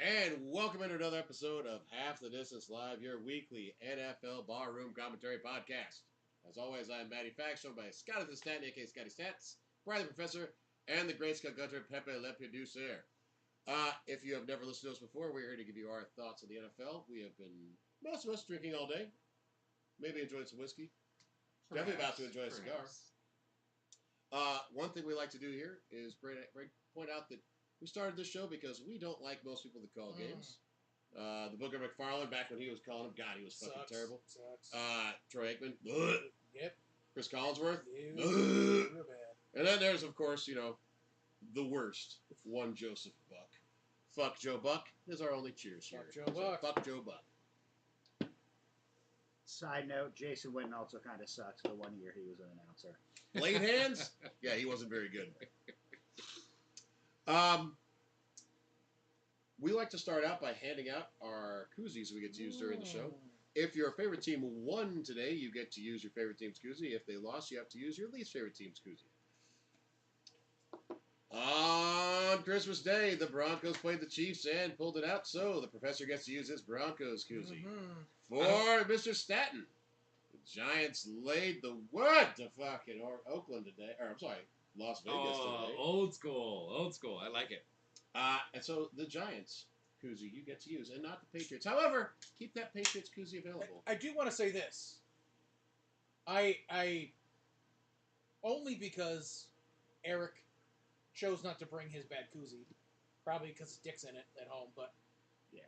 And welcome into another episode of Half the Distance Live, your weekly NFL Barroom Commentary Podcast. As always, I'm Matty Fax, joined by Scotty the Stat, aka Scotty Stats, Brian the Professor, and the great Scott Gunter, Pepe Le Producer. If you have never listened to us before, we're here to give you our thoughts on the NFL. We have been, most of us, drinking all day. Maybe enjoying some whiskey. Definitely about to enjoy a cigar. One thing we like to do here is point out that we started this show because we don't like most people that call games. The Booker McFarland, back when he was calling them, God, he was fucking terrible. Sucks. Troy Aikman. Yep. Chris Collinsworth. Real bad. And then there's, of course, the worst, one Joseph Buck. Fuck Joe Buck is our only cheers here. Fuck Joe Buck. Fuck Joe Buck. Side note, Jason Witten also kind of sucks the 1 year he was an announcer. Blade hands? Yeah, he wasn't very good. We like to start out by handing out our koozies we get to use during the show. If your favorite team won today, you get to use your favorite team's koozie. If they lost, you have to use your least favorite team's koozie. On Christmas Day, the Broncos played the Chiefs and pulled it out, so the professor gets to use his Broncos koozie. For Mr. Staten, the Giants laid the wood to fucking Oakland today. Or, I'm sorry, Las Vegas today. Old school. I like it. And so the Giants koozie you get to use, and not the Patriots. However, keep that Patriots koozie available. I do want to say this. I only because Eric chose not to bring his bad koozie, probably because his dick's in it at home. But yeah,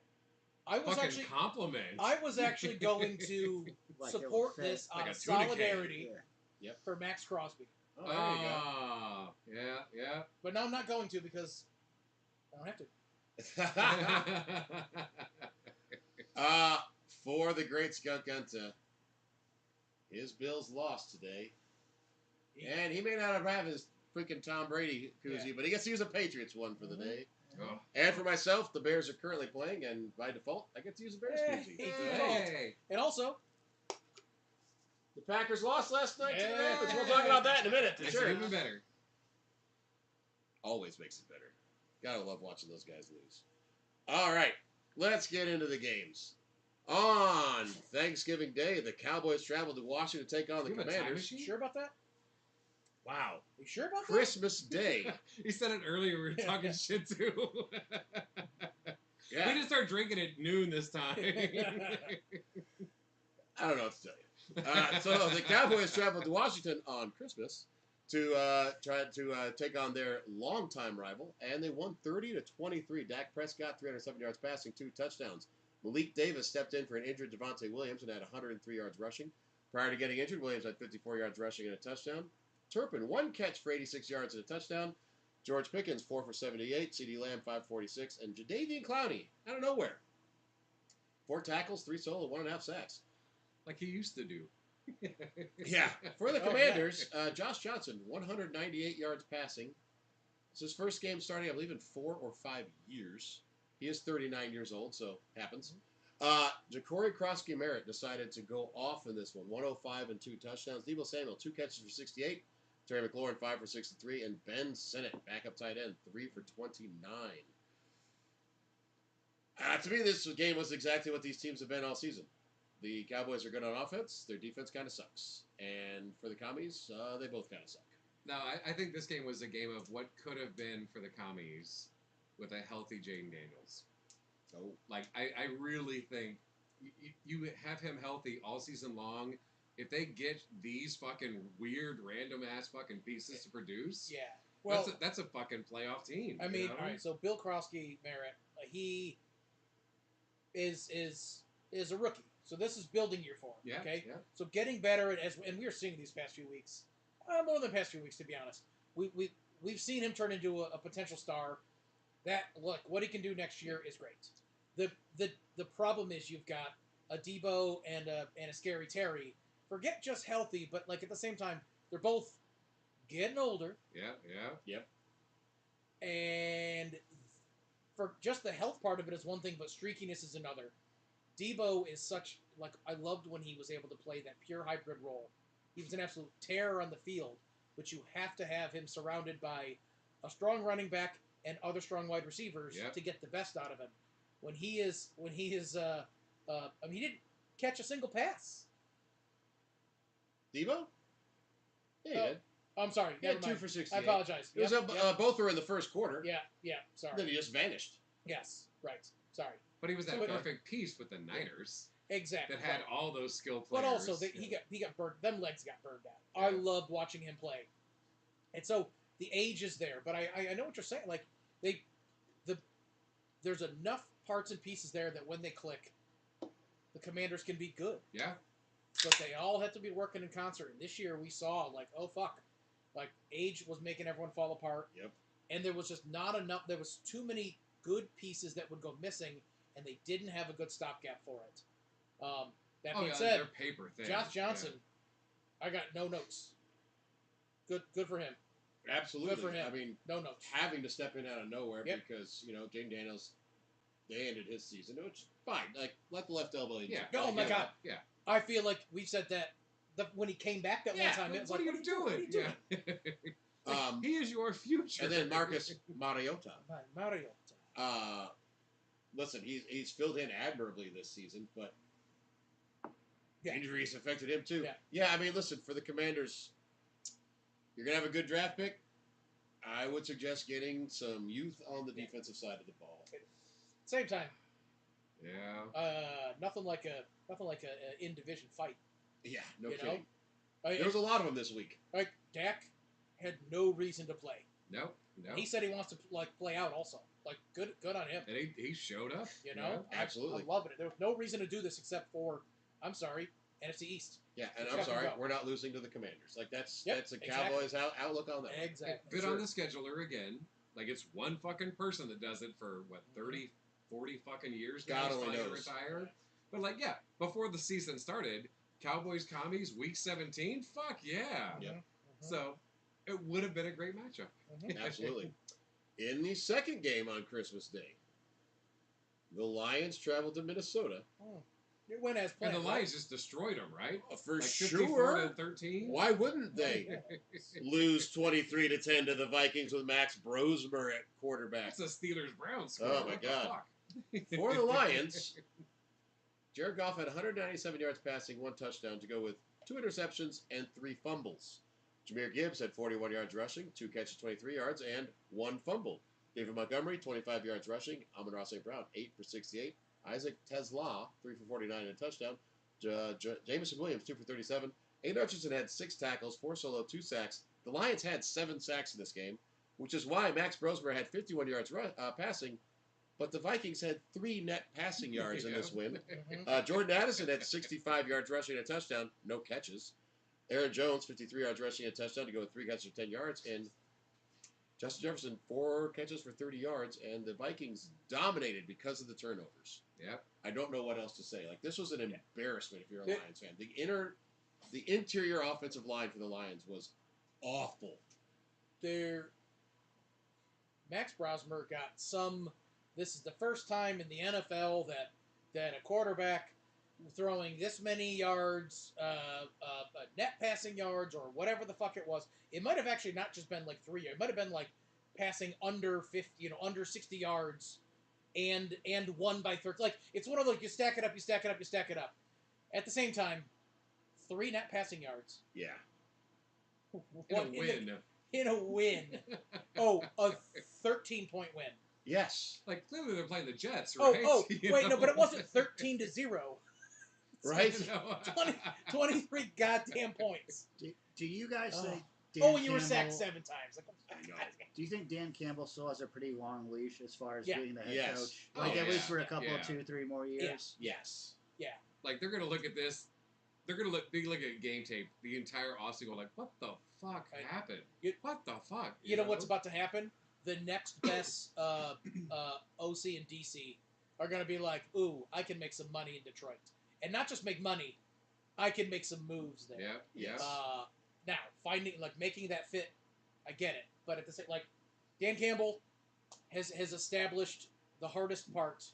I was Fucking actually compliment. I was actually going to Like support it was this like on a tuna can. solidarity yeah. for Max Crosby, Oh, there you go. Yeah. but now I'm not going to because I don't have to. For the great Skunk Gunta, his Bills lost today. And he may not have his freaking Tom Brady koozie, but he gets to use a Patriots one for the day. Oh. And for myself, the Bears are currently playing, and by default, I get to use a Bears koozie. Hey. And also, The Packers lost last night to the Yeah. Ravens. We'll talk about that in a minute, for Makes it sure. even better. Always makes it better. Gotta love watching those guys lose. All right, let's get into the games. On Thanksgiving Day, the Cowboys traveled to Washington to take on the You have a time Commanders. machine? you sure about that? Wow. You sure about Christmas Day. He said it earlier. We were talking shit too. Yeah. We just started drinking at noon this time. that? I don't know what to tell you. So the Cowboys traveled to Washington on Christmas to try to take on their longtime rival, and they won 30-23. Dak Prescott, 307 yards passing, 2 touchdowns. Malik Davis stepped in for an injured Devontae Williams and had 103 yards rushing. Prior to getting injured, Williams had 54 yards rushing and a touchdown. Turpin, 1 catch for 86 yards and a touchdown. George Pickens, 4 for 78. CeeDee Lamb, 546. And Jadeveon Clowney, out of nowhere. 4 tackles, 3 solo, 1.5 sacks. Like he used to do. Yeah. For the Oh, Commanders, Josh Johnson, 198 yards passing. It's his first game starting, I believe, in 4 or 5 years. He is 39 years old, so happens. Ja'Cory Krosky-Merritt decided to go off in this one. 105 and 2 touchdowns. Deebo Samuel, 2 catches for 68. Terry McLaurin, 5 for 63. And Ben Sinnott, backup tight end, 3 for 29. To me, this game was exactly what these teams have been all season. The Cowboys are good on offense. Their defense kind of sucks. And for the Commies, they both kind of suck. No, I think this game was a game of what could have been for the Commies with a healthy Jaden Daniels. So, Like, I really think you have him healthy all season long. If they get these fucking weird, random-ass fucking pieces to produce, Yeah. Well, that's a fucking playoff team. I you mean, know? all right. So Bill Krosky Merritt, he is a rookie. So this is building year for him. Yeah, Okay. yeah. So getting better and we are seeing these past few weeks, more than the past few weeks, to be honest. We've seen him turn into a potential star. What he can do next year is great. The problem is you've got a Debo and a Scary Terry. Forget just healthy, but like at the same time, they're both getting older. Yeah. yep. And for just the health part of it is one thing, but streakiness is another. Debo is such, I loved when he was able to play that pure hybrid role. He was an absolute terror on the field, but you have to have him surrounded by a strong running back and other strong wide receivers Yep. to get the best out of him. when he is I mean, he didn't catch a single pass. Debo? Yeah, he Oh, did. I'm sorry. He had Never 2 mind. for I 68. apologize. It was both were in the first quarter. Yeah. Sorry. Then he just vanished. Yes. Right. Sorry. But he was that So- perfect piece with the Niners Exactly. that had right. all those skill players. But also, he got burned. Them legs got burned out. I Yeah. loved watching him play, and so the age is there. But I know what you're saying. Like there's enough parts and pieces there that when they click, the Commanders can be good. Yeah. But they all have to be working in concert. And this year we saw like, oh fuck, like age was making everyone fall apart. Yep. And there was just not enough. There was too many good pieces that would go missing, and they didn't have a good stopgap for it. That being said, they're paper thin. Josh Johnson, I got no notes. Good for him. Absolutely. Good for him. I mean, No notes. having to step in out of nowhere Yep. because, Jane Daniels, they ended his season, which is fine. Like, let the left elbow in. Yeah. Oh my God. Yeah. I feel like we've said that when he came back that one time. It was What like, are you doing? Yeah. Like, he is your future. And then Marcus Mariota. Mariota. Listen, he's filled in admirably this season, but Yeah. injuries affected him too. Yeah. I mean, listen, for the Commanders, you're going to have a good draft pick. I would suggest getting some youth on the defensive side of the ball. Same time. Yeah. Nothing like a in division fight. Yeah, no You know? kidding. There was a lot of them this week. Like Dak had no reason to play. No. He said he wants to play out also. Like good on him. And he showed up. You know, Yeah, absolutely. I'm loving it. There was no reason to do this except for, I'm sorry, NFC East. Yeah, and Chuck I'm sorry, and go. we're not losing to the Commanders. Like that's Yep, the exactly. Cowboys' outlook on that. Exactly. Good Sure. on the scheduler again. Like, it's one fucking person that does it for, 30, 40 fucking years now. God He's only finally knows. retired. But, like, yeah, before the season started, Cowboys Commies, week 17, fuck yeah. Yep. Mhm. So, it would have been a great matchup. Mhm. Absolutely. In the second game on Christmas Day, the Lions traveled to Minnesota. It went as And planned. the right? Lions just destroyed them, right? For Like sure. 54-13. Why wouldn't they lose 23-10 to the Vikings with Max Brosmer at quarterback? That's a Steelers-Browns score. Oh, my What the God. fuck? For the Lions, Jared Goff had 197 yards passing, 1 touchdown to go with 2 interceptions and 3 fumbles. Jahmyr Gibbs had 41 yards rushing, 2 catches, 23 yards, and 1 fumble. David Montgomery, 25 yards rushing. Amon-Ra St. Brown, 8 for 68. Isaac Tesla, 3 for 49 and a touchdown. Jameson Williams, 2 for 37. Aiden Hutchinson had 6 tackles, 4 solo, 2 sacks. The Lions had 7 sacks in this game, which is why Max Brosmer had 51 yards passing, but the Vikings had 3 net passing yards in this win. Mhm. Jordan Addison had 65 yards rushing and a touchdown, no catches. Aaron Jones, 53 yards rushing and a touchdown to go with 3 catches for 10 yards. And Justin Jefferson, 4 catches for 30 yards. And the Vikings dominated because of the turnovers. Yep. I don't know what else to say. Like, this was an embarrassment if you're a Yeah. Lions fan. The interior offensive line for the Lions was awful. Max Brosmer got some. This is the first time in the NFL that a quarterback throwing this many yards, net passing yards, or whatever the fuck it was. It might have actually not just been like 3. It might have been like passing under 50, under 60 yards, and won by 30. Like it's one of like you stack it up, you stack it up, you stack it up. At the same time, 3 net passing yards. Yeah. In a win. In a win. Oh, a 13-point win. Yes. Like, clearly they're playing the Jets, Oh, right? You wait, no, know? but it wasn't 13-0. Right? You know? 23 goddamn points. Do you guys Oh. think Dan Oh, and you were Campbell- sacked 7 times. Like, I know. Do you think Dan Campbell still has a pretty long leash as far as Yeah. being the head Yes. coach? Oh, Like at yeah. least for a couple Yeah. of 2-3 more years. Yes. Like, they're going to look at this. They're going to look at game tape the entire offseason going like, what the fuck Right. happened? You- What the fuck? you know what's about to happen? The next best OC and DC are going to be like, ooh, I can make some money in Detroit. And not just make money, I can make some moves there. Yeah, yeah. Yes. Now, making that fit, I get it. But at the same, like, Dan Campbell has established the hardest part.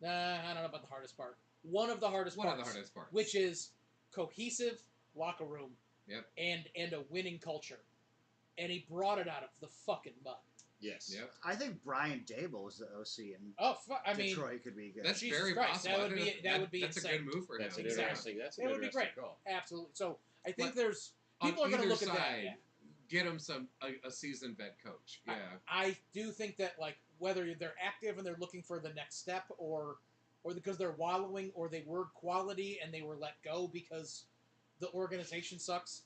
Nah, I don't know about the hardest part. One of the hardest One of parts. the hardest parts. Which is cohesive locker room Yep. and a winning culture. And he brought it out of the fucking mud. Yes. Yep. I think Brian Dable is the OC, and I mean, Detroit could be good. That's Jesus very Christ, possible. that would be That's insane. a good move for him. That's an Exactly. interesting. That's an It would be interesting great. call. Absolutely. So I think But there's On people are going to either look at that. side, Yeah. get him a seasoned vet coach. Yeah. I do think that like whether they're active and they're looking for the next step, or because they're wallowing, or they were quality and they were let go because the organization sucks,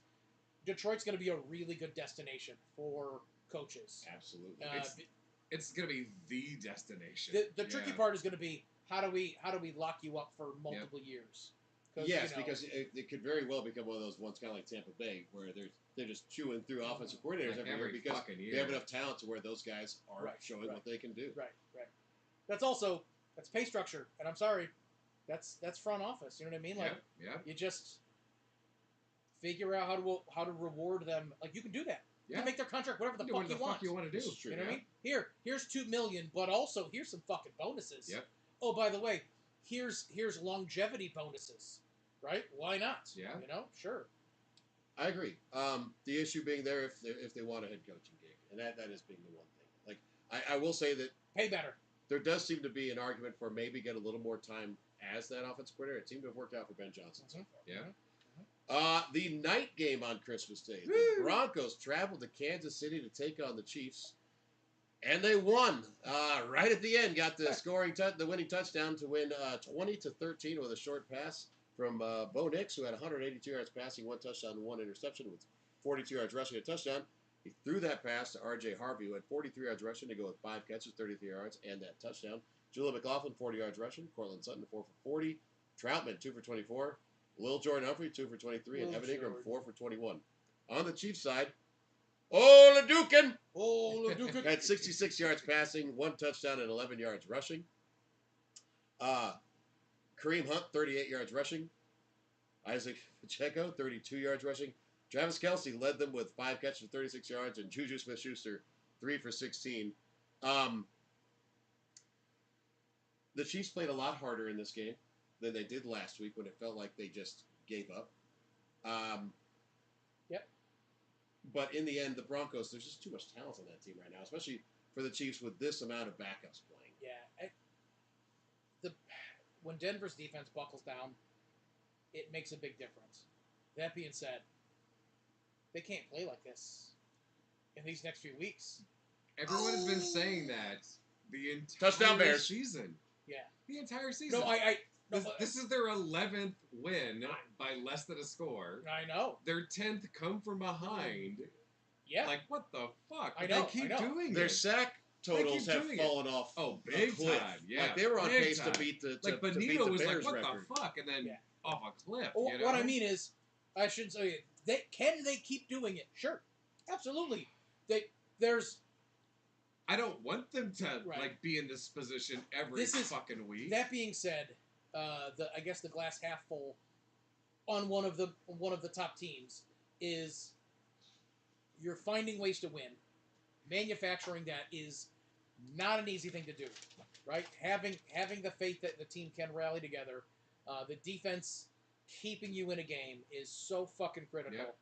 Detroit's going to be a really good destination for coaches. Absolutely. It's going to be the destination. The tricky part is going to be how do we lock you up for multiple years? Yes, because it could very well become one of those ones kind of like Tampa Bay, where they're just chewing through offensive coordinators Like every year because fucking year. they have enough talent to where those guys are Right, showing what they can do. Right. That's pay structure, and I'm sorry, that's front office. You know what I mean? Like you just figure out how to reward them. Like you can do that. You can make their contract whatever the fuck you want. You want to do. This is true, You know what I mean? Here's $2 million, but also here's some fucking bonuses. Yep. Oh, by the way, here's longevity bonuses. Right? Why not? Yeah. You know, sure. I agree. The issue being there if they want a head coaching gig, and that is being the one thing. Like I will say that Pay better. there does seem to be an argument for maybe get a little more time as that offensive coordinator. It seemed to have worked out for Ben Johnson so far. Yeah. The night game on Christmas Day, Woo! the Broncos traveled to Kansas City to take on the Chiefs, and they won. Right at the end, got the winning touchdown to win 20-13 with a short pass from Bo Nix, who had 182 yards passing, 1 touchdown, and 1 interception with 42 yards rushing, a touchdown. He threw that pass to R.J. Harvey, who had 43 yards rushing to go with 5 catches, 33 yards, and that touchdown. Julian McLaughlin, 40 yards rushing. Cortland Sutton, 4 for 40. Troutman, 2 for 24. Lil Jordan Humphrey, 2 for 23. And Evan Ingram, 4 for 21. On the Chiefs side, Oladukin had 66 yards passing, 1 touchdown, and 11 yards rushing. Kareem Hunt, 38 yards rushing. Isaac Pacheco, 32 yards rushing. Travis Kelce led them with 5 catches, 36 yards, and Juju Smith-Schuster, 3 for 16. The Chiefs played a lot harder in this game than they did last week when it felt like they just gave up. Yep. But in the end, the Broncos, there's just too much talent on that team right now, especially for the Chiefs with this amount of backups playing. Yeah. When Denver's defense buckles down, it makes a big difference. That being said, they can't play like this in these next few weeks. Everyone has been saying that the entire Touchdown Bears. season. Yeah. The entire season. No, This is their 11th win by less than a score. I know. Their 10th come from behind. Yeah. Like, what the fuck? I know, They keep I know. doing Their it. sack totals have doing fallen off. Oh, a big cliff. time. Yeah. Like they were on big pace time. to beat the Like, to beat Benito the was Bears like, what record. the fuck? And then Yeah. off a cliff. What you know? I mean is, I should say, can they keep doing it? Sure. Absolutely. There's I don't want them to Right. like be in this position every fucking week. That being said, I guess the glass half full on one of the top teams is you're finding ways to win. Manufacturing that is not an easy thing to do, right? Having the faith that the team can rally together, the defense keeping you in a game is so fucking critical. Yep.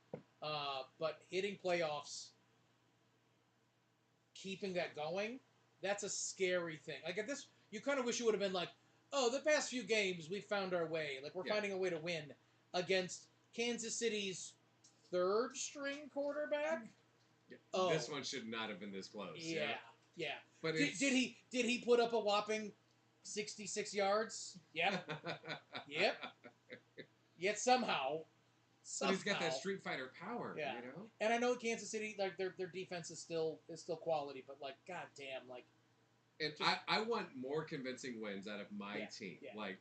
But hitting playoffs, keeping that going, that's a scary thing. Like at this, you kind of wish you would have been like, oh, the past few games we found our way. Like we're finding a way to win against Kansas City's third string quarterback. Yeah. Oh. This one should not have been this close. Yeah. But Did he put up a whopping 66 yards? Yep. Yep. Yet somehow. But he's got that Street Fighter power, Yeah. you know? And I know Kansas City, like their defense is still quality, but like goddamn, like. And I want more convincing wins out of my team. Yeah. Like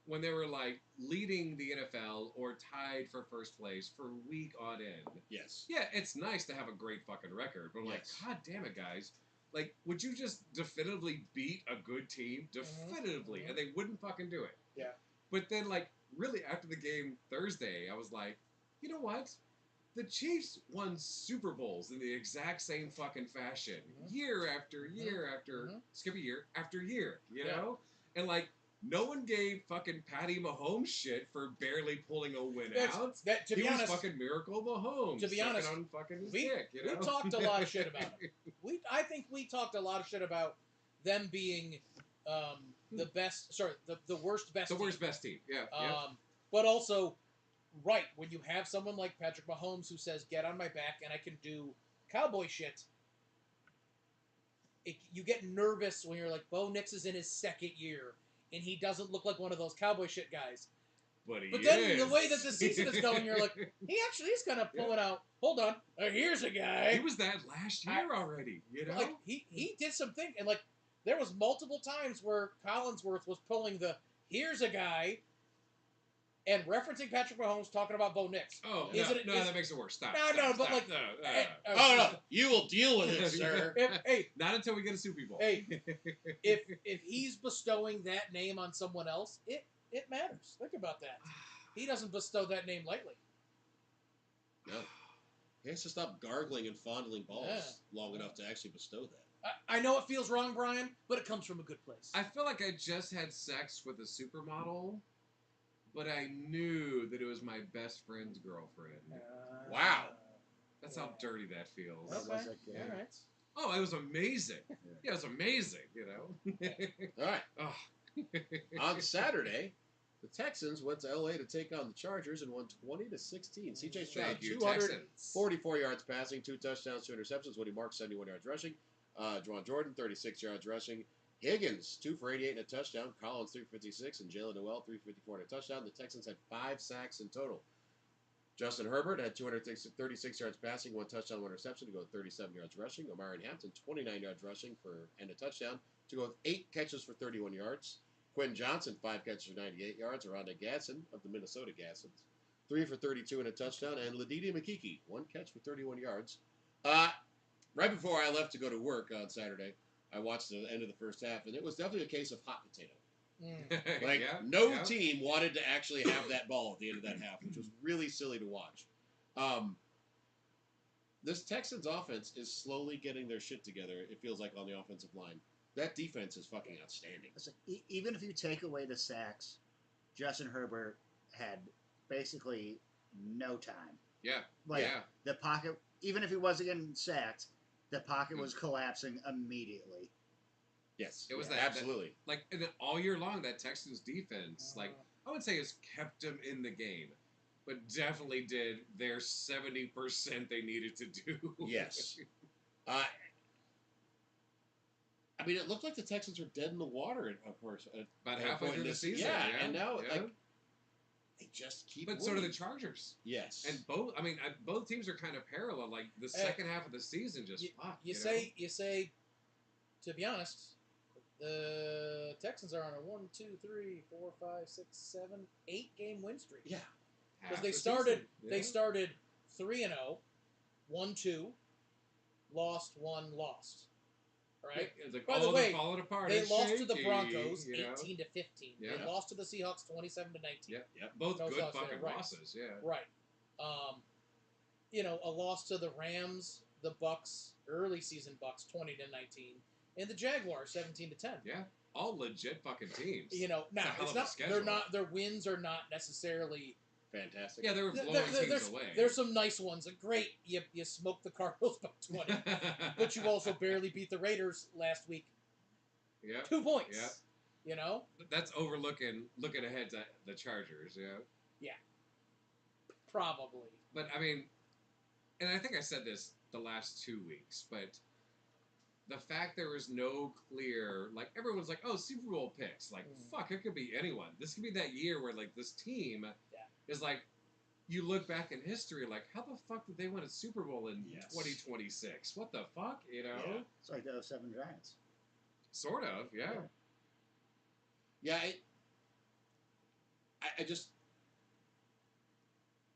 when they were like leading the NFL or tied for first place for week on end. Yes. Yeah, it's nice to have a great fucking record, but I'm like, God damn it, guys. Like, would you just definitively beat a good team? Definitively. And they wouldn't fucking do it. Yeah. But then, like, really after the game Thursday, I was like, you know what? The Chiefs won Super Bowls in the exact same fucking fashion. Year after year after, skip a year, after year, you know? And, like, No one gave fucking Patty Mahomes shit for barely pulling a win out. To be honest, was fucking Miracle Mahomes. To be honest, on fucking his we dick, you know? talked a lot of shit about him. I think we talked a lot of shit about them being the best. Sorry, the worst best. The worst best team. Yeah. But also, right when you have someone like Patrick Mahomes who says, "Get on my back and I can do cowboy shit." You get nervous when you're like, Bo Nix is in his second year and he doesn't look like one of those cowboy shit guys. But then the way that the season is going, you're like, he actually is kind of pulling out. Hold on, here's a guy. He was that last year already. You know, like he did something, and like there was multiple times where Collinsworth was pulling the here's a guy. And referencing Patrick Mahomes talking about Bo Nix. Oh, that makes it worse. Stop. No. You will deal with it, sir. Not until we get a Super Bowl. Hey, if he's bestowing that name on someone else, it matters. Think about that. He doesn't bestow that name lightly. No. He has to stop gargling and fondling balls long enough to actually bestow that. I know it feels wrong, Brian, but it comes from a good place. I feel like I just had sex with a supermodel. But I knew that it was my best friend's girlfriend. Wow. That's how dirty that feels. Okay. All right. Oh, it was amazing. Yeah, it was amazing, you know. All right. On Saturday, the Texans went to L.A. to take on the Chargers and won 20-16. C.J. Stroud, 244 yards passing, 2 touchdowns, 2 interceptions. Woody Marks, 71 yards rushing. Juwan Jordan, 36 yards rushing. Higgins, 2 for 88 and a touchdown. Collins, 356, and Jalen Noel, 354 and a touchdown. The Texans had 5 sacks in total. Justin Herbert had 236 yards passing, 1 touchdown, 1 interception to go with 37 yards rushing. Omarion Hampton, 29 yards rushing and a touchdown to go with 8 catches for 31 yards. Quentin Johnson, 5 catches for 98 yards. Rondé Gadsden of the Minnesota Gadsdens, 3 for 32 and a touchdown. And Ladidi Makiki, 1 catch for 31 yards. Right before I left to go to work on Saturday, I watched the end of the first half, and it was definitely a case of hot potato. Like, no team wanted to actually have that ball at the end of that half, which was really silly to watch. This Texans offense is slowly getting their shit together, it feels like, on the offensive line. That defense is fucking outstanding. Even if you take away the sacks, Justin Herbert had basically no time. Yeah. The pocket, even if he wasn't getting sacked, the pocket was collapsing immediately. Yes. It was absolutely. And then all year long, that Texans defense, I would say, has kept them in the game, but definitely did their 70% they needed to do. Yes. I mean, it looked like the Texans were dead in the water, of course. About halfway through the season. Yeah, and now, they just keep But so do the Chargers. Yes. And both teams are kind of parallel. Like, the second half of the season just you say, to be honest, the Texans are on a 1, 2, 3, 4, 5, 6, 7, 8 game win streak. Yeah. Because they started 3-0, 1-2, lost, 1 lost. Right? Like, by the way, falling apart. They lost to the Broncos 18-15. Yeah. They lost to the Seahawks 27-19. Yeah. Both good fucking losses. Yeah. Right. A loss to the Rams, the Bucks, early season Bucks 20-19, and the Jaguars 17-10. Yeah. All legit fucking teams. Now it's not. They're not. Their wins are not necessarily fantastic. Yeah, they were blowing teams away. There's some nice ones. Great, you smoked the Cardinals by 20, but you also barely beat the Raiders last week. Yeah, 2 points. Yeah, that's looking ahead to the Chargers. Yeah, probably. But I mean, and I think I said this the last 2 weeks, but the fact there was no clear, everyone's like, oh, Super Bowl picks. Fuck, it could be anyone. This could be that year where, this team is you look back in history, how the fuck did they win a Super Bowl in 2026? What the fuck, Yeah. It's like the 07 Giants. Sort of, yeah. Yeah, I just...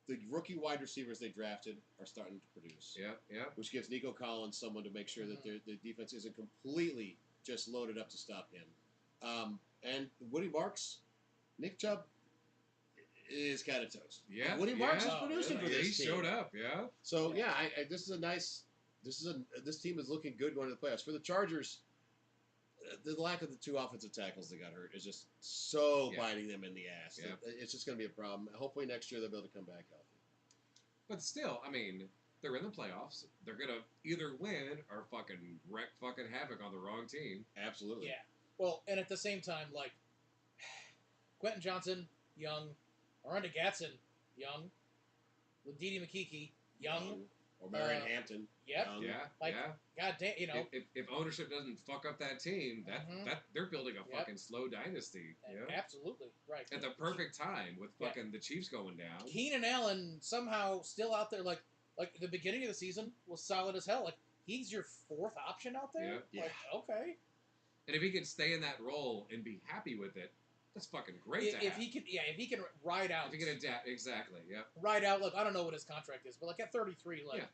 The rookie wide receivers they drafted are starting to produce. Yeah. Which gives Nico Collins someone to make sure that the defense isn't completely just loaded up to stop him. And Woody Marks, Nick Chubb is kind of toast. Yeah. Woody Marks is producing for this team. He showed up, yeah. So, this is a nice... This team is looking good going to the playoffs. For the Chargers, the lack of the 2 offensive tackles that got hurt is just so Yeah. biting them in the ass. Yeah. It's just going to be a problem. Hopefully next year they'll be able to come back healthy. But still, I mean, they're in the playoffs. They're gonna either win or fucking wreck fucking havoc on the wrong team. Absolutely. Yeah. Well, and at the same time, like Quentin Johnson, young. Miranda Gatson, young. Ladidi Makiki, young. Or Marion Uh, Hampton. Yep. Young. Yeah, Like, yeah. God damn, you know. If ownership doesn't fuck up that team, Mhm. that they're building a Yep. fucking slow dynasty. Yeah. Absolutely. Right. At the perfect time with Yeah. fucking the Chiefs going down. Keenan Allen somehow still out there, like the beginning of the season was solid as hell. Like, he's your 4th option out there? Yeah. Like, okay. And if he can stay in that role and be happy with it, that's fucking great to If have. he can ride out. If he can adapt, exactly, yeah. Ride out, look, I don't know what his contract is, but like at 33, like, Yeah.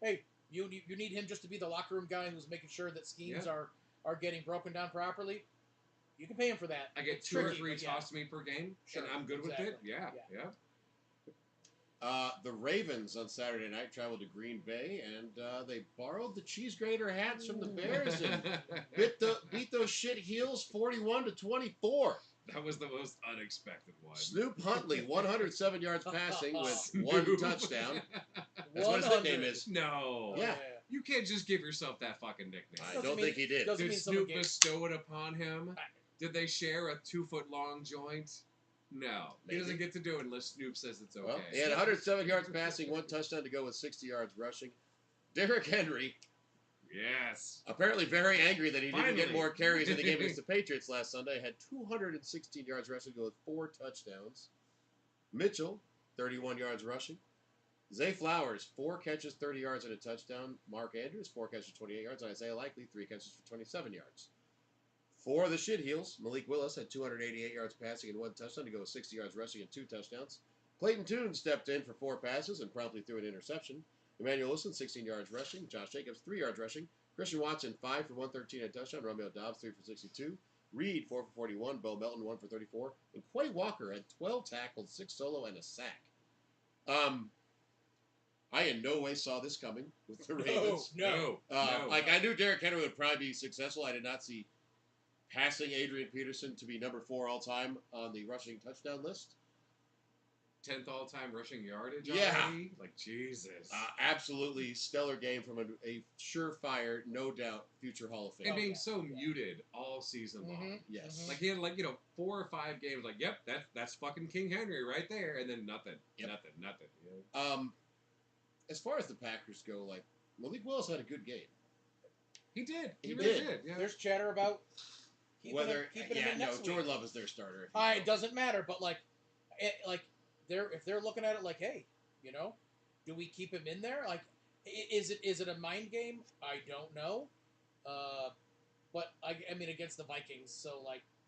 hey, you need him just to be the locker room guy who's making sure that schemes Yeah. are getting broken down properly. You can pay him for that. I get It's 2 or tricky, 3 but yeah. tossed to me per game, Sure, and I'm good with it. exactly. Yeah, Yeah. yeah. The Ravens on Saturday night traveled to Green Bay, and they borrowed the cheese grater hats from the Bears and beat those shit heels 41-24. That was the most unexpected one. Snoop Huntley, 107 yards passing with 1 Snoop. touchdown. That's what his nickname is. No. Yeah. You can't just give yourself that fucking nickname. I Doesn't don't mean- think he did. doesn't Did mean someone Snoop gave- bestow it upon him? Did they share a 2-foot-long joint? No. Maybe. He doesn't get to do it unless Snoop says it's okay. Well, he had 107 yards passing, 1 touchdown to go with 60 yards rushing. Derrick Henry, Yes. apparently very angry that he didn't get Finally. more carries in the game against the Patriots last Sunday, had 216 yards rushing to go with 4 touchdowns. Mitchell, 31 yards rushing. Zay Flowers, 4 catches, 30 yards and a touchdown. Mark Andrews, 4 catches, 28 yards. And Isaiah Likely, 3 catches for 27 yards. For the Shitheels, Malik Willis had 288 yards passing and 1 touchdown to go with 60 yards rushing and 2 touchdowns. Clayton Tune stepped in for 4 passes and promptly threw an interception. Emmanuel Wilson, 16 yards rushing. Josh Jacobs, 3 yards rushing. Christian Watson, 5 for 113 and a touchdown. Romeo Dobbs, 3 for 62. Reed, 4 for 41. Bo Melton, 1 for 34. And Quay Walker had 12 tackles, 6 solo, and a sack. I in no way saw this coming with the Ravens. No. Like, I knew Derrick Henry would probably be successful. I did not see passing Adrian Peterson to be number 4 all-time on the rushing touchdown list. 10th all-time rushing yardage Yeah. already? Like, Jesus. Absolutely stellar game from a surefire, no doubt, future Hall of Fame. and being yeah. so muted all season long. Mhm. Yes. Mhm. Like, he had, 4 or 5 games, like, yep, that's fucking King Henry right there, and then nothing. Yep. Nothing. You know? As far as the Packers go, like, Malik Willis had a good game. He did. He really did. Yeah. There's chatter about keeping Whether, him in next week. Jordan Love is their starter. It doesn't matter, but if they're looking at it like, hey, do we keep him in there? Like, is it a mind game? I don't know. But I mean against the Vikings, so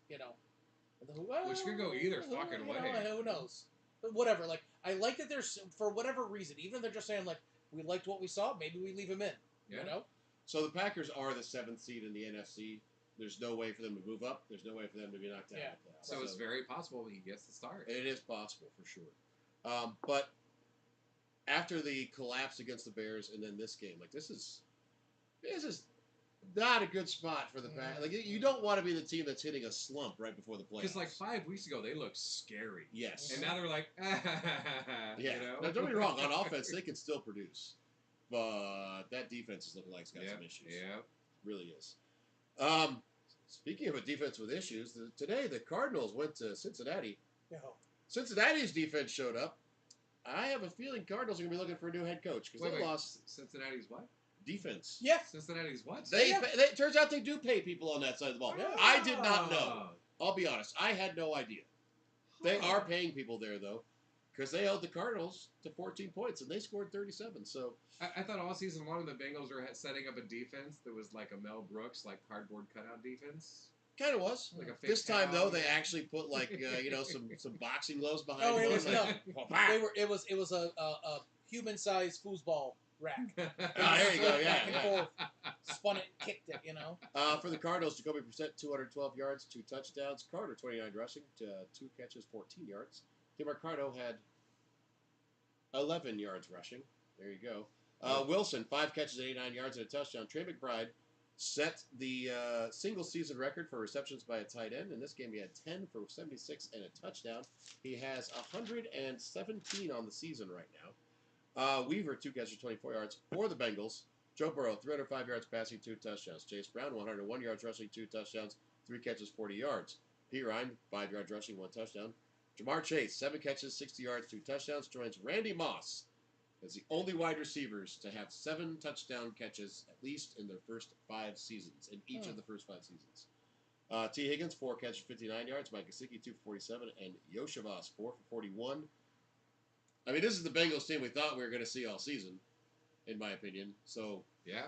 Which could go either fucking way. Who knows? But whatever. Like, I like that there's, for whatever reason, even if they're just saying like we liked what we saw, maybe we leave him in. Yeah. You know? So the Packers are the 7th seed in the NFC. There's no way for them to move up. There's no way for them to be knocked out. Yeah. of the playoffs. So it's very possible he gets the start. It is possible, for sure. But after the collapse against the Bears and then this game, like, this is not a good spot for the Packers. Like, you don't want to be the team that's hitting a slump right before the playoffs. Because, 5 weeks ago, they looked scary. Yes. And now they're like, Yeah. You know? Now, don't get me wrong. On offense, they can still produce. But that defense is looking like it's got some issues. Yeah. Really is. Speaking of a defense with issues, today the Cardinals went to Cincinnati. No. Cincinnati's defense showed up. I have a feeling Cardinals are going to be looking for a new head coach because they lost Cincinnati's what? defense. Yeah. Cincinnati's what? It turns out they do pay people on that side of the ball. Yeah. I did not know. I'll be honest. I had no idea. They are paying people there, though, because they held the Cardinals to 14 points, and they scored 37. So I thought all season long the Bengals were setting up a defense that was like a Mel Brooks, cardboard cutout defense. kind of was. Like a fake This time, cow. though, they actually put, some boxing gloves behind Oh, them. it was Like, It was a human-sized foosball rack. there you go, yeah, Back and yeah. forth, spun it, kicked it. For the Cardinals, Jacoby Brissett, 212 yards, 2 touchdowns. Carter, 29 rushing, 2 catches, 14 yards. Tim Ricardo had 11 yards rushing. There you go. Wilson, 5 catches, 89 yards, and a touchdown. Trey McBride, set the single season record for receptions by a tight end. In this game, he had 10 for 76 and a touchdown. He has 117 on the season right now. Weaver, 2 catches, 24 yards for the Bengals. Joe Burrow, 305 yards passing, 2 touchdowns. Chase Brown, 101 yards rushing, 2 touchdowns, 3 catches, 40 yards. Pete Ryan, 5 yards rushing, 1 touchdown. Jamar Chase, 7 catches, 60 yards, 2 touchdowns. Joins Randy Moss as the only wide receivers to have 7 touchdown catches, at least in their first 5 seasons, in each of the first 5 seasons. T. Higgins, 4 catches, 59 yards. Mike Gesicki, 2 for 47. And Yoshavas, 4 for 41. I mean, this is the Bengals team we thought we were going to see all season, in my opinion. So, Yeah.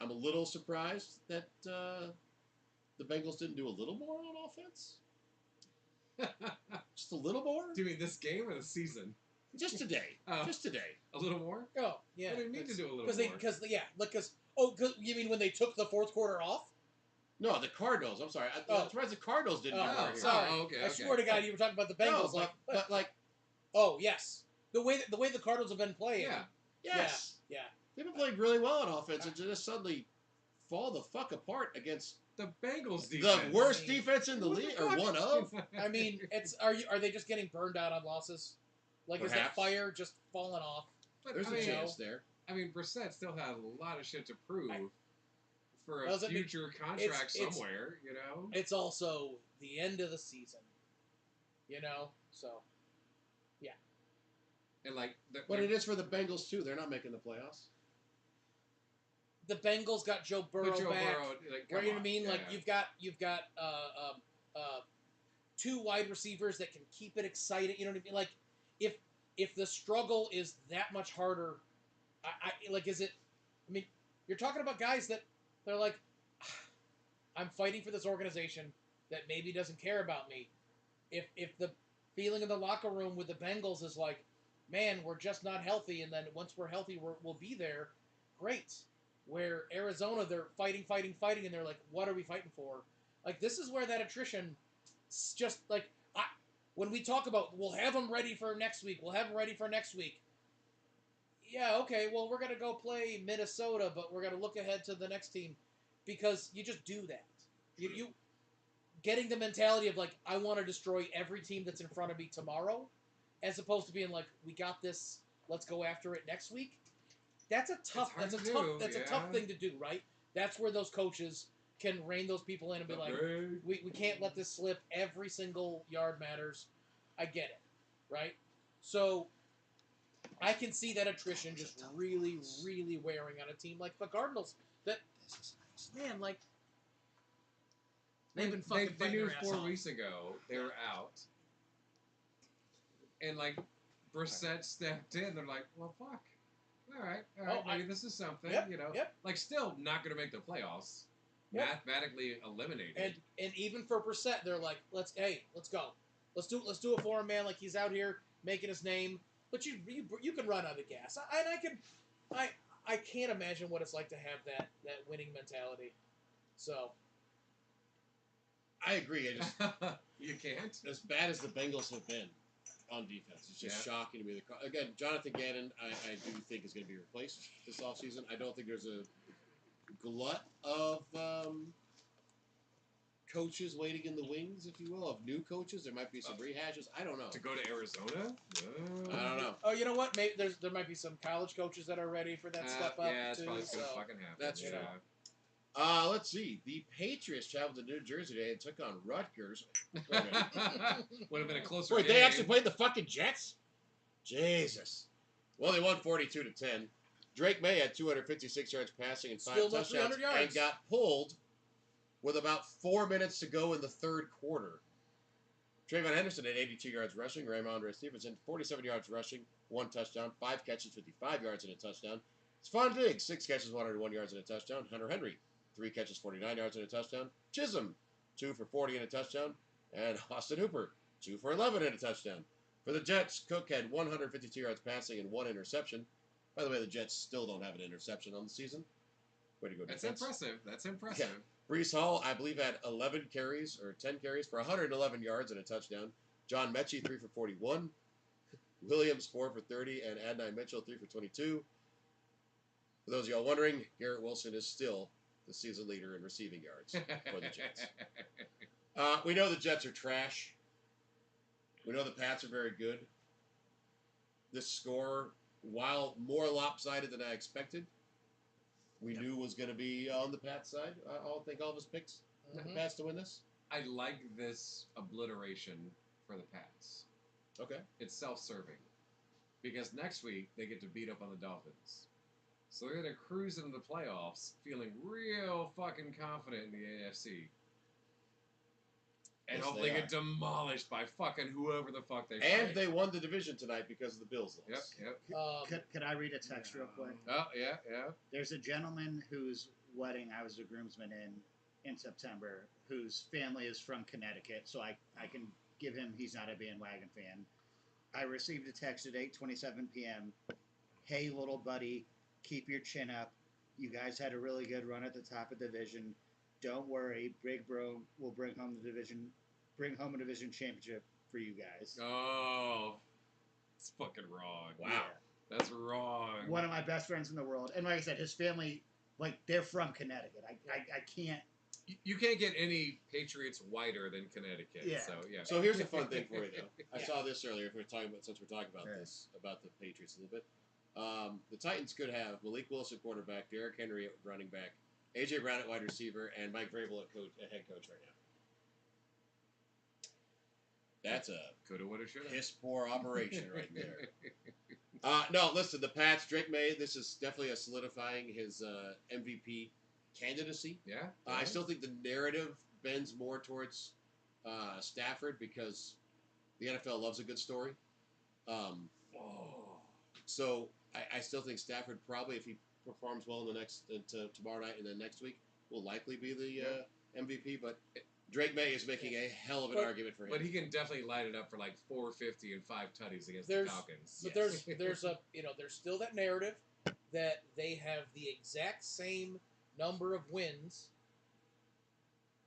I'm a little surprised that the Bengals didn't do a little more on offense. Just a little more? Do you mean this game or the season? Just today. Oh. Just today. A little more? Oh, yeah. What do you mean to do a little Because more? because you mean when they took the fourth quarter off? No, the Cardinals. I'm sorry. I'm surprised the Cardinals didn't do more here. sorry. Oh, okay. I swear to God, you were talking about the Bengals. No, but like, oh yes, the way the Cardinals have been playing. Yeah. yes. Yeah. They've been playing really well on offense and just suddenly fall the fuck apart against The Bengals the defense. worst defense in the What league, fuck? or one of. I mean, are they just getting burned out on losses? Like, is that Perhaps. fire just falling off? But, There's I a mean, chance there. I mean, Brissett still has a lot of shit to prove for a Doesn't mean- future contract it's- somewhere, you know? It's also the end of the season, So And, like, But it is for the Bengals, too. They're not making the playoffs. the Bengals got Joe Burrow Joe back. Burrow, like, Right, you know what I come mean? on, Like yeah. you've got 2 wide receivers that can keep it exciting. You know what I mean? Like if the struggle is that much harder, I like is it? I mean, you're talking about guys that they're like, I'm fighting for this organization that maybe doesn't care about me. If the feeling in the locker room with the Bengals is like, man, we're just not healthy, and then once we're healthy, we'll be there. Great. Where Arizona, they're fighting, and they're like, what are we fighting for? Like, this is where that attrition, just like, when we talk about, we'll have them ready for next week. Yeah, okay, well, we're going to go play Minnesota, but we're going to look ahead to the next team because you just do that. You getting the mentality of, like, I want to destroy every team that's in front of me tomorrow, as opposed to being like, we got this, let's go after it next week. That's a tough thing to do, right? That's where those coaches can rein those people in and be like, we can't let this slip. Every single yard matters. I get it, right? So I can see that attrition just really, really wearing on a team like the Cardinals. That, man, like, they've been fucking They fighting knew their ass 4 off. weeks ago they were out. And, like, Brissett stepped in. They're like, well, fuck. All right, maybe this is something, Yep. Like, still not going to make the playoffs. Yep. Mathematically eliminated. And even for Brissett, they're like, let's go. Let's do it for him, man. Like, he's out here making his name. But you can run out of gas. I can't imagine what it's like to have that winning mentality. So I agree. You can't? As bad as the Bengals have been on defense, it's just shocking to me. Again, Jonathan Gannon, I do think is going to be replaced this offseason. I don't think there's a glut of coaches waiting in the wings, if you will, of new coaches. There might be some rehashes. I don't know. To go to Arizona? No. I don't know. Oh, you know what? Maybe there might be some college coaches that are ready for that step up. Yeah, it's too, probably going to so. fucking happen. That's yeah. true. Let's see. The Patriots traveled to New Jersey today and took on Rutgers. Wait a minute. Would have been a closer Wait, game. they actually played the fucking Jets? Jesus. Well, they won 42-10. Drake May had 256 yards passing and 5 Still no touchdowns 300 yards. and got pulled with about 4 minutes to go in the third quarter. Trayvon Henderson had 82 yards rushing. Raymondre Stevenson, 47 yards rushing, 1 touchdown, 5 catches, 55 yards and a touchdown. Stephon Diggs, 6 catches, 101 yards and a touchdown. Hunter Henry, 3 catches, 49 yards and a touchdown. Chisholm, 2 for 40 and a touchdown. And Austin Hooper, 2 for 11 and a touchdown. For the Jets, Cook had 152 yards passing and 1 interception. By the way, the Jets still don't have an interception on the season. Way to go, That's defense. impressive. That's impressive. Brees Hall, I believe, had 11 carries or 10 carries for 111 yards and a touchdown. John Mechie, 3 for 41. Williams, 4 for 30. And Adonai Mitchell, 3 for 22. For those of y'all wondering, Garrett Wilson is still the season leader in receiving yards for the Jets. We know the Jets are trash. We know the Pats are very good. This score, while more lopsided than I expected, we knew was going to be on the Pats side. I think all of us picks the Pats to win this. I like this obliteration for the Pats. Okay. It's self-serving. Because next week, they get to beat up on the Dolphins. So they're going to cruise into the playoffs feeling real fucking confident in the AFC. And Yes, hopefully they get demolished by fucking whoever the fuck they And fight. they won the division tonight because of the Bills loss. Yep. Could I read a text real quick? Oh, yeah. There's a gentleman whose wedding I was a groomsman in September, whose family is from Connecticut, so I can give him, he's not a bandwagon fan. I received a text at 8:27 p.m. Hey, little buddy, keep your chin up. You guys had a really good run at the top of the division. Don't worry, Big Bro will bring home a division championship for you guys. Oh, it's fucking wrong. Wow. Yeah. That's wrong. One of my best friends in the world, and like I said, his family, like, they're from Connecticut. I can't. You can't get any Patriots whiter than Connecticut. Yeah. So here's a fun thing for you, though. I Yeah. saw this earlier. Since we're talking about Right. this, about the Patriots a little bit. The Titans could have Malik Wilson quarterback, Derrick Henry at running back, AJ Brown at wide receiver, and Mike Vrabel at head coach right now. That's a Coulda, woulda, shoulda. piss poor operation right there. No, listen, the Pats, Drake May, this is definitely a solidifying his MVP candidacy. Yeah. I still think the narrative bends more towards Stafford because the NFL loves a good story. So I still think Stafford probably, if he performs well in the tomorrow night and then next week, will likely be the MVP. But Drake May is making a hell of an argument for him. But he can definitely light it up for like 450 and 5 tutties against the There's- Falcons. But Yes. there's still that narrative that they have the exact same number of wins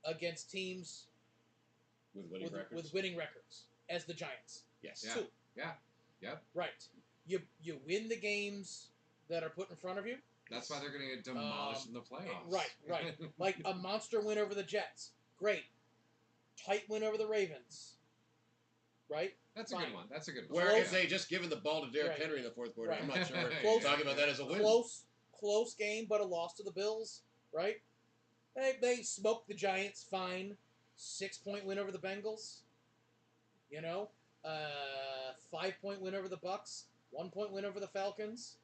against teams with winning records. with winning records as the Giants. Yes. Yeah. Two. Yeah. Yep. Right. You win the games that are put in front of you. That's why they're going to get demolished in the playoffs. Right. Like a monster win over the Jets. Great. Tight win over the Ravens. Right? That's a Fine. good one. That's a good one. Where Close. if they just given the ball to Derrick Right. Henry in the fourth quarter, Right. I'm not sure we're Close. talking about that as a win. Close game, but a loss to the Bills. Right? They smoked the Giants fine. 6-point win over the Bengals. 5-point win over the Bucks. 1-point win over the Falcons.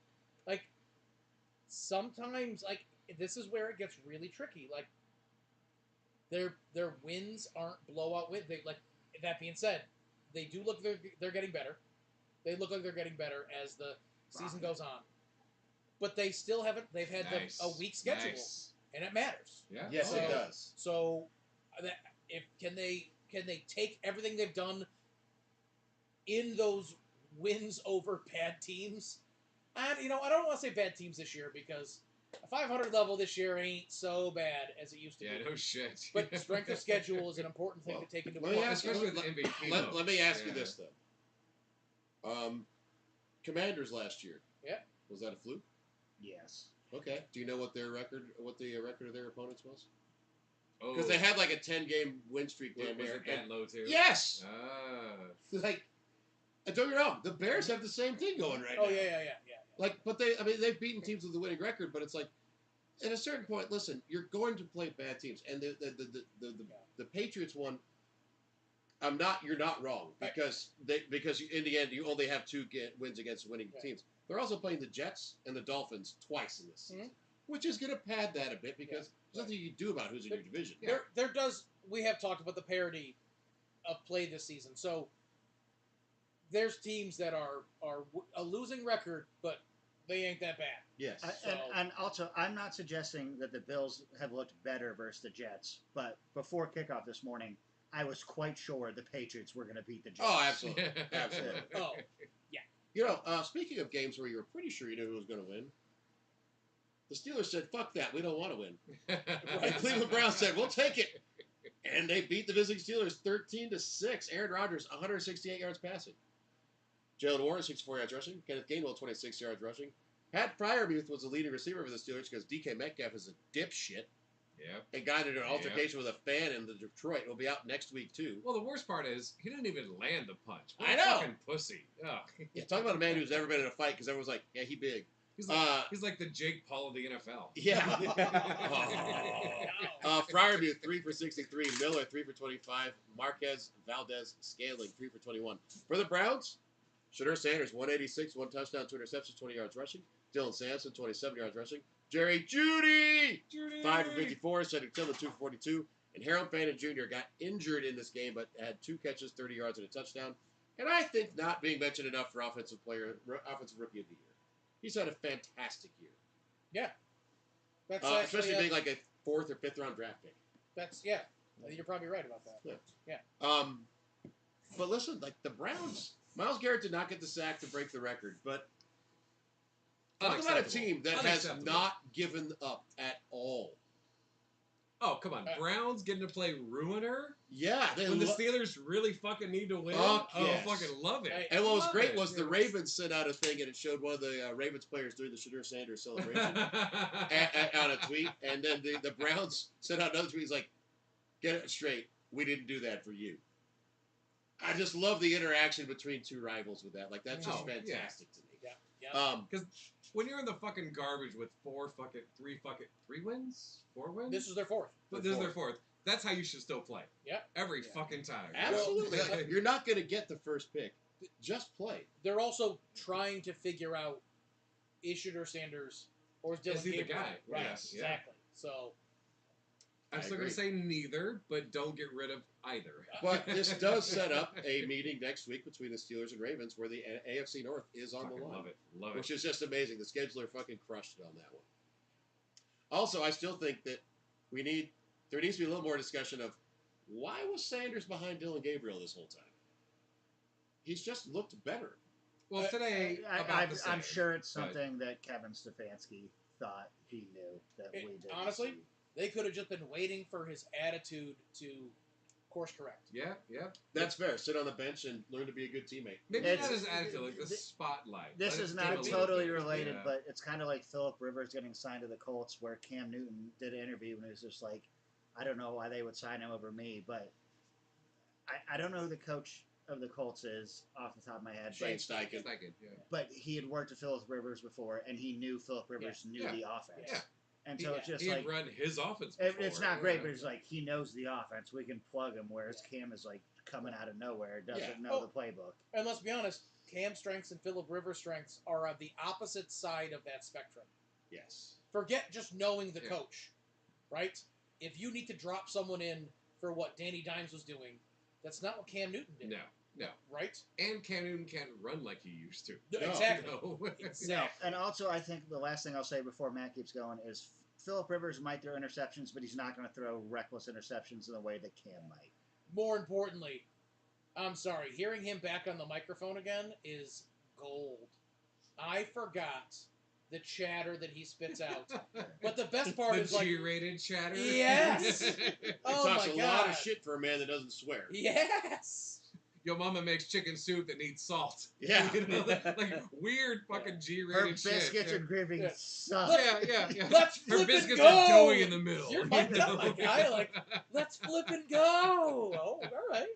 Like, sometimes, like, this is where it gets really tricky. Like, their wins aren't blowout wins. That being said, they do look they're getting better. They look like they're getting better as the season goes on. But they still haven't. They've had a weak schedule, and it matters. Yeah. Yes, it does. So, can they take everything they've done in those wins over bad teams? And I don't want to say bad teams this year because a 500 level this year ain't so bad as it used to be. Yeah, no shit. But strength of schedule is an important thing to take into let me account. ask you- Especially with the MVP. Let me ask you votes. this though. Commanders last year. Yeah. Was that a fluke? Yes. Okay. Do you know what the record of their opponents was? Oh, Because they had like a 10-game win streak was down there. it that low too? Yes. Ah. And don't get me wrong, the Bears have the same thing going right Oh now. yeah. But they've beaten teams with a winning record, but it's like, at a certain point, listen, you're going to play bad teams, and the Patriots one. You're not wrong because in the end you only have 2 wins against winning teams. They're also playing the Jets and the Dolphins twice in this season, which is going to pad that a bit because there's nothing you can do about who's in your division. We have talked about the parity of play this season. So there's teams that are a losing record, but they ain't that bad. Yes. And also, I'm not suggesting that the Bills have looked better versus the Jets, but before kickoff this morning, I was quite sure the Patriots were going to beat the Jets. Oh, absolutely. Absolutely. Oh, Speaking of games where you were pretty sure you knew who was going to win, the Steelers said, fuck that, we don't want to win. And Cleveland Browns said, we'll take it. And they beat the visiting Steelers 13-6. Aaron Rodgers, 168 yards passing. Jalen Warren, 64 yards rushing. Kenneth Gainwell, 26 yards rushing. Pat Fryermuth was the leading receiver for the Steelers because DK Metcalf is a dipshit Yep. and got into an altercation with a fan in the Detroit. He'll be out next week, too. Well, the worst part is he didn't even land the punch. What I a know. fucking pussy. Ugh. Yeah, talk about a man who's never been in a fight because everyone's like, yeah, he big. He's like the Jake Paul of the NFL. Yeah. Fryermuth, 3 for 63. Miller, 3 for 25. Marquez Valdez Scaling, 3 for 21. For the Browns, Shedeur Sanders, 186, 1 touchdown, 2 interceptions, 20 yards rushing. Dylan Sampson, 27 yards rushing. Jerry Jeudy, 5 for 54. Cedric Tillman, 2 for 42. And Harold Fannin Jr. got injured in this game, but had 2 catches, 30 yards, and a touchdown. And I think not being mentioned enough for offensive Rookie of the Year. He's had a fantastic year. Yeah. That's especially being like a 4th or 5th round draft pick. Yeah. I think you're probably right about that. Yeah. But listen, like the Browns, Myles Garrett did not get the sack to break the record, but talk about a team that has not given up at all. Oh, come on. Browns getting to play Ruiner? Yeah. When the Steelers really fucking need to win? Fuck yes. I fucking love it. And what was great was the Ravens sent out a thing, and it showed one of the Ravens players doing the Shedeur Sanders celebration on a tweet. And then the Browns sent out another tweet. He's like, get it straight. We didn't do that for you. I just love the interaction between two rivals with that. Like, that's just fantastic to me. Yeah. Because when you're in the fucking garbage with 3 wins? 4 wins? This is their 4th. But this is their 4th. That's how you should still play. Yeah. Every fucking time. Absolutely. You're not going to get the first pick. Just play. They're also trying to figure out, is Shedeur Sanders or is Dylan Gabriel the guy? Right, yes. exactly. So I'm still going to say neither, but don't get rid of either. But this does set up a meeting next week between the Steelers and Ravens where the AFC North is on the line. Love it. Which is just amazing. The scheduler fucking crushed it on that one. Also, I still think that there needs to be a little more discussion of why was Sanders behind Dylan Gabriel this whole time? He's just looked better. Well, today, I'm sure it's something that Kevin Stefanski thought he knew that we did. Honestly, they could have just been waiting for his attitude to course correct. Yeah. That's fair. Sit on the bench and learn to be a good teammate. Maybe not his attitude, like the spotlight. This is not totally related, but it's kind of like Phillip Rivers getting signed to the Colts, where Cam Newton did an interview and it was just like, I don't know why they would sign him over me, but I don't know who the coach of the Colts is off the top of my head. Shane Steichen. But he had worked with Phillip Rivers before, and he knew Phillip Rivers knew the offense. Yeah. And so it's just he like had run his offense before. It's not great, but it's like he knows the offense. We can plug him, whereas Cam is like coming out of nowhere, doesn't know the playbook. And let's be honest, Cam's strengths and Phillip Rivers' strengths are on the opposite side of that spectrum. Yes. Forget just knowing the coach, right? If you need to drop someone in for what Danny Dimes was doing, that's not what Cam Newton did. No. Right? And Cam Newton can't run like he used to. Exactly. No. And also, I think the last thing I'll say before Matt keeps going is Phillip Rivers might throw interceptions, but he's not going to throw reckless interceptions in the way that Cam might. More importantly, I'm sorry, hearing him back on the microphone again is gold. I forgot the chatter that he spits out. But the best part is like G-rated chatter. Yes. Oh my God. Talks a lot of shit for a man that doesn't swear. Yes. Your mama makes chicken soup that needs salt. Yeah. like weird fucking G-rated shit. Her biscuits and gravy suck. Yeah. Let's Her flip biscuits and go. are doughy in the middle. You're fucked up, my guy. Like, let's flip and go. Oh, all right.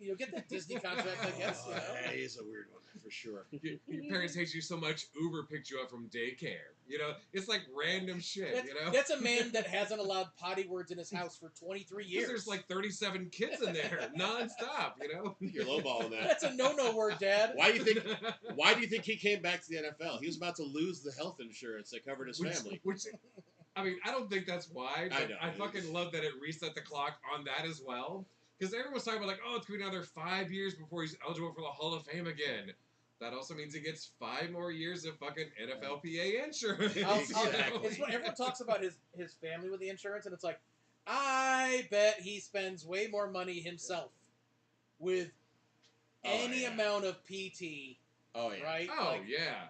You'll get that Disney contract, I guess. You know? That is a weird one, for sure. Your parents hate you so much, Uber picked you up from daycare. It's like random shit, That's a man that hasn't allowed potty words in his house for 23 years. There's like 37 kids in there, nonstop, You're lowballing that. That's a no-no word, Dad. Why do you think he came back to the NFL? He was about to lose the health insurance that covered his family. I don't think that's why, but I know. fucking love that it reset the clock on that as well. Because everyone's talking about, like, it's going to be another 5 years before he's eligible for the Hall of Fame again. That also means he gets 5 more years of fucking NFLPA insurance. It's what everyone talks about his family with the insurance, and it's like, I bet he spends way more money himself with any amount of PT. Oh, yeah. Right? Oh, like, yeah.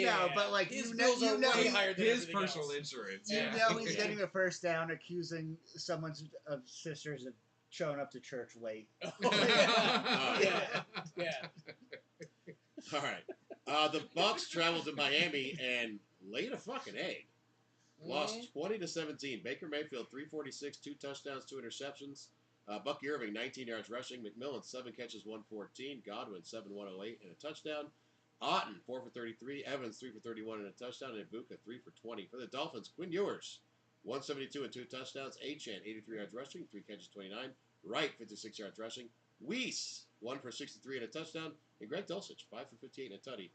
No, but like his bills are way higher than his personal else. Insurance. You know he's getting a first down accusing someone's of sisters of showing up to church late. Yeah. All right. The Bucks traveled to Miami and laid a fucking egg. Lost 20-17. Baker Mayfield 346, 2 touchdowns, 2 interceptions. Bucky Irving 19 yards rushing. McMillan 7 catches, 114. Godwin 7-108 and a touchdown. Otten 4 for 33. Evans 3 for 31 and a touchdown. And Ibuka 3 for 20. For the Dolphins, Quinn Ewers 172 and 2 touchdowns. Achan 83 yards rushing, 3 catches, 29. Wright 56 yards rushing. Weiss 1 for 63 and a touchdown. And Greg Dulcich 5 for 58 and a tutty.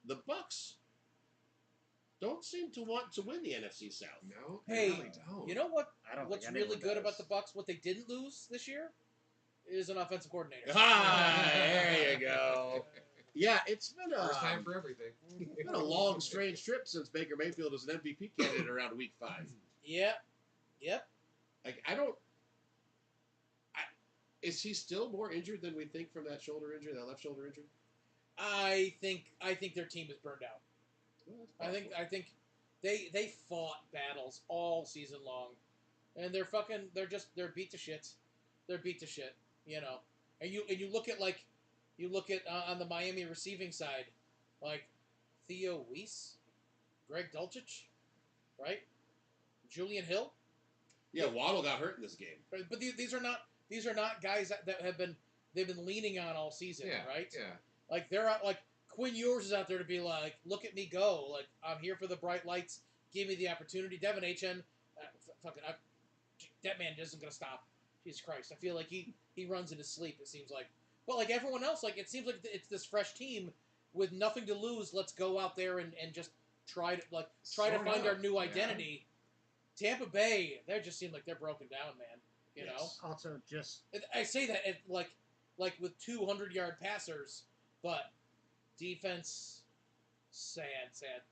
The Bucks don't seem to want to win the NFC South. No, Hey, they really don't. you know what? I don't What's think really anyone good does. about the Bucks? What they didn't lose this year is an offensive coordinator. Ah, there you go. Yeah, it's been First time for everything. it's been a long, strange trip since Baker Mayfield was an MVP candidate around Week 5. Yep. Like, is he still more injured than we think from that shoulder injury, that left shoulder injury? I think their team is burned out. Well, that's I think they fought battles all season long, and they're beat to shit. They're beat to shit. You know, and you look at on the Miami receiving side, like Theo Weiss, Greg Dulcich, right? Julian Hill. Yeah, Waddle got hurt in this game. But these are not guys that they've been leaning on all season, Yeah, right? yeah. Like they're out, like Quinn Ewers is out there to be like, look at me go, like I'm here for the bright lights, give me the opportunity. Devin Achan, that man isn't gonna stop. Jesus Christ, I feel like he runs in his sleep. It seems like, but like everyone else, like it seems like it's this fresh team with nothing to lose. Let's go out there and just try to Sort find of, our new yeah. identity. Tampa Bay, they just seem like they're broken down, man. You Yes. Also, just know, I say that like with 200-yard passers, but defense, sad.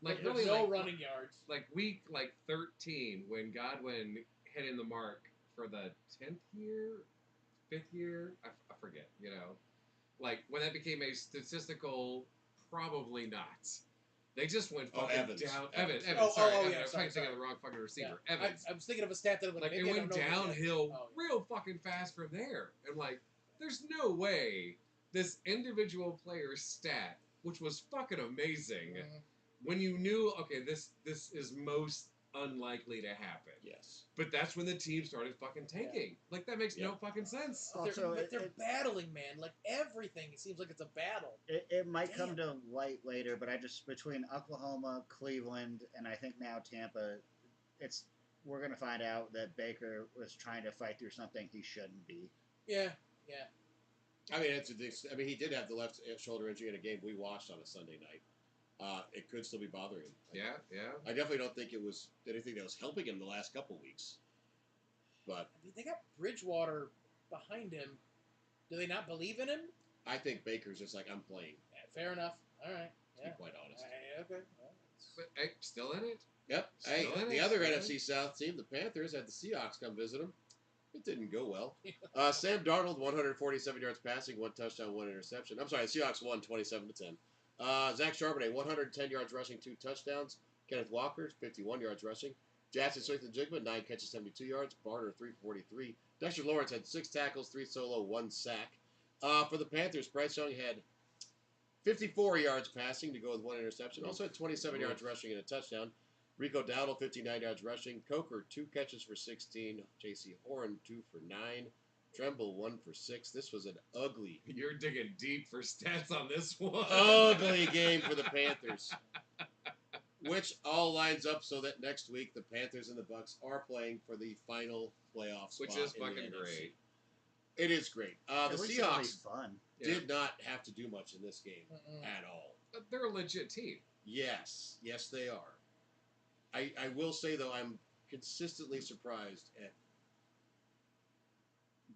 Like, There's really, no like- running yards. Like week 13 when Godwin hit in the mark for the 10th year, 5th year, I forget. You know, like when that became a statistical, probably not. They just went Oh, fucking Evans. down. Evans. Evan, Oh, sorry, oh, Evan. yeah, I was sorry, thinking of sorry. the wrong fucking receiver. Yeah. Evans. I was thinking of a stat that Like maybe it I went don't know what it is. downhill Oh, real fucking fast from there. And like, there's no way this individual player's stat, which was fucking amazing, Mhm. when you knew, okay, this is most unlikely to happen. Yes. But that's when the team started fucking tanking. Like that makes no Yeah. fucking sense. But Also, they're it- battling, man. Like everything, it seems like it's a battle. it might come Damn. to light later, but I just between Oklahoma, Cleveland, and I think now Tampa, we're gonna find out that Baker was trying to fight through something he shouldn't be. Yeah. I mean, he did have the left shoulder injury in a game we watched on a Sunday night. It could still be bothering him. Yeah. I definitely don't think it was anything that was helping him the last couple weeks. But I mean, they got Bridgewater behind him. Do they not believe in him? I think Baker's just like, I'm playing, Yeah, fair enough. All right. to Yeah. be quite honest. Okay. Well, But hey, still in it? Yep. Still Hey, in the it, other still in NFC South team, the Panthers, had the Seahawks come visit them. It didn't go well. Sam Darnold, 147 yards passing, 1 touchdown, 1 interception. I'm sorry, the Seahawks won 27-10. Zach Charbonnet, 110 yards rushing, 2 touchdowns. Kenneth Walker, 51 yards rushing. Jackson Smith-Njigba, 9 catches, 72 yards. Barner, 343. Dexter Lawrence had 6 tackles, 3 solo, 1 sack. For the Panthers, Bryce Young had 54 yards passing to go with 1 interception. Also had 27 yards rushing and a touchdown. Rico Dowdle, 59 yards rushing. Coker, 2 catches for 16. J.C. Horn, 2 for 9. Tremble, 1 for 6. This was an ugly, You're digging deep for stats on this one. ugly game for the Panthers. Which all lines up so that next week the Panthers and the Bucks are playing for the final playoff spot. Which is in the fucking NFC. great. It is great. The At least it'll be Seahawks fun. Yeah. did not have to do much in this game Mm-mm. at all. But they're a legit team. Yes, they are. I will say, though, I'm consistently surprised at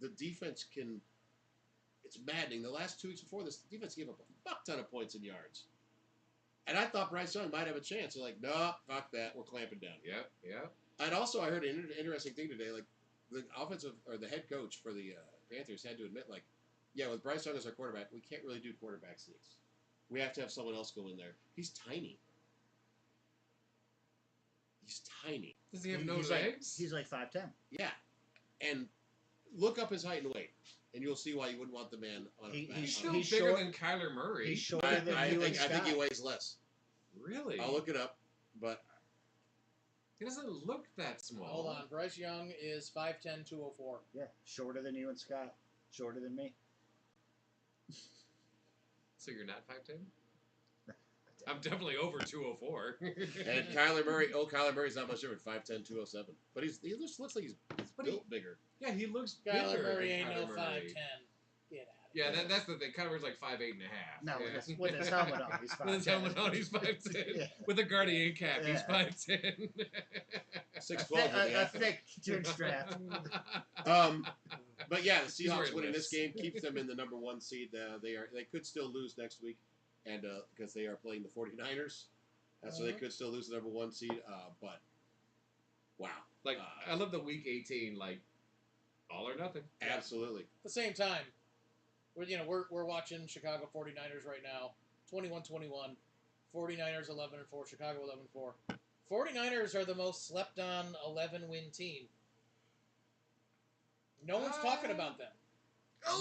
the defense can... It's maddening. The last 2 weeks before this, the defense gave up a fuck ton of points in yards. And I thought Bryce Young might have a chance. They're like, no, fuck that. We're clamping down. Yeah. And also, I heard an interesting thing today. Like, the offensive, or the head coach for the Panthers had to admit, like, yeah, with Bryce Young as our quarterback, we can't really do quarterback sneaks. We have to have someone else go in there. He's tiny. Does he have no he's legs? He's like 5'10". Yeah. And Look up his height and weight, and you'll see why you wouldn't want the man on a He's He's back. still He's bigger short- than Kyler Murray. He's shorter than I you think and I think he Scott. weighs less. Really? I'll look it up, but He doesn't look that small. Hold on. Bryce Young is 5'10", 204. Yeah, shorter than you and Scott. Shorter than me. So you're not 5'10"? I'm definitely over 204. and Kyler Murray's not much different, 5'10", 207. But he just looks like he's built bigger. Yeah, he looks Kyler bigger Murray than ain't Kyler no Murray. 5'10". Get out of Yeah, here. that's the thing. Kyler Murray's like 5'8" and a half. No, yeah. with his helmet on, he's 5'10". With his helmet on, he's 5'10". Yeah. With a Guardian cap, he's Yeah. 5'10". 6'12 with the A athlete. thick chin strap. But yeah, the He's Seahawks wearing winning this this. game keeps them in the number 1 seed. They could still lose next week, and because they are playing the 49ers, so they could still lose the number 1 seed. But wow, Like, I love the Week 18, like, all or nothing. absolutely. At the same time, we're watching Chicago 49ers right now, 21-21. 49ers 11-4, Chicago 11-4. 49ers are the most slept on 11-win team. No one's talking about them.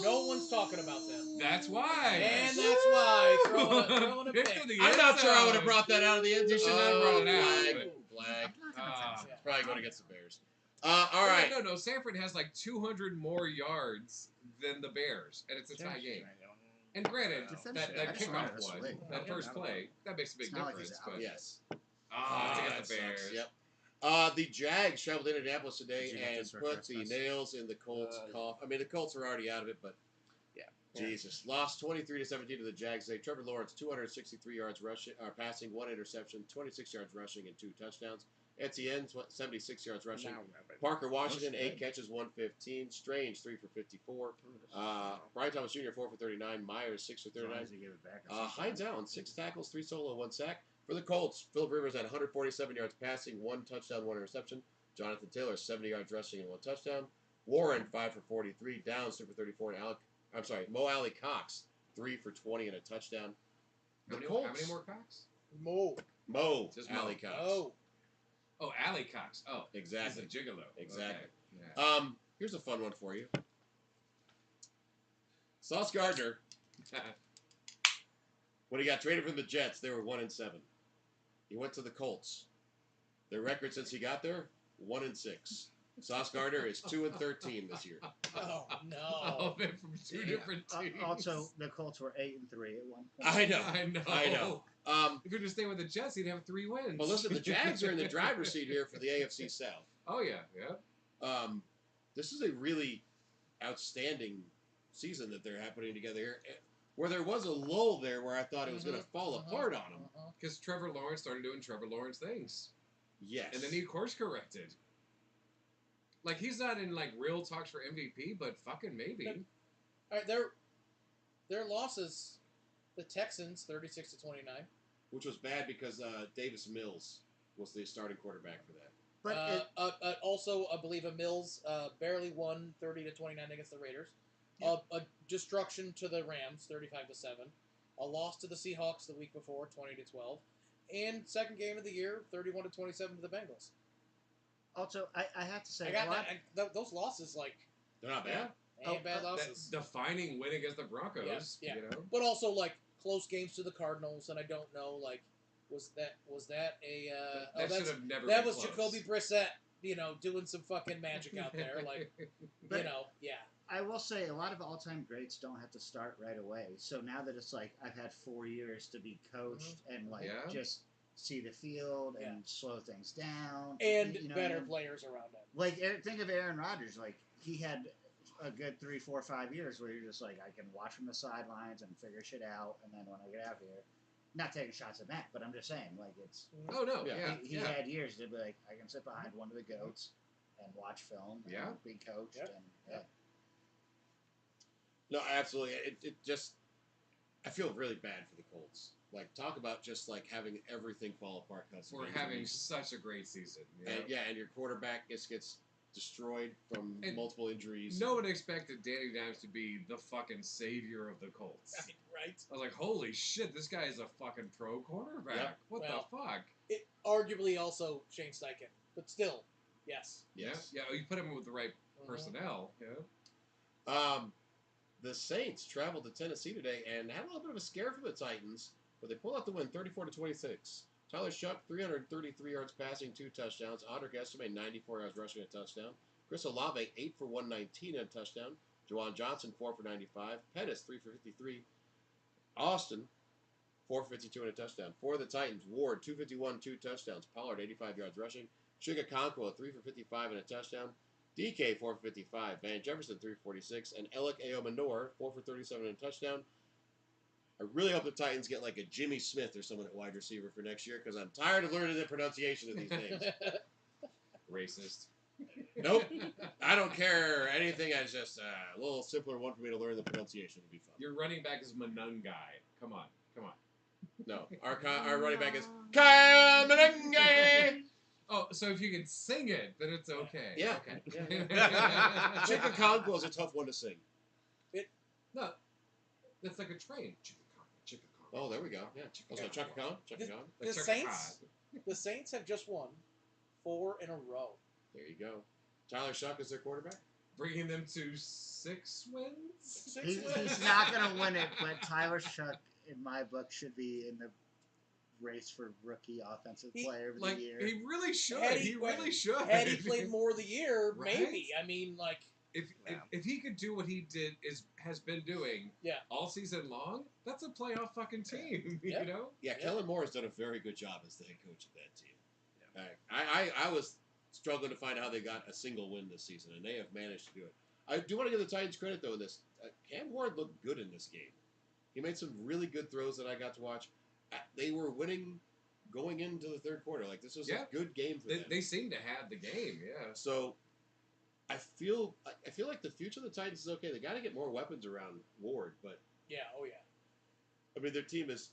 No one's talking about them. That's why. And that's why throwing a Pick pick. to the I'm end not sure I would zone. have brought that out of the end zone. You should not have brought it out, Flag. but- Flag. Ah. It's probably going against the Bears. All right. No, Sanford has like 200 more yards than the Bears, and it's a tie game. And granted, Defense, that I just kickoff wanted to one, swing. that first play, that makes a big It's not like difference. he's But out. Yes. it's that against the Bears. sucks. Yep. The Jags traveled to Indianapolis today Did you get and this for put the Christmas? nails in the Colts' cough. I mean, the Colts were already out of it, but Yeah. Jesus, lost 23-17 to the Jags today. Trevor Lawrence, 263 yards rushing, passing, 1 interception, 26 yards rushing, and 2 touchdowns. Etienne, 76 yards rushing. Parker Washington, 8 catches, 115. Strange, 3 for 54. Brian Thomas Jr., 4 for 39. Myers, 6 for 39. Hines Allen, 6 tackles, 3 solo, 1 sack. For the Colts, Philip Rivers had 147 yards passing, 1 touchdown, 1 interception. Jonathan Taylor, 70 yards rushing and 1 touchdown. Warren, 5 for 43. Downs, 2 for 34. And Mo Alley Cox, 3 for 20 and a touchdown. How The many Colts. more Cox? Mo Just Mo. Alley Cox. Oh, Alley Cox. Oh, Exactly. he's a gigolo. Exactly. Okay. Yeah. Here's a fun one for you. Sauce Gardner, when he got traded from the Jets, they were 1-7. He went to the Colts. Their record since he got there, 1-6. Sauce Gardner is 2-13 this year. Oh, no. Oh, they're from two different teams. Also, the Colts were 8-3 at one point. I know. If he were to stay with the Jets, he'd have 3 wins. Well, listen, the Jags are in the driver's seat here for the AFC South. Oh, yeah. This is a really outstanding season that they're putting together here, where there was a lull there where I thought it was going to fall apart on them. Because Trevor Lawrence started doing Trevor Lawrence things. Yes. And then he course corrected. Like, he's not in, like, real talks for MVP, but fucking maybe. All right, their losses, the Texans, 36-29. Which was bad because Davis Mills was the starting quarterback for that. But Also, I believe Mills barely won 30-29 against the Raiders. Yep. A destruction to the Rams, 35-7. A loss to the Seahawks the week before, 20-12. And second game of the year, 31-27 to the Bengals. also, I have to say, Those losses, like, They're not bad. ain't bad losses. That defining win against the Broncos, Yeah. you know? But also, like, close games to the Cardinals, and I don't know, like, was that a That should have never that been was close. Jacoby Brissett, doing some fucking magic out there, like, But- yeah. I will say a lot of all-time greats don't have to start right away. So now that it's like I've had 4 years to be coached and like Yeah. just see the field and Yeah. slow things down And you know better what I mean? players around him. Like think of Aaron Rodgers. Like he had a good 3, 4, 5 years where you're just like I can watch from the sidelines and figure shit out, and then when I get out here, not taking shots at Matt, but I'm just saying like it's. Oh, no, Yeah. yeah. He had years to be like I can sit behind one of the goats and watch film Yeah. and be coached Yep. and No, absolutely. It just, I feel really bad for the Colts. Like, talk about just like having everything fall apart. We're having such a great season. You know? and your quarterback just gets destroyed from And multiple injuries. No one expected Danny Dimes to be the fucking savior of the Colts. Right? I was like, holy shit, this guy is a fucking pro quarterback. Yep. What Well, the fuck? It arguably also Shane Steichen, but still, yes. Yes. Yeah, you put him with the right Mhm. personnel. Yeah. The Saints traveled to Tennessee today and had a little bit of a scare for the Titans, but they pulled out the win 34-26. Tyler Shuck, 333 yards passing, 2 touchdowns. Audric Estime, 94 yards rushing, a touchdown. Chris Olave, 8 for 119 and a touchdown. Juwan Johnson, 4 for 95. Pettis, 3 for 53. Austin, 4 for 52 and a touchdown. For the Titans, Ward, 251, 2 touchdowns. Pollard, 85 yards rushing. Sugar Conquo, 3 for 55 and a touchdown. DK, 4 for 55. Van Jefferson, 3 for 46. And Alec Aomanor, 4 for 37 and a touchdown. I really hope the Titans get like a Jimmy Smith or someone at wide receiver for next year because I'm tired of learning the pronunciation of these names. Racist. Nope. I don't care anything. It's just a little simpler one for me to learn the pronunciation would be fun. Your running back is Manungai. Come on. No. Our running back is Kyle Menengue. Oh, so if you can sing it, then it's okay. Yeah. Okay. Yeah. Chicken Conquo is a tough one to sing. No, that's like a train. Chicken Conquo. Oh, there we go. Yeah. Also, Chaka Khan. The Saints have just won 4 in a row. There you go. Tyler Shuck is their quarterback. Bringing them to 6 wins? He's not going to win it, but Tyler Shuck, in my book, should be in the race for rookie offensive player of the year. He really should. Had He really should. Had he played more of the year, Right? maybe. I mean, like... If he could do what he has been doing all season long, that's a playoff fucking team, Yeah. you know? Yeah, Kellen Moore has done a very good job as the head coach of that team. Yeah. I was struggling to find how they got a single win this season, and they have managed to do it. I do want to give the Titans credit, though, in this. Cam Ward looked good in this game. He made some really good throws that I got to watch. They were winning going into the third quarter. Like, this was a good game for them. They seem to have the game, yeah. So I feel like the future of the Titans is okay. They got to get more weapons around Ward, but I mean, their team is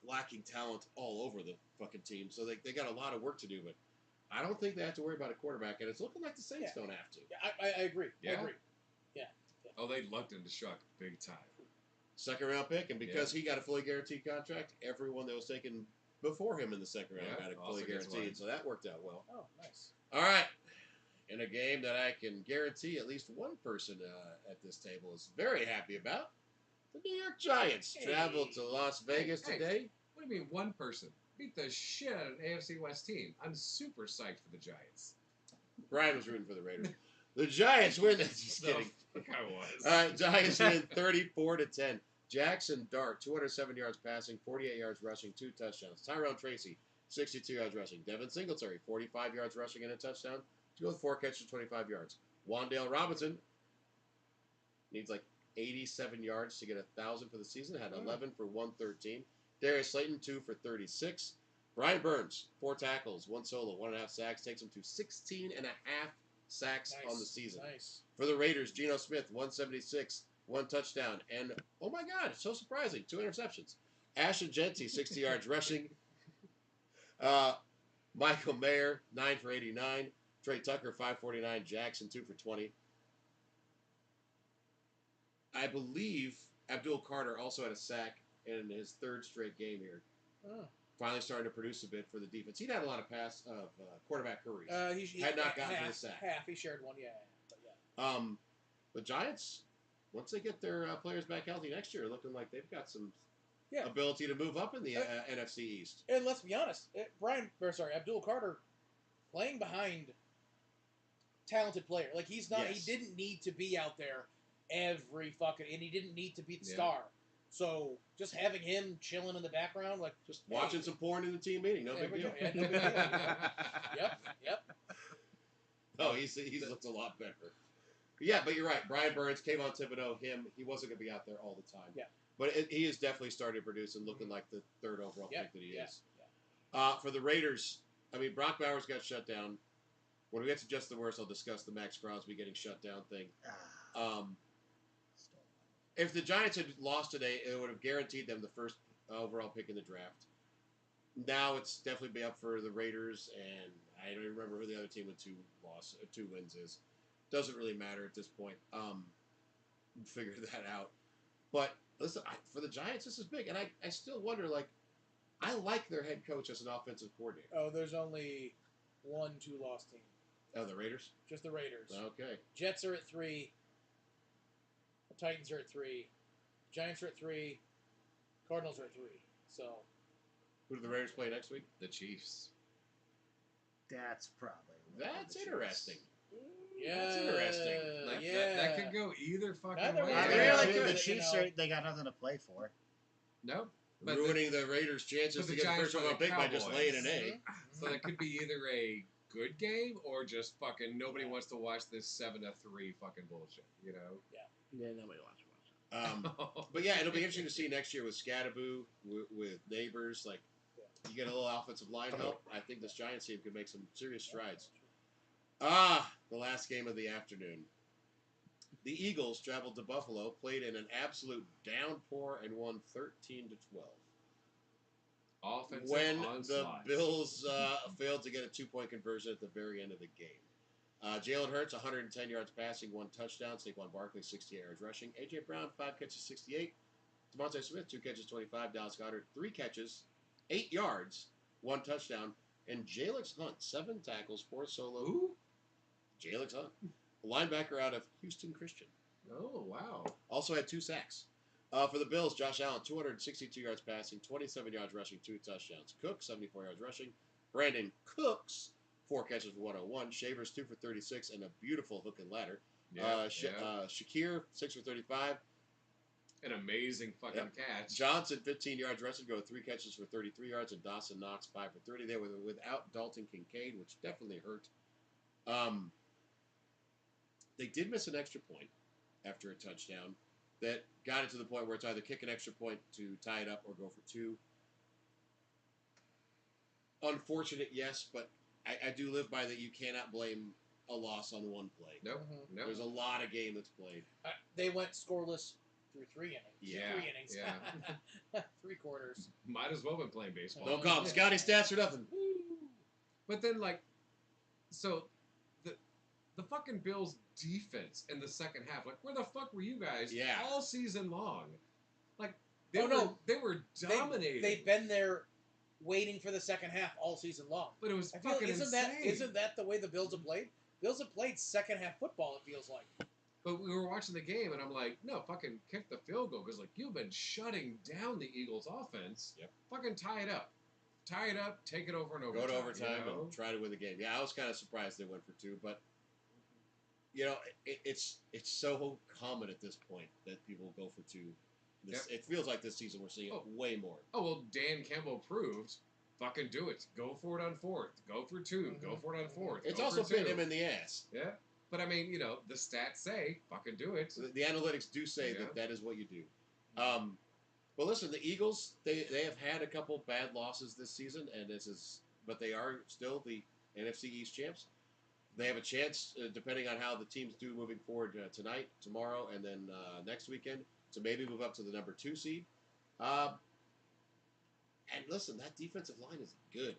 lacking talent all over the fucking team, so they got a lot of work to do. But I don't think they have to worry about a quarterback, and it's looking like the Saints don't have to. Yeah, I agree. Yeah. I agree. Yeah. Oh, they lucked into Shuck big time. Second round pick, and because he got a fully guaranteed contract, everyone that was taken before him in the second round got a fully guaranteed, so that worked out well. Oh, nice. All right. In a game that I can guarantee at least one person at this table is very happy about, the New York Giants traveled to Las Vegas today. What do you mean one person? Beat the shit out of an AFC West team. I'm super psyched for the Giants. Brian was rooting for the Raiders. The Giants win. Just kidding. I was. Giants win 34-10. Jackson Dart, 207 yards passing, 48 yards rushing, 2 touchdowns. Tyrone Tracy, 62 yards rushing. Devin Singletary, 45 yards rushing and a touchdown. 2 with 4 catches, 25 yards. Wandale Robinson needs like 87 yards to get 1,000 for the season. Had 11 for 113. Darius Slayton, 2 for 36. Brian Burns, 4 tackles, 1 solo, 1.5 sacks. Takes him to 16.5 sacks on the season. Nice. For the Raiders, Geno Smith, 176, 1 touchdown. And, oh my God, so surprising, 2 interceptions. Ashton Genty, 60 yards rushing. Michael Mayer, 9 for 89. Trey Tucker, 549. Jackson, 2 for 20. I believe Abdul Carter also had a sack in his 3rd straight game here. Oh. Finally starting to produce a bit for the defense. He'd had a lot of quarterback hurries. He had not gotten to the sack. Half. He shared one, But the Giants, once they get their players back healthy next year, are looking like they've got some ability to move up in the NFC East. And let's be honest, Abdul Carter playing behind talented player. Like he's not. Yes. He didn't need to be out there every fucking, and he didn't need to be the star. So just having him chilling in the background, like just watching some porn in the team meeting, no big deal. Yeah, no big deal. Yep. Oh, he's looked a lot better. Yeah, but you're right. Brian Burns, Kayvon Thibodeau, he wasn't going to be out there all the time. Yeah. But he is definitely starting to produce and looking like the 3rd overall pick that he is. Yeah. For the Raiders, I mean, Brock Bowers got shut down. When we get to just the worst, I'll discuss the Max Crosby getting shut down thing. If the Giants had lost today, it would have guaranteed them the 1st overall pick in the draft. Now it's definitely be up for the Raiders, and I don't even remember who the other team with 2 wins is. Doesn't really matter at this point. Figure that out. But listen, for the Giants, this is big, and I still wonder, like, I like their head coach as an offensive coordinator. Oh, there's only 1 2-loss team. Oh, the Raiders? Just the Raiders. Okay. Jets are at 3. Titans are at 3. Giants are at 3. Cardinals are at 3. So. Who do the Raiders play next week? The Chiefs. That's probably. That's interesting. Yeah. That's interesting. Like yeah. that could go either fucking Neither way. way. I Yeah. mean, Yeah. like, Yeah. the Chiefs they got nothing to play for. No. But Ruining the Raiders' chances but to the get Giants first play overall the pick by just Cowboys. laying an egg. so it could be either a good game or just fucking nobody wants to watch this 7-3 fucking bullshit. You know. Yeah, nobody wants to watch it. But yeah, it'll be interesting to see next year with Scattaboo, with Neighbors. Like, you get a little offensive line help. I think this Giants team could make some serious strides. The last game of the afternoon. The Eagles traveled to Buffalo, played in an absolute downpour, and won 13-12. Offensive When onslaughts. the Bills failed to get a 2-point conversion at the very end of the game. Jalen Hurts, 110 yards passing, 1 touchdown. Saquon Barkley, 68 yards rushing. A.J. Brown, 5 catches, 68. DeVonta Smith, 2 catches, 25. Dallas Goedert, 3 catches, 8 yards, 1 touchdown. And Jalen Hunt, 7 tackles, 4 solo. Who? Jalen Hunt, a linebacker out of Houston Christian. Oh wow. Also had 2 sacks. For the Bills, Josh Allen, 262 yards passing, 27 yards rushing, 2 touchdowns. Cook, 74 yards rushing. Brandon Cooks, 4 catches for 101. Shavers, 2 for 36, and a beautiful hook and ladder. Shakir, 6 for 35. An amazing fucking catch. Johnson, 15 yards rushing, go 3 catches for 33 yards, and Dawson Knox, 5 for 30. They were without Dalton Kincaid, which definitely hurt. They did miss an extra point after a touchdown that got it to the point where it's either kick an extra point to tie it up or go for 2. Unfortunate, yes, but I do live by that you cannot blame a loss on 1 play. Nope. Mhm. Nope. There's a lot of game that's played. They went scoreless through 3 innings. Yeah. 3 innings. Yeah. 3 quarters. Might as well been playing baseball. Don't call them Scotty stats or nothing. But then, like, so the fucking Bills defense in the second half, like, where the fuck were you guys all season long? Like, they were dominating. They've been there waiting for the second half all season long. But it was I feel, fucking insane. Isn't that the way the Bills have played? Bills have played second half football, it feels like. But we were watching the game, and I'm like, no, fucking kick the field goal, because, like, you've been shutting down the Eagles' offense. Yep. Fucking tie it up. Tie it up, take it over and over. Go to overtime and try to win the game. Yeah, I was kind of surprised they went for 2, but you know, it's so common at this point that people go for 2. It feels like this season we're seeing it way more. Oh, well, Dan Campbell proved, fucking do it. Go for it on 4th. Go for 2. Go for it on 4th. It's go also for 2. bit him in the ass. Yeah. But, I mean, you know, the stats say, fucking do it. The analytics do say that is what you do. But listen, the Eagles, they have had a couple bad losses this season, but they are still the NFC East champs. They have a chance, depending on how the teams do moving forward tonight, tomorrow, and then next weekend, to maybe move up to the number 2 seed. And listen, that defensive line is good.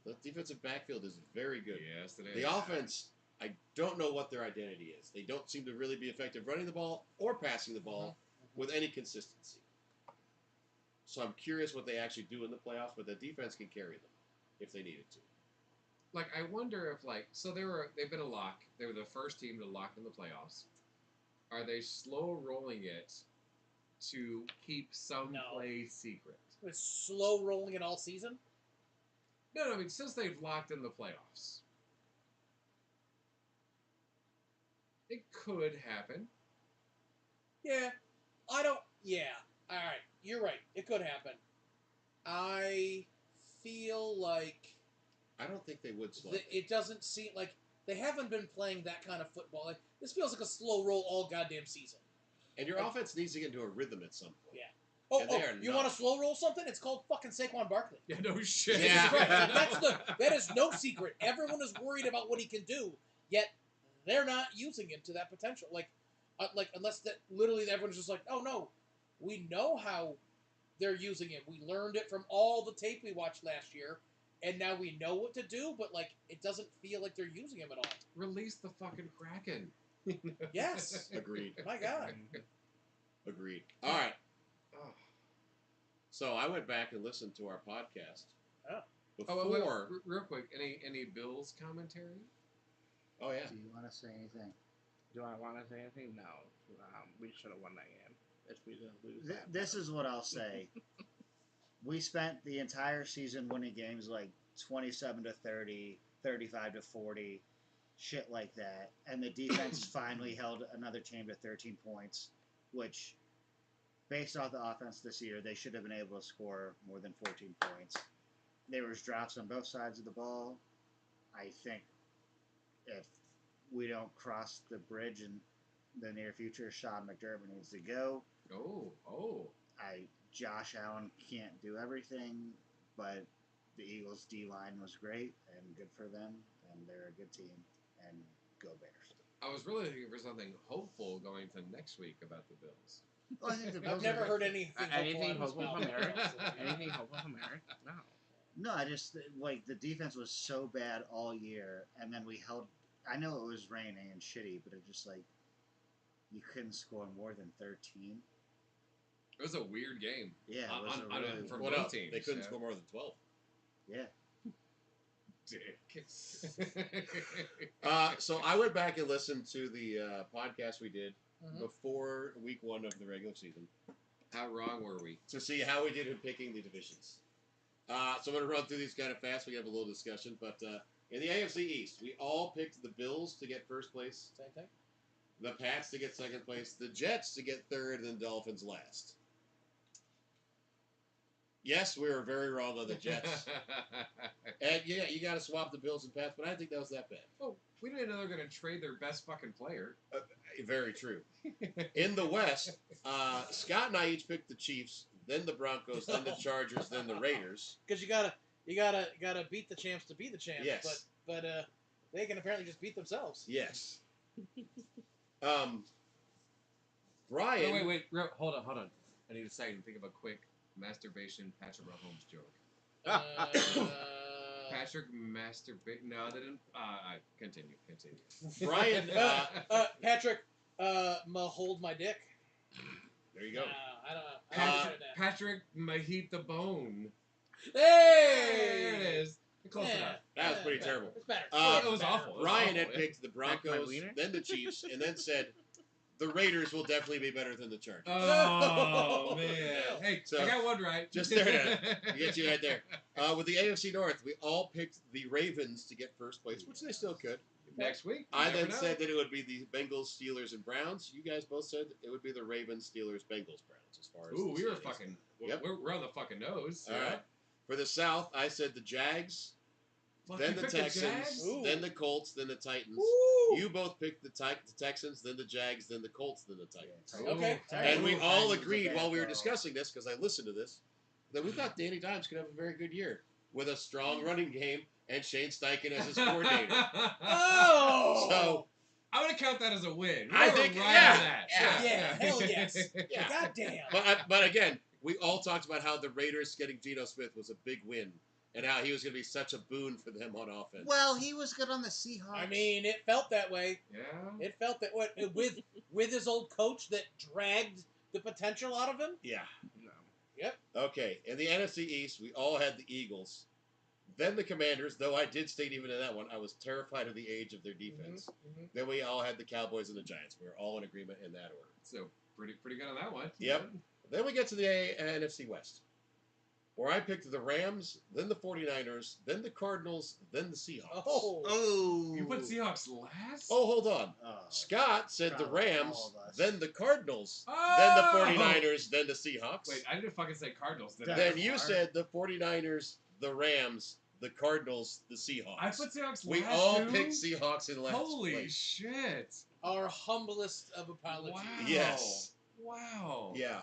The defensive backfield is very good. Yes, it is. The offense, I don't know what their identity is. They don't seem to really be effective running the ball or passing the ball with any consistency. So I'm curious what they actually do in the playoffs, but the defense can carry them if they needed to. Like, I wonder if, like, so they've been a lock. They were the first team to lock in the playoffs. Are they slow rolling it to keep some play secret? It's slow rolling it all season? No, I mean, since they've locked in the playoffs. It could happen. Yeah. All right. You're right. It could happen. I feel like I don't think they would slow. it doesn't seem like they haven't been playing that kind of football. Like, this feels like a slow roll all goddamn season. And your offense needs to get into a rhythm at some point. Yeah. Oh, you not. want to slow roll something? It's called fucking Saquon Barkley. Yeah, no shit. Yeah. That is no secret. Everyone is worried about what he can do, yet they're not using him to that potential. Like unless that literally everyone's just like, oh no, we know how they're using him. We learned it from all the tape we watched last year, and now we know what to do. But like, it doesn't feel like they're using him at all. Release the fucking Kraken. Yes. Agreed. My God. Agreed. All right. Oh. So I went back and listened to our podcast. Oh. Before. Real quick, any Bills commentary? Oh yeah. Do you want to say anything? Do I want to say anything? No. We should have won that game. If we didn't lose that. This is what I'll say. We spent the entire season winning games like 27 to 30, 35 to 40, shit like that. And the defense finally held another team to 13 points, which, based off the offense this year, they should have been able to score more than 14 points. There was drops on both sides of the ball. I think if we don't cross the bridge in the near future, Sean McDermott needs to go. Josh Allen can't do everything, but the Eagles' D-line was great and good for them, and they're a good team, and go Bears. I was really looking for something hopeful going to next week about the Bills. Well, I think the Bills I've never heard anything hopeful hopeful from Eric. Anything hopeful from Eric? No. No, I just, like, the defense was so bad all year, and then we held, I know it was raining and shitty, but it just, like, you couldn't score more than 13. It was a weird game. Yeah, it was for Well, both no, teams. they couldn't score more than 12. Yeah. Dick. So I went back and listened to the podcast we did Mhm. before week 1 of the regular season How wrong were we? to see how we did in picking the divisions. So I'm going to run through these kind of fast. We have a little discussion. But in the AFC East, we all picked the Bills to get first place, Same thing. the Pats to get second place, the Jets to get third, and the Dolphins last. Yes, we were very wrong on the Jets. And yeah, you got to swap the Bills and Pats, but I didn't think that was that bad. Oh, we didn't know they were going to trade their best fucking player. Very true. In the West, Scott and I each picked the Chiefs, then the Broncos, then the Chargers, then the Raiders. Because you gotta beat the champs to beat the champs. Yes. But they can apparently just beat themselves. Yes. Brian. Oh, wait. Hold on. I need a second to think of a quick masturbation Patrick Mahomes joke. Patrick masturbate. No, they didn't. Continue. Brian. Patrick, hold my dick. There you go. I don't know. I understood that. Patrick Mahit the Bone. Hey! There it is. Close enough. That was pretty terrible. It's better. It was awful. Brian had picked the Back my Broncos, wiener? then the Chiefs, and then said the Raiders will definitely be better than the Chargers. Oh, man. Hey, So, I got one right. Just there. You get you right there. With the AFC North, we all picked the Ravens to get first place, which they still could. Next week. I you then never know. said that it would be the Bengals, Steelers, and Browns. You guys both said it would be the Ravens, Steelers, Bengals, Browns. As far as Ooh, the we were standings. fucking. Yep. We're on the fucking nose. All right. For the South, I said the Jags, Fuck, then you the picked Texans, Jags? Ooh. then the Colts, then the Titans. Woo! You both picked the Texans, then the Jags, then the Colts, then the Titans. Ooh. Okay. And we Ooh, all Titans agreed is a while bad we were call. discussing this, because I listened to this, that we thought Danny Dimes could have a very good year with a strong running game and Shane Steichen as his coordinator. Oh! So, I'm gonna count that as a win. I We were think- right yeah, on that. yeah, hell yes. yeah. God damn. But again, we all talked about how the Raiders getting Geno Smith was a big win, and how he was going to be such a boon for them on offense. Well, he was good on the Seahawks. I mean, it felt that way. Yeah. It felt that way with his old coach that dragged the potential out of him. Yeah. No. Okay. In the NFC East, we all had the Eagles, then the Commanders. Though I did state even in that one, I was terrified of the age of their defense. Mm-hmm. Then we all had the Cowboys and the Giants. We were all in agreement in that order. So pretty good on that one. Yep. Then we get to the NFC West, where I picked the Rams, then the 49ers, then the Cardinals, then the Seahawks. Oh. You put Seahawks last? Oh, hold on. Oh. Scott said the Probably Rams, all of us. then the Cardinals, Oh! then the 49ers, then the Seahawks. Wait, I didn't fucking say Cardinals. Did I? Then you Far. said the 49ers, the Rams, the Cardinals, the Seahawks. I put Seahawks We last all too? picked Seahawks in last Holy place. shit. Our humblest of apologies. Wow. Yes. Wow. Yeah.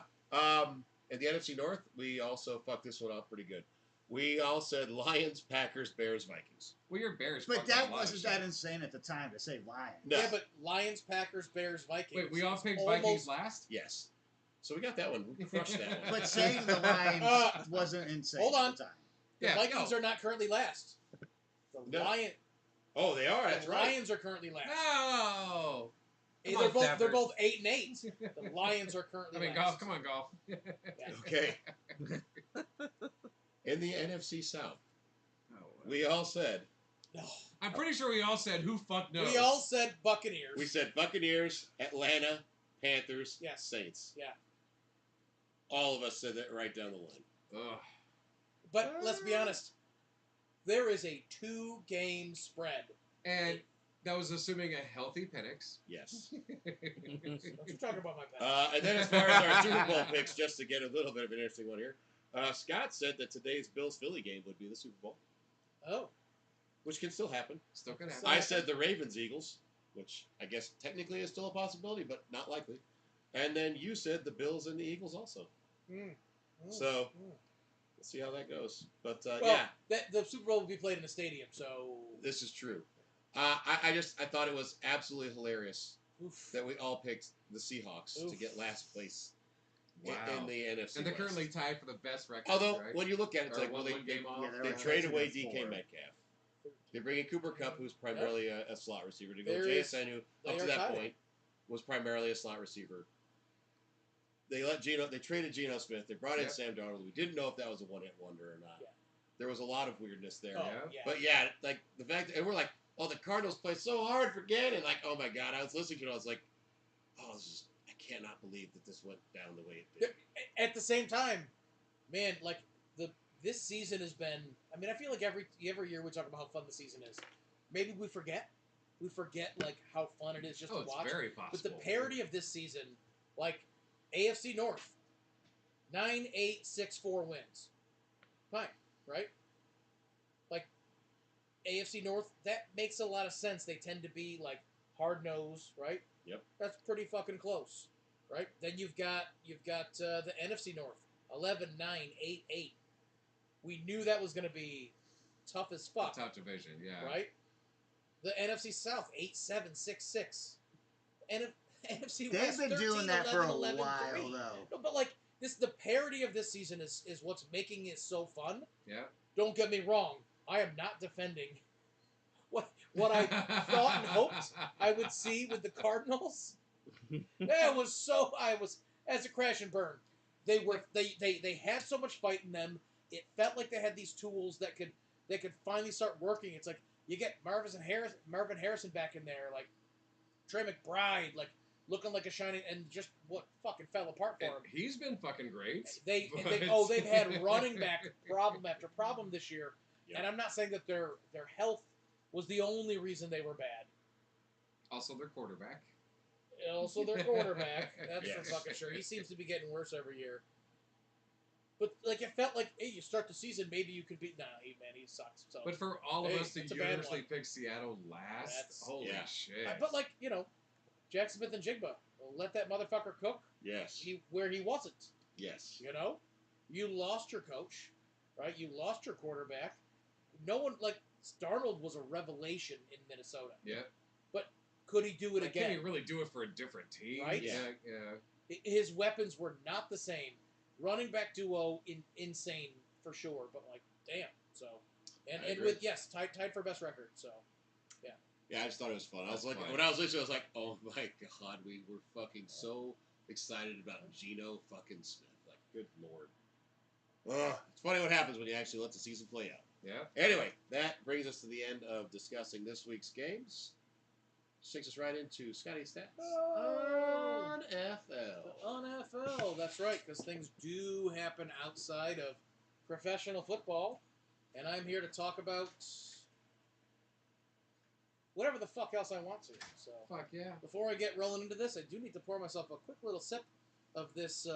In the NFC North, we also fucked this one up pretty good. We all said Lions, Packers, Bears, Vikings. Well, your Bears. But fucked that up a lot of wasn't shit. that insane at the time to say Lions. No. Yeah, but Lions, Packers, Bears, Vikings. Wait, we all picked Almost- Vikings last? Yes. So we got that one. We crushed that one. But saying the Lions wasn't insane Hold on. at the time. The Yeah, Vikings no. are not currently last. The, No. Oh, they are. That's the right. Lions are currently last. No. Come They're on, both Stafford. they're both 8-8. The Lions are currently I mean, last. golf. Come on, golf. Yeah. Okay. In the NFC South, Oh, we all said No. I'm pretty sure we all said who fuck knows. We all said Buccaneers. We said Buccaneers, Atlanta, Panthers, Yes. Saints. Yeah. All of us said that right down the line. Ugh. But let's be honest. There is a 2-game spread. And that was assuming a healthy Penix. Yes. Don't you talk about my pet. And then as far as our Super Bowl picks, just to get a little bit of an interesting one here, Scott said that today's Bills-Philly game would be the Super Bowl, Oh. which can still happen. Still gonna happen. I said the Ravens-Eagles, which I guess technically is still a possibility, but not likely. And then you said the Bills and the Eagles also. So we'll see how that goes. But yeah, the Super Bowl will be played in a stadium, so this is true. I thought it was absolutely hilarious oof. that we all picked the Seahawks to Oof. get last place Wow. in the NFC. And they're West. currently tied for the best record. Although right? when you look at it, it's Or like, well, one they game off. Yeah, they they're trade away 13 and DK 4. Metcalf. They bring in Cooper Kupp, who's primarily a slot receiver, to go There is- JSN, who they up to are that tied. point was primarily a slot receiver. They traded Geno Smith. They brought in Yep. Sam Darnold. We didn't know if that was a one-hit wonder or not. Yeah. There was a lot of weirdness there. Oh, Yeah. yeah. But yeah, like the fact that, and we're like, oh, the Cardinals play so hard for Gannon. Like, oh my God, I was listening to it. I was like, oh, I cannot believe that this went down the way it did. At the same time, man, like this season has been. I mean, I feel like every year we talk about how fun the season is. Maybe we forget. We forget like how fun it is just Oh, to it's watch. very possible. But the parity of this season, like AFC North, 9-8-6-4 wins. Fine, right? Like AFC North, that makes a lot of sense. They tend to be like hard nosed, right? Yep. That's pretty fucking close, right? Then you've got the NFC North, 11-9-8-8. We knew that was going to be tough as fuck, Tough division, yeah. right? The NFC South, 8-7-6-6. NFC They've West, been 13, doing that 11, for a 11, while, 3. though. No, but like the parity of this season is what's making it so fun. Yeah. Don't get me wrong. I am not defending what I thought and hoped I would see with the Cardinals. That was so. I was as a crash and burn. They had so much fight in them. It felt like they had these tools that could finally start working. It's like you get Marvin Harrison back in there, like Trey McBride, like looking like a shining, and just what fucking fell apart for And him. he's been fucking great. They've but- had running back problem after problem this year, Yeah. and I'm not saying that their health was the only reason they were bad. Also, their quarterback. Also, their quarterback, that's Yes. for fucking sure. He seems to be getting worse every year. But like it felt like, hey, you start the season, maybe you could beat. Nah, he sucks. So, But for all of Hey, us to it's a bad universally one. pick Seattle last, That's- holy Yeah. shit. but like Jackson Smith and Jigba, let that motherfucker cook. Yes. Where he wasn't. Yes. You lost your coach, right? You lost your quarterback. No one like Darnold was a revelation in Minnesota. yeah. But could he do it Like, again? can you really do it for a different team? Right? Yeah. His weapons were not the same. Running back duo, insane for sure. But like, damn. So, I and agree. with tied for best record. So, Yeah, I just thought it was fun. I was That's like, fun. when I was listening, I was like, oh my God, we were fucking so excited about Geno fucking Smith. Like, good Lord. Ugh. It's funny what happens when you actually let the season play out. Yeah. Anyway, that brings us to the end of discussing this week's games. Which takes us right into Scotty Stats on FL. on NFL, that's right, because things do happen outside of professional football, and I'm here to talk about whatever the fuck else I want to. So, Fuck yeah. before I get rolling into this, I do need to pour myself a quick little sip of this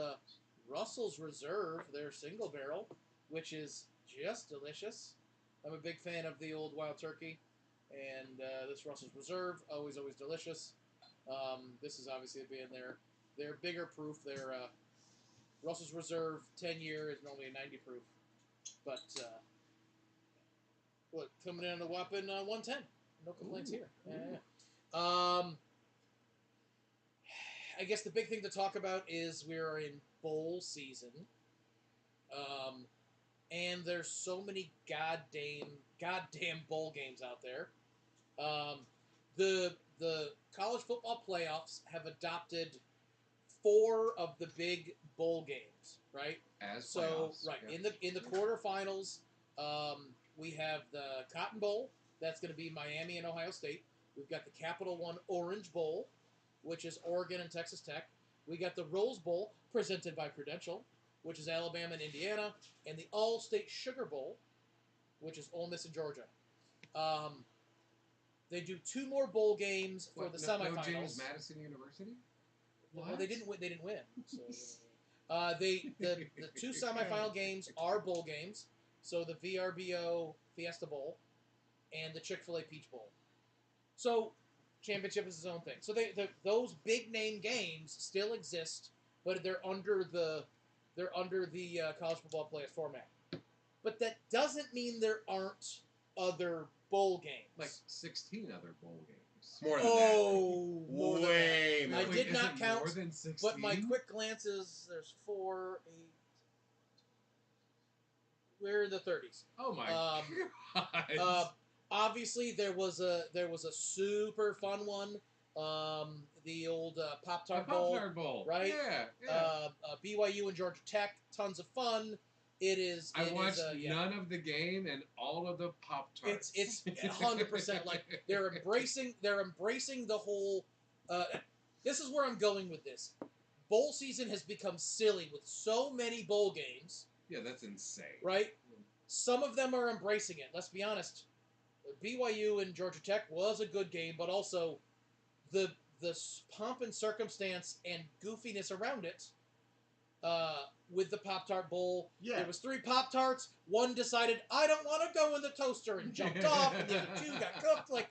Russell's Reserve, their single barrel, which is just delicious. I'm a big fan of the old Wild Turkey, and this Russell's Reserve, always delicious. This is obviously being their bigger proof. Their Russell's Reserve 10-year is normally a 90 proof, but coming in on a whopping 110. No complaints here. Yeah. I guess the big thing to talk about is we're in bowl season, and there's so many goddamn bowl games out there. The college football playoffs have adopted 4 of the big bowl games, right? As So playoffs. right Yeah. in the quarterfinals, we have the Cotton Bowl, That's going to be Miami and Ohio State. We've got the Capital One Orange Bowl, which is Oregon and Texas Tech. We got the Rose Bowl, presented by Prudential, which is Alabama and Indiana, and the All-State Sugar Bowl, which is Ole Miss and Georgia. They do 2 more bowl games for the semifinals. No James Madison University? Well, they didn't win. They didn't win. So, the 2 semifinal games are bowl games. So the VRBO Fiesta Bowl and the Chick-fil-A Peach Bowl. So championship is its own thing. So those big name games still exist, but they're under the college football playoff format. But that doesn't mean there aren't other bowl games. Like 16 other bowl games. More than more Way than more. that. I did not Is it count, more than 16? but my quick glance is there's 4, 8. We're in the 30s. Oh my god. Obviously, there was a super fun one. The old Pop-Tart Bowl. Pop-Tart Bowl. Right? Yeah. BYU and Georgia Tech, tons of fun. I watched none of the game and all of the Pop-Tarts. It's 100% like they're embracing the whole. This is where I'm going with this. Bowl season has become silly with so many bowl games. Yeah, that's insane. Right? Some of them are embracing it. Let's be honest. BYU and Georgia Tech was a good game, but also the pomp and circumstance and goofiness around it. With the Pop-Tart Bowl, there was 3 Pop-Tarts. One decided, I don't want to go in the toaster, and jumped off, and the other 2 got cooked. Like,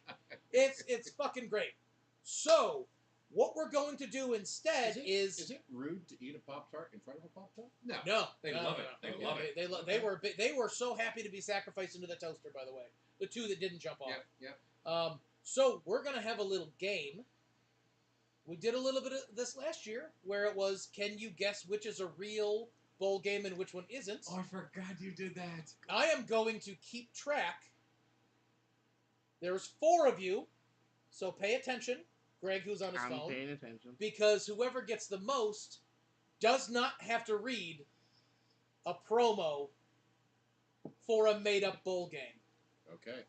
it's fucking great. So, what we're going to do instead is... Is it rude to eat a Pop-Tart in front of a Pop-Tart? No. They love it. They love it. They were so happy to be sacrificed into the toaster, by the way. The 2 that didn't jump off. Yep. So, we're going to have a little game. We did a little bit of this last year, where it was, can you guess which is a real bowl game and which one isn't? Oh, I forgot you did that. I am going to keep track. There's 4 of you, so pay attention. Greg, who's on his phone. I'm paying attention. Because whoever gets the most does not have to read a promo for a made-up bowl game. Okay.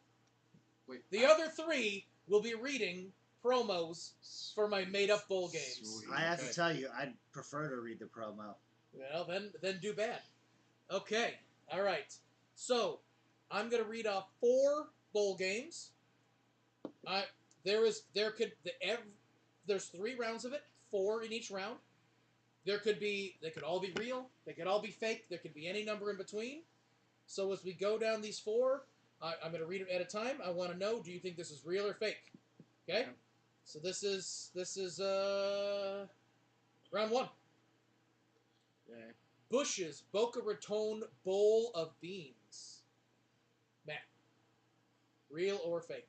Wait. The other 3 will be reading promos for my made-up bowl games. Sweet. I have to tell you, I'd prefer to read the promo. Well, then do bad. Okay. All right. So, I'm going to read off 4 bowl games. There's 3 rounds of it, 4 in each round. They could all be real, they could all be fake, there could be any number in between. So as we go down these 4, I'm going to read it at a time. I want to know, do you think this is real or fake? Okay? Yeah. So this is round 1. Okay. Bush's Boca Raton Bowl of Beans. Matt, real or fake?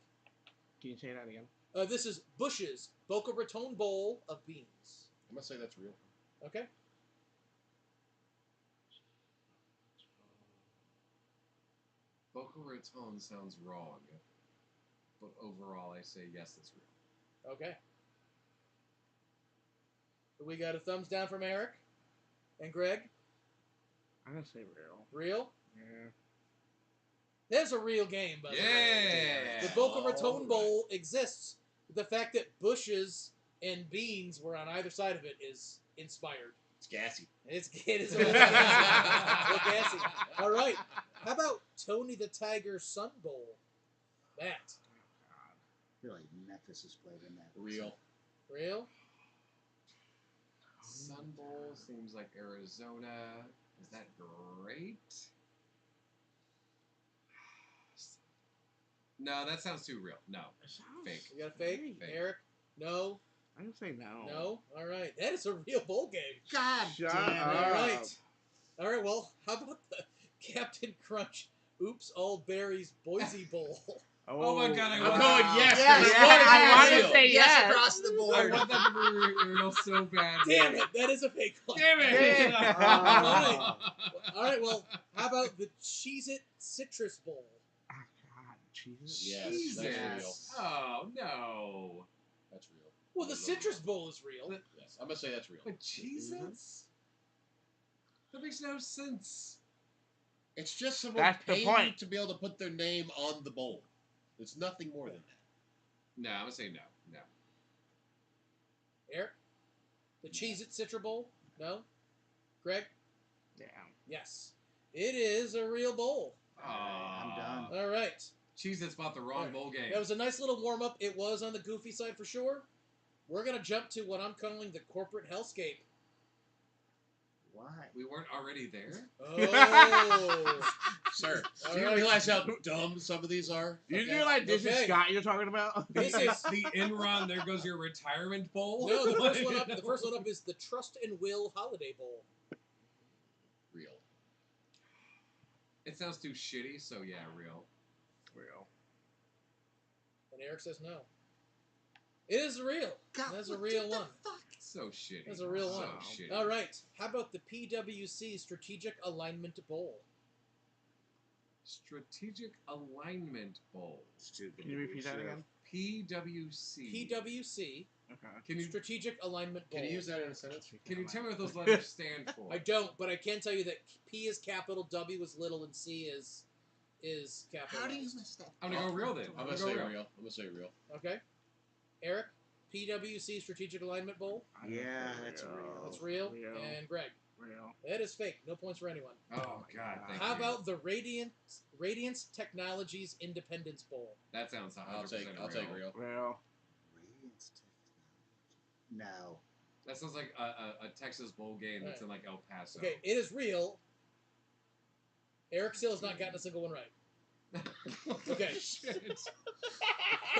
Can you say that again? This is Bush's Boca Raton Bowl of Beans. I'm going to say that's real. Okay? Boca Raton sounds wrong, but overall I say yes, it's real. Okay. We got a thumbs down from Eric and Greg. I'm gonna say real. Real? Yeah. There's a real game, by the way. Yeah. The Boca Raton Bowl exists. The fact that Bushes and Beans were on either side of it is inspired. It's gassy. It is a little gassy. Little gassy. All right. How about Tony the Tiger Sun Bowl? Matt. I feel like Memphis has played in that. Real. Real? Sun Bowl seems like Arizona. Is that great? No, that sounds too real. No. Fake. You got a fake? Fake. Eric? No? I'm gonna say no. No? All right. That is a real bowl game. God Shut damn it. up. All right. All right, well, how about the Captain Crunch Oops All Berries Boise Bowl? Oh my god, I'm want going that. yes. Yes, because yeah, I I wanted wanted to to say yes across the I board. want that to be real so bad. Damn it, that is a fake one. Damn it! Oh. All right, well, how about the Cheez-It Citrus Bowl? Ah, God, Jesus. Yes, Jesus. that's real. Oh no. That's real. Well, the Citrus Bowl is real. Yes, I'm going to say that's real. But Cheez-Its? That makes no sense. It's just someone That's the paying point. to be able to put their name on the bowl. It's nothing more than that. No, I'm gonna say no. No. Eric? The Cheez-It Citra Bowl? No? Greg? Yeah. Yes. It is a real bowl. I'm done. All right. Cheez-Its bought the wrong bowl game. That was a nice little warm-up. It was on the goofy side for sure. We're going to jump to what I'm calling the corporate hellscape. Why? We weren't already there? Oh. Sir, All do you right. realize how dumb some of these are? You Okay. realize this Okay. is Scott you're talking about? This is... The Enron, there goes your retirement bowl? No, the first one up is the Trust and Will Holiday Bowl. Real. It sounds too shitty, so yeah, real. Real. And Eric says no. It is real. That's a real one. So shitty. That's a real so one. shitty. All right. How about the PwC Strategic Alignment Bowl? Strategic Alignment Bowl. Stupid. Can you repeat that again? PwC. PwC Okay. Can you Strategic Alignment Bowl. Can you use that in a sentence? can you tell me what those letters stand for? I don't, but I can tell you that P is capital, W is little, and C is capital. How do you mess that? I'm gonna go real then. I'm gonna say real. I'm gonna say real. Okay. Eric, PwC Strategic Alignment Bowl. Yeah, that's real. That's real. Real. And Greg, Real. that is fake. No points for anyone. Oh God, thank How you. about the Radiance Technologies Independence Bowl? That sounds 100% I'll take real. Real. Radiance technology. No. That sounds like a Texas bowl game that's in like El Paso. Okay, it is real. Eric still has not gotten a single one right. Okay. Shit.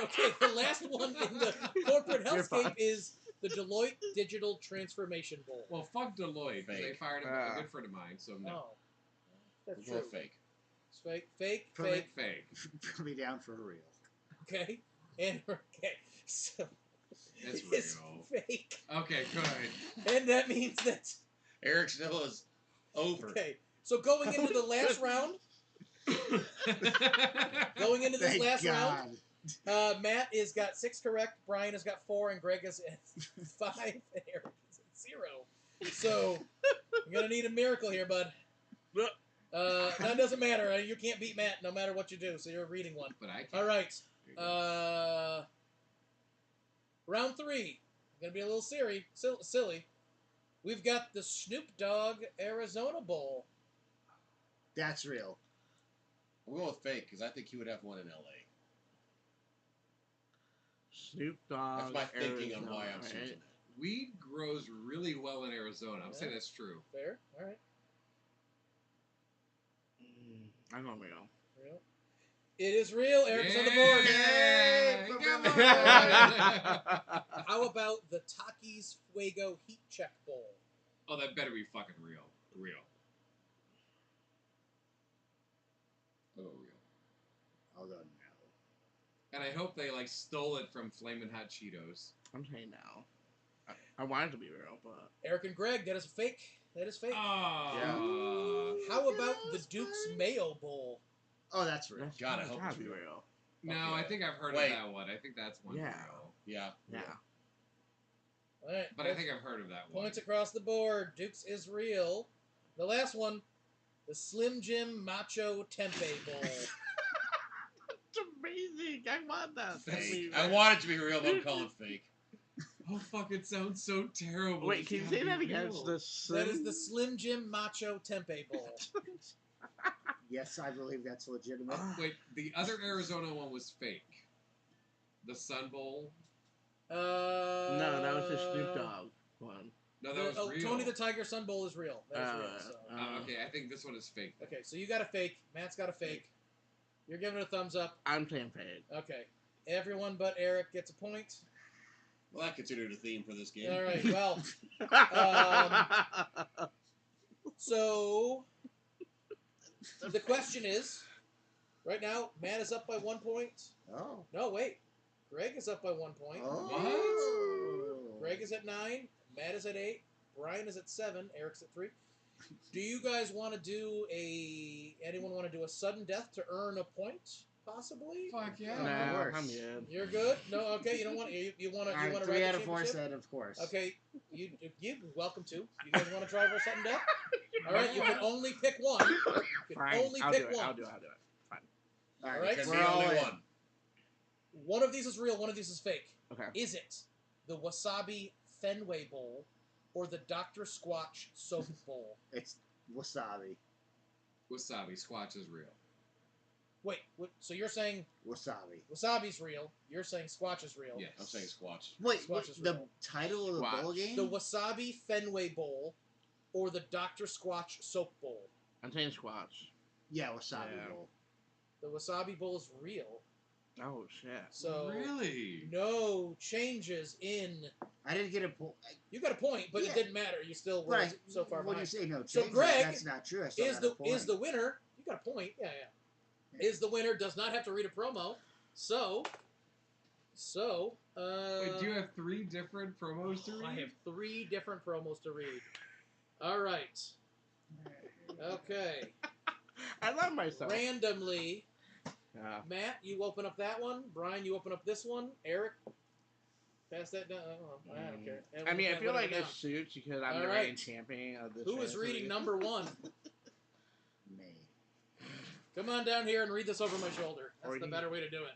Okay, the last one in the corporate You're fine. hellscape is the Deloitte Digital Transformation Bowl. Well, fuck Deloitte. 'Cause They Fake. fired a good friend of mine, so no. Oh, that's We'll true. go fake. It's fake, fake, Put me- fake. Fake. Put me down for real. Okay, and okay, so That's it's real. fake, Okay, good. and that means that Eric still is over. okay. So going into the last round, going into this Thank last God. round, Matt has got 6 correct, Brian has got 4, and Greg is at 5, and Eric is at 0. So you're gonna need a miracle here, bud. That doesn't matter. You can't beat Matt no matter what you do. So you're reading one. But I can't. All right. There you go. Round 3. Gonna be a little silly. We've got the Snoop Dogg Arizona Bowl. That's real. We'll go with fake because I think he would have one in L.A. Snoop Dogg. That's my thinking on Arizona, why I'm right? choosing that. Weed grows really well in Arizona. I'm saying that's true. Fair. All right. I'm going real. Real. It is real. Eric's on the board. Yay! Come Come on! on! How about the Takis Fuego Heat Check Bowl? Oh, that better be fucking real. Real. Oh, real. I'll go no. And I hope they like stole it from Flamin' Hot Cheetos. I'm saying no. I want it to be real, but Eric and Greg, that is fake. That is fake. Oh. How about the Duke's Mayo Bowl? Oh, that's real. that's God, I that's hope gotta it's be real. real. No, I think I've heard Wait. of that one. I think that's one Yeah. real. Yeah. Yeah. All right. But I think I've heard of that one. Points across the board. Duke's is real. The last one, the Slim Jim Macho Tempeh Bowl. It's amazing. I want that. Fake. I want it to be real, but I'm calling fake. Oh, fuck, it sounds so terrible. Wait, It's can you gotta say be that again? real. It's the That is the Slim Jim Macho Tempeh Bowl. Yes, I believe that's legitimate. Wait, the other Arizona one was fake. The Sun Bowl? No, that was the Snoop Dogg one. No, that was real. Tony the Tiger Sun Bowl is real. That is real. So. Okay, I think this one is fake. Okay, so you got a fake. Matt's got a fake. You're giving it a thumbs up. I'm saying fake. Okay. Everyone but Eric gets a point. Well, I considered a theme for this game. All right, well, so the question is, right now, Matt is up by 1 point. Oh. No, wait. Greg is up by 1 point. Oh. Greg is at 9. Matt is at 8. Brian is at 7. Eric's at 3. Do you guys want to do anyone want to do a sudden death to earn a point? Possibly? Fuck yeah. Of Nah, course. I'm good. You're good? No, okay, you don't want you want to All right, ride 3 the out of 4 championship? said, of course. Okay, you welcome to. You guys want to try for a sudden death? All right, you can only pick one. You can Fine. only I'll pick do it. one. I'll do it. Fine. All All right, right, Can we're be all only in. one. One of these is real, one of these is fake. Okay. Is it the Wasabi Fenway Bowl or the Dr. Squatch Soap Bowl? It's wasabi. Wasabi Squatch is real. Wait, so you're saying Wasabi. Wasabi's real, you're saying Squatch is real. Yes. I'm saying Squatch. Wait, Squatch is the real. title of the Squatch. bowl game? The Wasabi Fenway Bowl or the Dr. Squatch Soap Bowl? I'm saying Squatch. Yeah, wasabi Yeah. bowl. The Wasabi Bowl is real. Oh shit. So Really? no changes in. I didn't get a point. You got a point, but Yeah. it didn't matter. You still were Right. so far When you behind. say no So changes, Greg that's not true. I still Is got a the point. winner? You got a point. Yeah. Yeah. Is the winner? Does not have to read a promo. So. Wait, do you have 3 different promos to read? I have 3 different promos to read. All right. Okay. I love myself. Randomly, Yeah. Matt, you open up that one. Brian, you open up this one. Eric, pass that down. I don't care. I mean, I feel like it it suits because I'm All the right. reigning champion of this. Who is fantasy reading league. number 1? Me. Come on down here and read this over my shoulder. That's Or the you- better way to do it.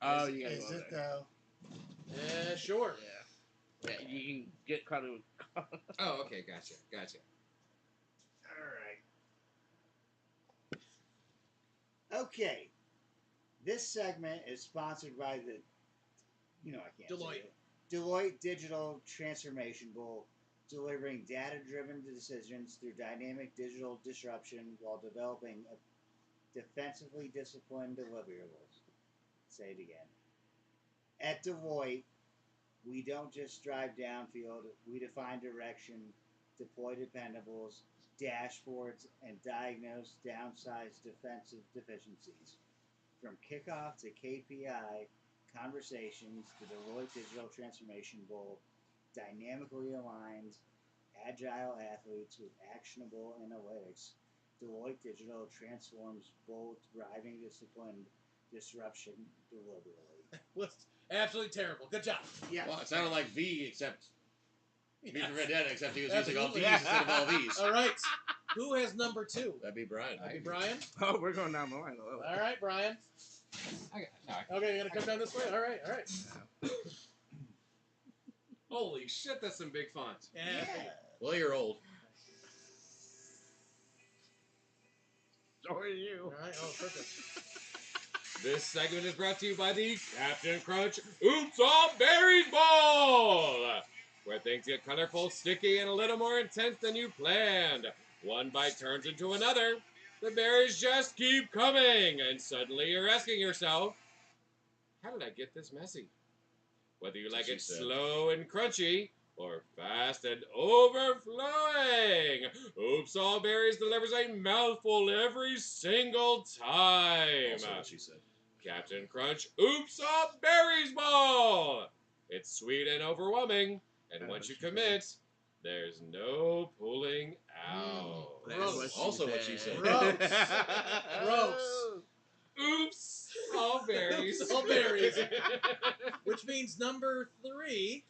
Oh, you gotta Is go it there. though? Sure. Yeah. Yeah, you can get caught with. Oh, okay, gotcha. All right. Okay. This segment is sponsored by the, I can't say Deloitte. it. Deloitte Digital Transformation Bowl, delivering data-driven decisions through dynamic digital disruption while developing defensively disciplined deliverables. Say it again. At Deloitte, we don't just drive downfield, we define direction, deploy dependables, dashboards, and diagnose downsized defensive deficiencies. From kickoff to KPI conversations, the Deloitte Digital Transformation Bowl dynamically aligns agile athletes with actionable analytics. Deloitte Digital transforms bold, driving disciplined disruption deliberately. Was absolutely terrible. Good job. Yeah. Well, it sounded like V, except V Yes. for Vendetta, except he was using all V's Absolutely. instead of all V's. All right. Who has number 2? That'd be Brian. That'd be Brian. Oh, we're going down the line a little. All right, Brian. Okay, you're gonna come down this way. All right. Holy shit, that's some big font. Yeah. Well, you're old. So are you. All right. Oh, perfect. This segment is brought to you by the Captain Crunch Oops All Berries Bowl, where things get colorful, sticky, and a little more intense than you planned. One bite turns into another. The berries just keep coming, and suddenly you're asking yourself, how did I get this messy? Whether you like She it said. slow and crunchy, or fast and overflowing, Oops All Berries delivers a mouthful every single time. Also what she said. Captain Crunch Oops All Berries Bowl! It's sweet and overwhelming, and once you commit, there's no pulling out. That's Gross. what she Also what she said. Gross. Gross. Oops All Berries. Oops, all berries. Which means number 3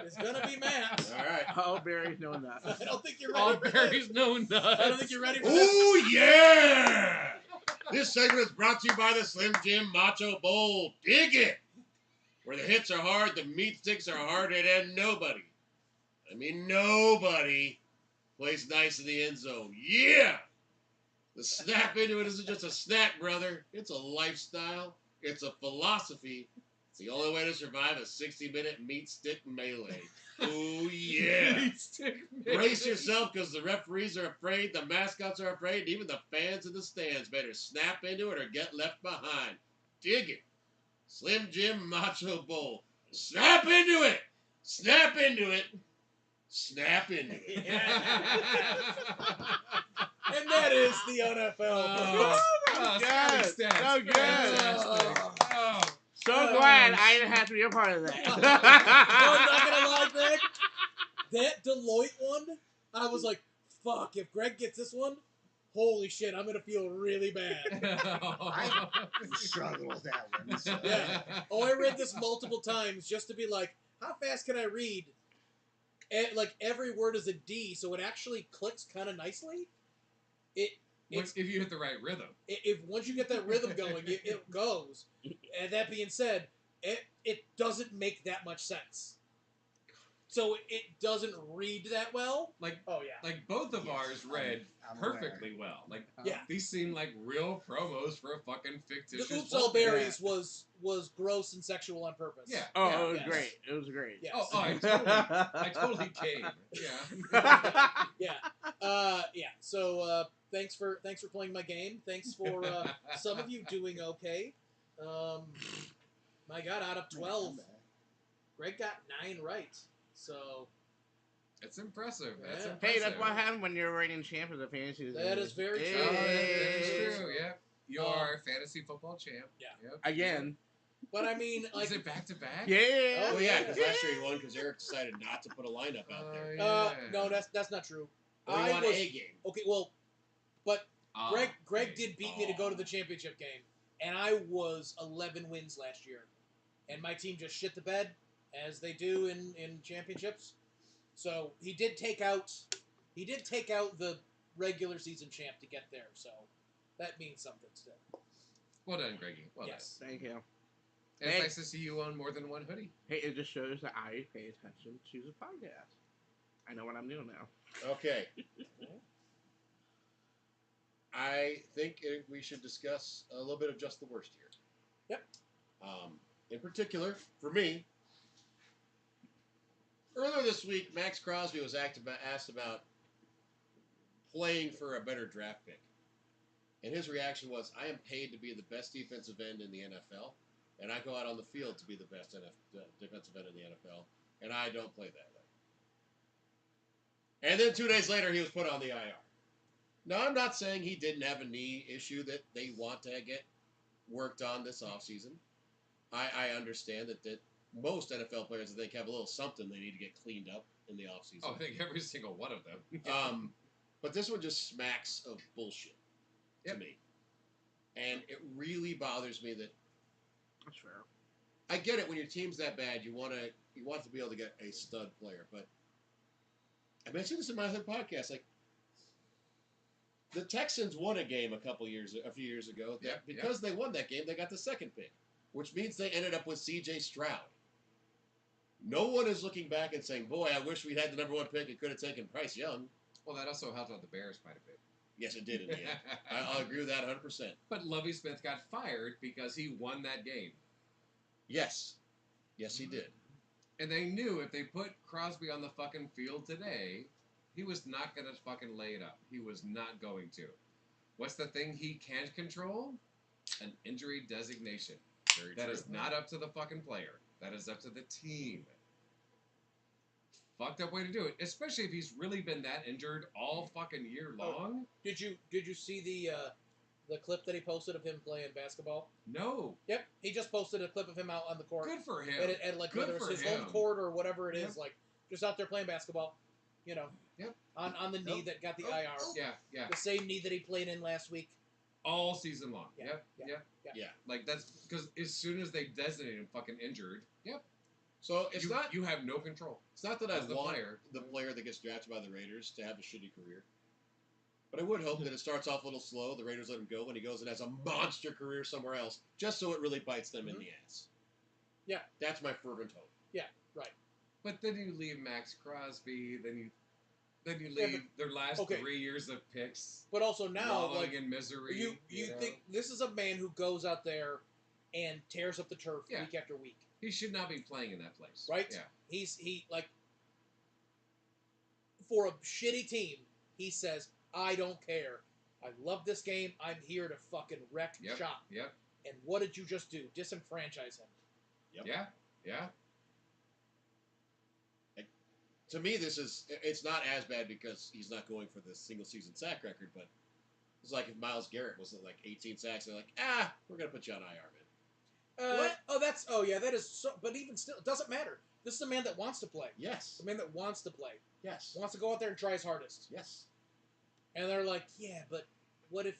is gonna be Matt. All right. All berries, no nuts. I don't think you're ready. All for berries, this. no nuts. I don't think you're ready for this. Oh, yeah! This segment is brought to you by the Slim Jim Macho Bowl. Dig it! Where the hits are hard, the meat sticks are hard, and nobody plays nice in the end zone. Yeah! The snap into it isn't just a snack, brother. It's a lifestyle. It's a philosophy. It's the only way to survive a 60-minute meat stick melee. Oh, yeah. Meat stick Brace yourself, because the referees are afraid, the mascots are afraid, and even the fans in the stands better snap into it or get left behind. Dig it. Slim Jim Macho Bowl. Snap into it. Snap into it. Snap into it. And that is the NFL. Oh, good. Scotty Stats. So good. Fantastic. Oh. So glad I didn't have to be a part of that. I'm not gonna lie, Greg. That Deloitte one, I was like, fuck, if Greg gets this one, holy shit, I'm gonna feel really bad. I struggle with that one. So. Yeah. Oh, I read this multiple times just to be like, how fast can I read? And like every word is a D, so it actually clicks kind of nicely. It if you hit the right rhythm. If once you get that rhythm going, it goes. And that being said, it doesn't make that much sense. So it doesn't read that well. Like, oh yeah, like both of Yes, ours read I'm perfectly aware. well. Like, yeah. these seem like real promos for a fucking fictitious. The Oops All book. Berries was gross and sexual on purpose. Yeah. Oh, yeah, it was yes. great. It was great. Yes. Oh, I totally came. Yeah. Yeah. So thanks for playing my game. Thanks for some of you doing okay. My God, out of 12, Greg got 9 right. So It's impressive. That's Yeah. impressive. Hey, that's what happened when you're reigning champ of the fantasy. That is very true. Oh, that is Hey. true. Yep. You are fantasy football champ. Yeah. Yep. Again. But I mean, like, Is it back to back? Yeah. Oh, Oh yeah, because last year he won because Eric decided not to put a lineup out there. no, that's not true. Or he I won was a game. okay. Well, but Greg okay. did beat me to go to the championship game, and I was 11 wins last year, and my team just shit the bed as they do in championships. So he did take out the regular season champ to get there. So that means something still. Well done, Greggy. Well Yes. Thank you. done. And Hey. it's nice to see you own more than one hoodie. Hey, it just shows that I pay attention to the podcast. I know what I'm doing now. Okay. I think we should discuss a little bit of just the worst here. Yep. In particular, for me, earlier this week, Max Crosby was asked about playing for a better draft pick. And his reaction was, I am paid to be the best defensive end in the NFL, and I go out on the field to be the best defensive end in the NFL, and I don't play that way. And then 2 days later, he was put on the IR. Now, I'm not saying he didn't have a knee issue that they want to get worked on this offseason. I understand that most NFL players, I think, have a little something they need to get cleaned up in the offseason. Oh, I think every single one of them. But this one just smacks of bullshit to me. And it really bothers me that That's fair. I get it when your team's that bad, you want to be able to get a stud player. But I mentioned this in my other podcast. Like, the Texans won a game a few years ago. Because they won that game, they got the second pick, which means they ended up with C.J. Stroud. No one is looking back and saying, boy, I wish we'd had the number 1 pick and could have taken Bryce Young. Well, that also helped out the Bears quite a bit. Yes, it did in the end. I'll agree with that 100%. But Lovie Smith got fired because he won that game. Yes. Yes, he did. And they knew if they put Crosby on the fucking field today, he was not going to fucking lay it up. He was not going to. What's the thing he can't control? An injury designation. That is not up to the fucking player. That is up to the team. Fucked up way to do it, especially if he's really been that injured all fucking year long. Did you see the clip that he posted of him playing basketball? No. Yep, he just posted a clip of him out on the court. Good for him. At like Good whether it's for his him. home court or whatever it is, Yep. like just out there playing basketball. You know. Yep. On the knee that got the IR. Yeah. The same knee that he played in last week. All season long. Yeah, Yep. Yeah. Like, that's because as soon as they designate him fucking injured, So you have no control. It's not that I As the want player. the player that gets drafted by the Raiders to have a shitty career. But I would hope that it starts off a little slow, the Raiders let him go, and he goes and has a monster career somewhere else, just so it really bites them in the ass. Yeah. That's my fervent hope. But then you leave Max Crosby, then you leave their last 3 years of picks. But also now, wallowing like in misery. you know? think this is a man who goes out there and tears up the turf Yeah. week after week. He should not be playing in that place. Right? Yeah. He like for a shitty team, he says, I don't care. I love this game. I'm here to fucking wreck shop. Yep. And what did you just do? Disenfranchise him. Yep. Yeah. To me, it's not as bad because he's not going for the single season sack record, but it's like if Myles Garrett was at like 18 sacks, they're like, we're going to put you on IR, man. That is so, but even still, it doesn't matter. This is a man that wants to play. Yes. A man that wants to play. Yes. Wants to go out there and try his hardest. Yes. And they're like, yeah, but what if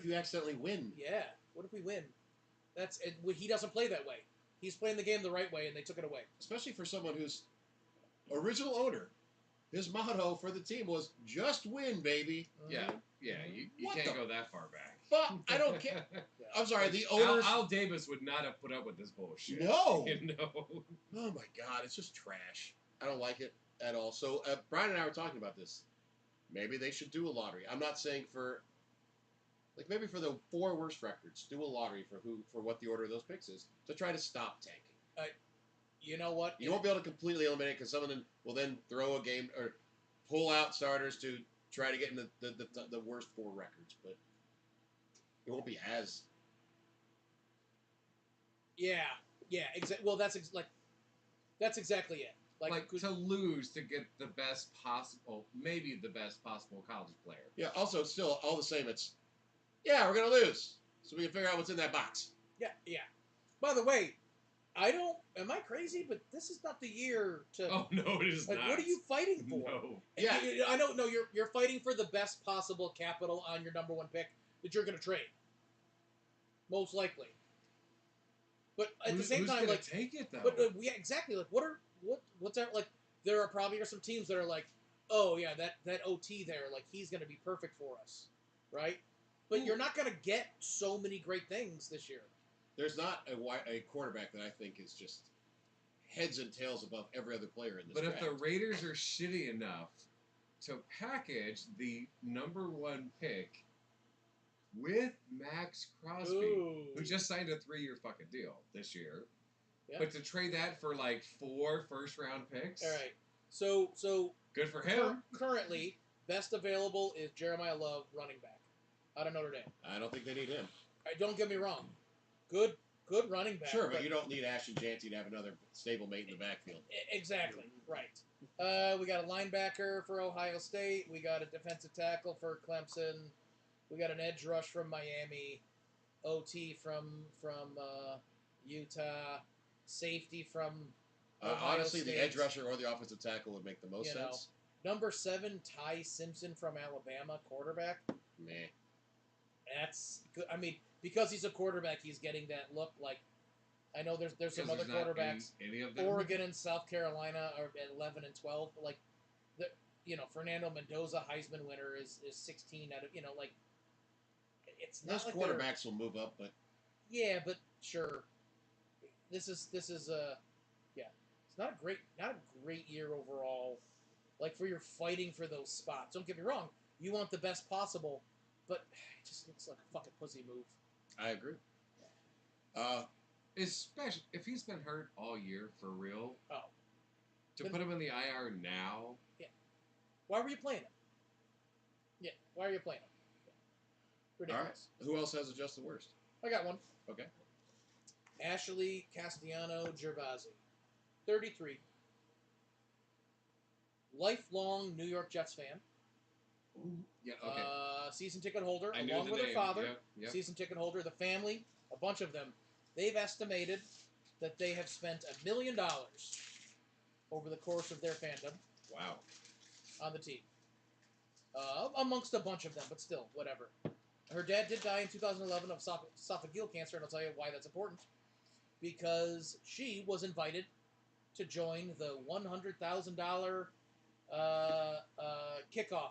you accidentally win? Yeah, what if we win? He doesn't play that way. He's playing the game the right way, and they took it away. Especially for someone who's original owner. His motto for the team was just win, baby. Yeah. Yeah, you What can't the go that far back. But I don't care. I'm sorry, the owners. Al Davis would not have put up with this bullshit. No. No. Oh my God, it's just trash. I don't like it at all. So Brian and I were talking about this. Maybe they should do a lottery. I'm not saying for, like, maybe for the 4 worst records, do a lottery for what the order of those picks is to try to stop tanking. You know what? You won't be able to completely eliminate it because some of them will then throw a game or pull out starters to try to get in the worst 4 records, but it won't be as. Yeah, exactly. Well, that's exactly it. Like to lose to get the best possible, maybe the best possible college player. Yeah. Also, still all the same. It's we're gonna lose, so we can figure out what's in that box. Yeah. By the way, am I crazy? But this is not the year to. Oh no, it is like, not. what are you fighting for? No. Yeah. I don't know. You're fighting for the best possible capital on your number 1 pick that you're going to trade. Most likely. But at the same who's time, gonna like, take it though? but yeah, exactly. Like, what's that? Like, there are probably some teams that are like, oh yeah, that OT there, like, he's going to be perfect for us, right? But you're not going to get so many great things this year. There's not a quarterback that I think is just heads and tails above every other player in this But draft. if the Raiders are shitty enough to package the number 1 pick with Max Crosby, who just signed a 3-year fucking deal this year, but to trade that for like 4 first-round picks, all right. So good for him. Currently, best available is Jeremiah Love, running back, out of Notre Dame. I don't think they need him. Don't get me wrong, good running back. Sure, but you don't need Ashton Janty to have another stable mate in the backfield. Exactly, right. We got a linebacker for Ohio State. We got a defensive tackle for Clemson. We got an edge rush from Miami. OT from Utah. Safety from Ohio Honestly, State. the edge rusher or the offensive tackle would make the most sense. Number 7, Ty Simpson from Alabama, quarterback. Meh. That's good. I mean, because he's a quarterback, he's getting that look. Like, I know there's some other quarterbacks. Any of them? Oregon and South Carolina are at 11 and 12. Like, Fernando Mendoza, Heisman winner, is 16 out of, like, it's not Most like quarterbacks will move up, but yeah, but sure. This is it's not a great year overall. Like, for you're fighting for those spots. Don't get me wrong, you want the best possible, but it just looks like a fucking pussy move. I agree. Especially if he's been hurt all year for real. Oh. To put him in the IR now. Yeah. Why were you playing him? Yeah. Why are you playing him? Yeah. Ridiculous. All right. Who else has it just the worst? I got one. Okay. Ashley Castellano Gervasi, 33. Lifelong New York Jets fan. Ooh. Yeah, okay. Season ticket holder, I knew along the with her name. father. Yep. Season ticket holder, the family, a bunch of them. They've estimated that they have spent $1 million over the course of their fandom. Wow. On the team. Amongst a bunch of them, but still, whatever. Her dad did die in 2011 of esophageal cancer, and I'll tell you why that's important. Because she was invited to join the $100,000 kickoff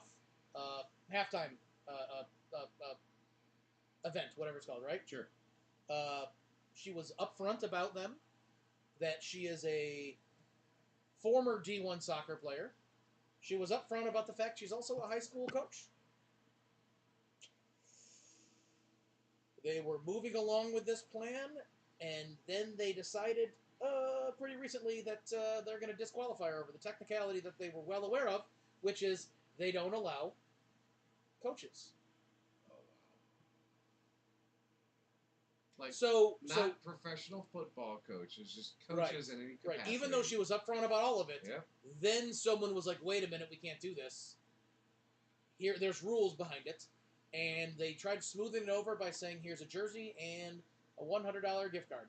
halftime event, whatever it's called, right? Sure. She was upfront about them, that she is a former D1 soccer player. She was upfront about the fact she's also a high school coach. They were moving along with this plan, and then they decided pretty recently that they're going to disqualify her over the technicality that they were well aware of, which is they don't allow coaches. Like, so professional football coaches, just coaches in any capacity. Right. Even though she was upfront about all of it, yeah. Then someone was like, "Wait a minute, we can't do this. There's rules behind it," and they tried smoothing it over by saying, "Here's a jersey and a $100 gift card."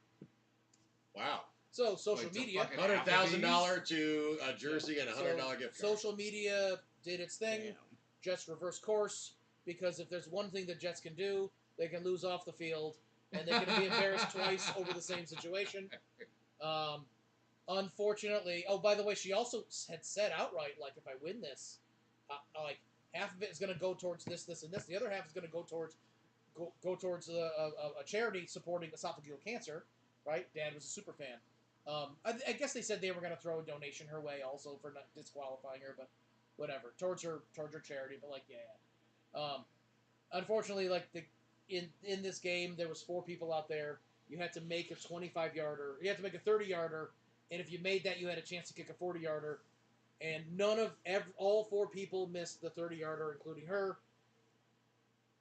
Wow. So social media, $100,000 to a jersey and a $100 gift card. Social media did its thing. Damn. Jets reverse course, because if there's one thing that Jets can do, they can lose off the field. And they're going to be embarrassed twice over the same situation. Unfortunately, oh, by the way, she also had said outright, like, if I win this, like, half of it is going to go towards this, and this. The other half is going to go towards a charity supporting esophageal cancer, right? Dad was a super fan. I guess they said they were going to throw a donation her way also for not disqualifying her, but whatever, towards her charity. But like, yeah. Unfortunately, like in this game, there was 4 people out there. You had to make a 25-yarder. You had to make a 30-yarder, and if you made that, you had a chance to kick a 40-yarder. And all 4 people missed the 30-yarder, including her.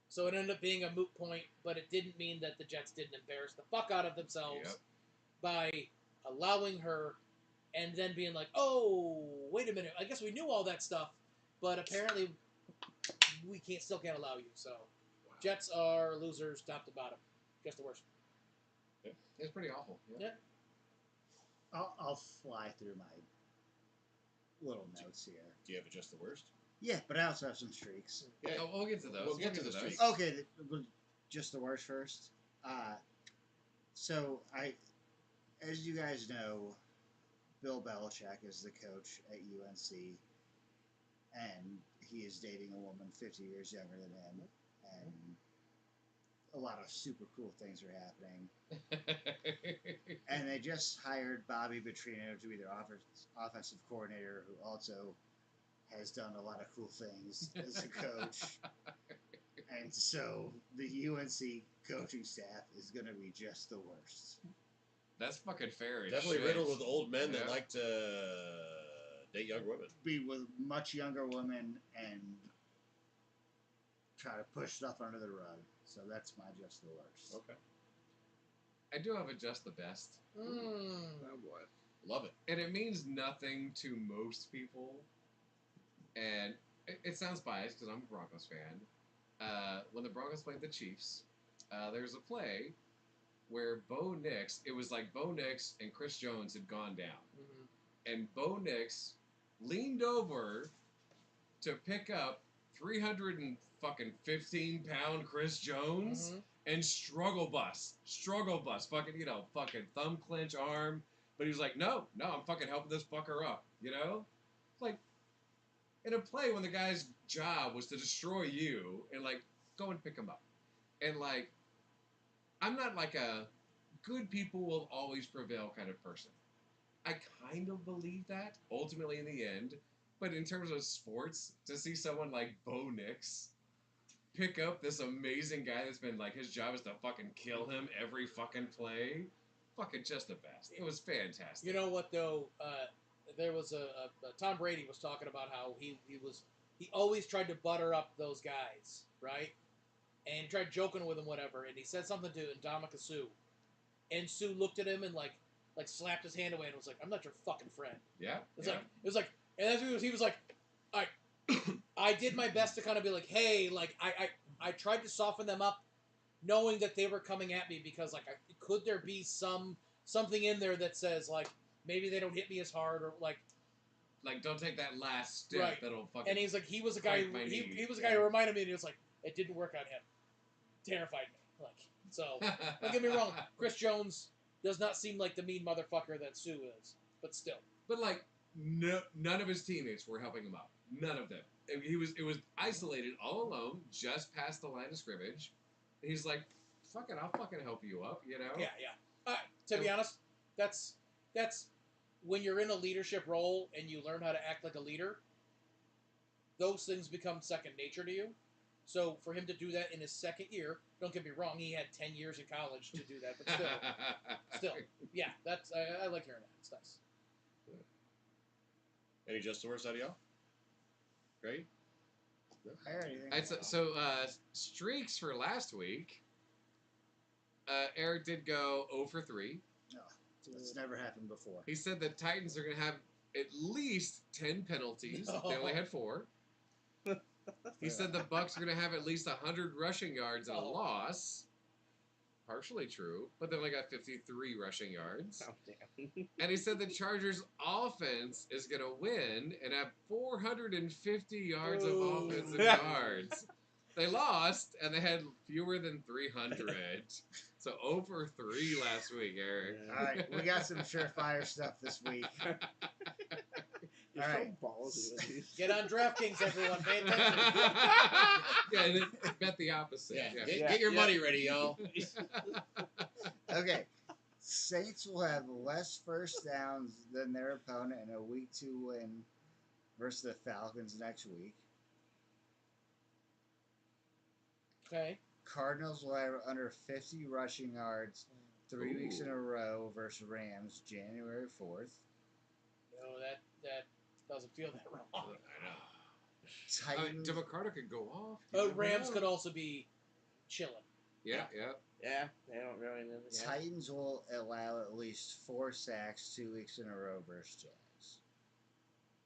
So it ended up being a moot point, but it didn't mean that the Jets didn't embarrass the fuck out of themselves by allowing her, and then being like, "Oh, wait a minute! I guess we knew all that stuff, but apparently we still can't allow you." So, Jets are losers, top to bottom, just the worst. It's pretty awful. Yeah. I'll fly through my little notes here. Do you have just the worst? Yeah, but I also have some streaks. Yeah, We'll get to those. We'll get to the streaks. Okay, just the worst first. So as you guys know, Bill Belichick is the coach at UNC, and he is dating a woman 50 years younger than him, and a lot of super cool things are happening. And they just hired Bobby Petrino to be their offensive coordinator, who also has done a lot of cool things as a coach. And so the UNC coaching staff is going to be just the worst. That's fucking fair. Definitely shit. riddled with old men that like to date young women. Be with much younger women and try to push stuff under the rug. So that's my just the worst. Okay. I do have a just the best. Oh boy. Love it. And it means nothing to most people. And it sounds biased because I'm a Broncos fan. When the Broncos played the Chiefs, there's a play where Bo Nix, it was like Bo Nix and Chris Jones had gone down. Mm-hmm. And Bo Nix leaned over to pick up 315-pound Chris Jones and struggle bus, fucking thumb clench arm. But he was like, no, I'm fucking helping this fucker up, Like, in a play when the guy's job was to destroy you and, like, go and pick him up. And, like, I'm not like a good people will always prevail kind of person. I kind of believe that, ultimately in the end. But in terms of sports, to see someone like Bo Nix pick up this amazing guy that's been, like, his job is to fucking kill him every fucking play, fucking just the best. It was fantastic. You know what, though? There was Tom Brady was talking about how he always tried to butter up those guys, right? And tried joking with him, whatever. And he said something to Ndamukong Suh, and Sue looked at him and like slapped his hand away and was like, "I'm not your fucking friend." Yeah. It was like, and that's what he was like, I did my best to kind of be like, hey, like I tried to soften them up, knowing that they were coming at me because like could there be something in there that says like maybe they don't hit me as hard or like don't take that last step right. that'll fucking. And he's like he was a guy he was a guy who reminded me and he was like it didn't work on him, terrified me like so. Don't get me wrong, Chris Jones does not seem like the mean motherfucker that Sue is, but still. But like none of his teammates were helping him out. None of them. It was isolated, all alone, just past the line of scrimmage. And he's like, "Fuck it, I'll fucking help you up," Yeah. To be honest, that's when you're in a leadership role and you learn how to act like a leader. Those things become second nature to you. So for him to do that in his second year, don't get me wrong, he had 10 years in college to do that, but still, yeah, that's I like hearing that. It's nice. Any just the worst out of y'all? Great. I already think So streaks for last week. Eric did go 0 for 3. no, that's never happened before. He said the Titans are going to have at least 10 penalties. No. They only had 4. He said the Bucks are going to have at least 100 rushing yards and a loss. Partially true, but they only got 53 rushing yards. Oh, damn. And he said the Chargers' offense is going to win and have 450 yards of offensive yards. They lost, and they had fewer than 300. So 0 for 3 last week, Eric. All right, we got some surefire stuff this week. You're All so right. ballsy with these. Get on DraftKings, everyone. Pay attention. Yeah, and then bet the opposite. Yeah, Yeah. get your money ready, y'all. Okay. Saints will have less first downs than their opponent in a week 2 win versus the Falcons next week. Okay. Cardinals will have under 50 rushing yards 3 weeks in a row versus Rams January 4th. No, that doesn't feel that wrong. I know. Titans, DeMarcado could go off. You never Rams know. could also be chilling. Yeah. Yeah, they don't really know. Yeah. Titans will allow at least 4 sacks 2 weeks in a row versus Jags.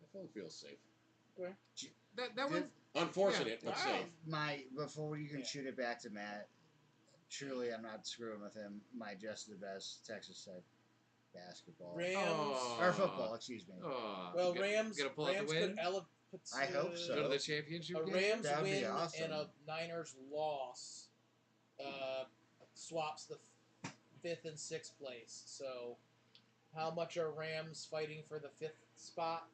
That phone feels safe. That one. Unfortunate, but Wow. safe. Before you can Yeah. shoot it back to Matt, truly I'm not screwing with him. My just the best Texas Tech basketball Rams. or football, excuse me. Well, You Rams. gonna pull out Rams the win? could elevate. I hope so. Go to the championship A game? Rams That would be win awesome. and a Niners loss swaps the 5th and 6th place. So, how much are Rams fighting for the 5th spot?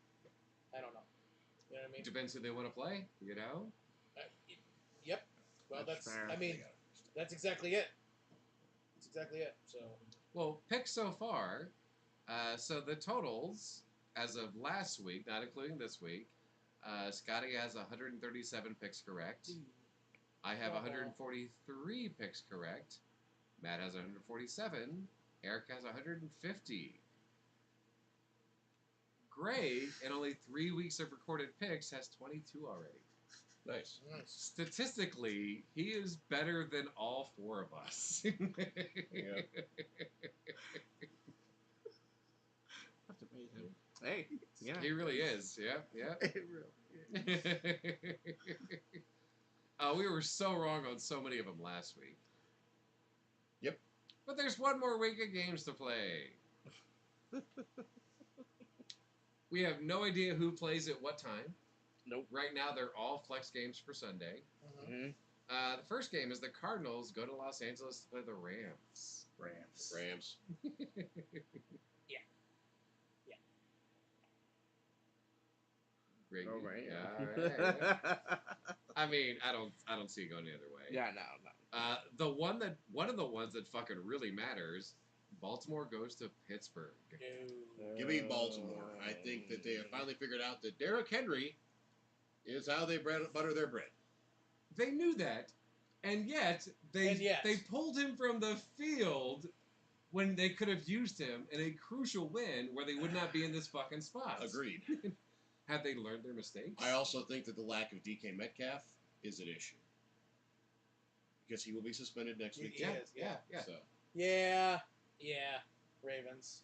I don't know. You know what I mean? Depends who they want to play. You know. Yep. Well, That's that's. fair. I mean, that's exactly it. That's exactly it. So. Well, picks so far. So the totals as of last week, not including this week, Scotty has 137 picks correct. I have 143 picks correct. Matt has 147. Eric has 150. Gray, in only 3 weeks of recorded picks, has 22 already. Nice. Statistically, he is better than all 4 of us. That's amazing. Hey, yeah. He really is. Yeah. It really We were so wrong on so many of them last week. Yep. But there's one more week of games to play. We have no idea who plays at what time. Nope. Right now, they're all flex games for Sunday. Mm-hmm. The first game is the Cardinals go to Los Angeles to play the Rams. Rams. Great. All right. Yeah, all right, yeah. I mean, I don't see it going the other way. Yeah, no. One of the ones that fucking really matters, Baltimore goes to Pittsburgh. No. Give me Baltimore. I think that they have finally figured out that Derrick Henry is how they butter their bread. They knew that, and yet they pulled him from the field when they could have used him in a crucial win where they would not be in this fucking spot. Agreed. Have they learned their mistakes? I also think that the lack of DK Metcalf is an issue. Because he will be suspended next week. He is, yeah. So. Yeah. Ravens.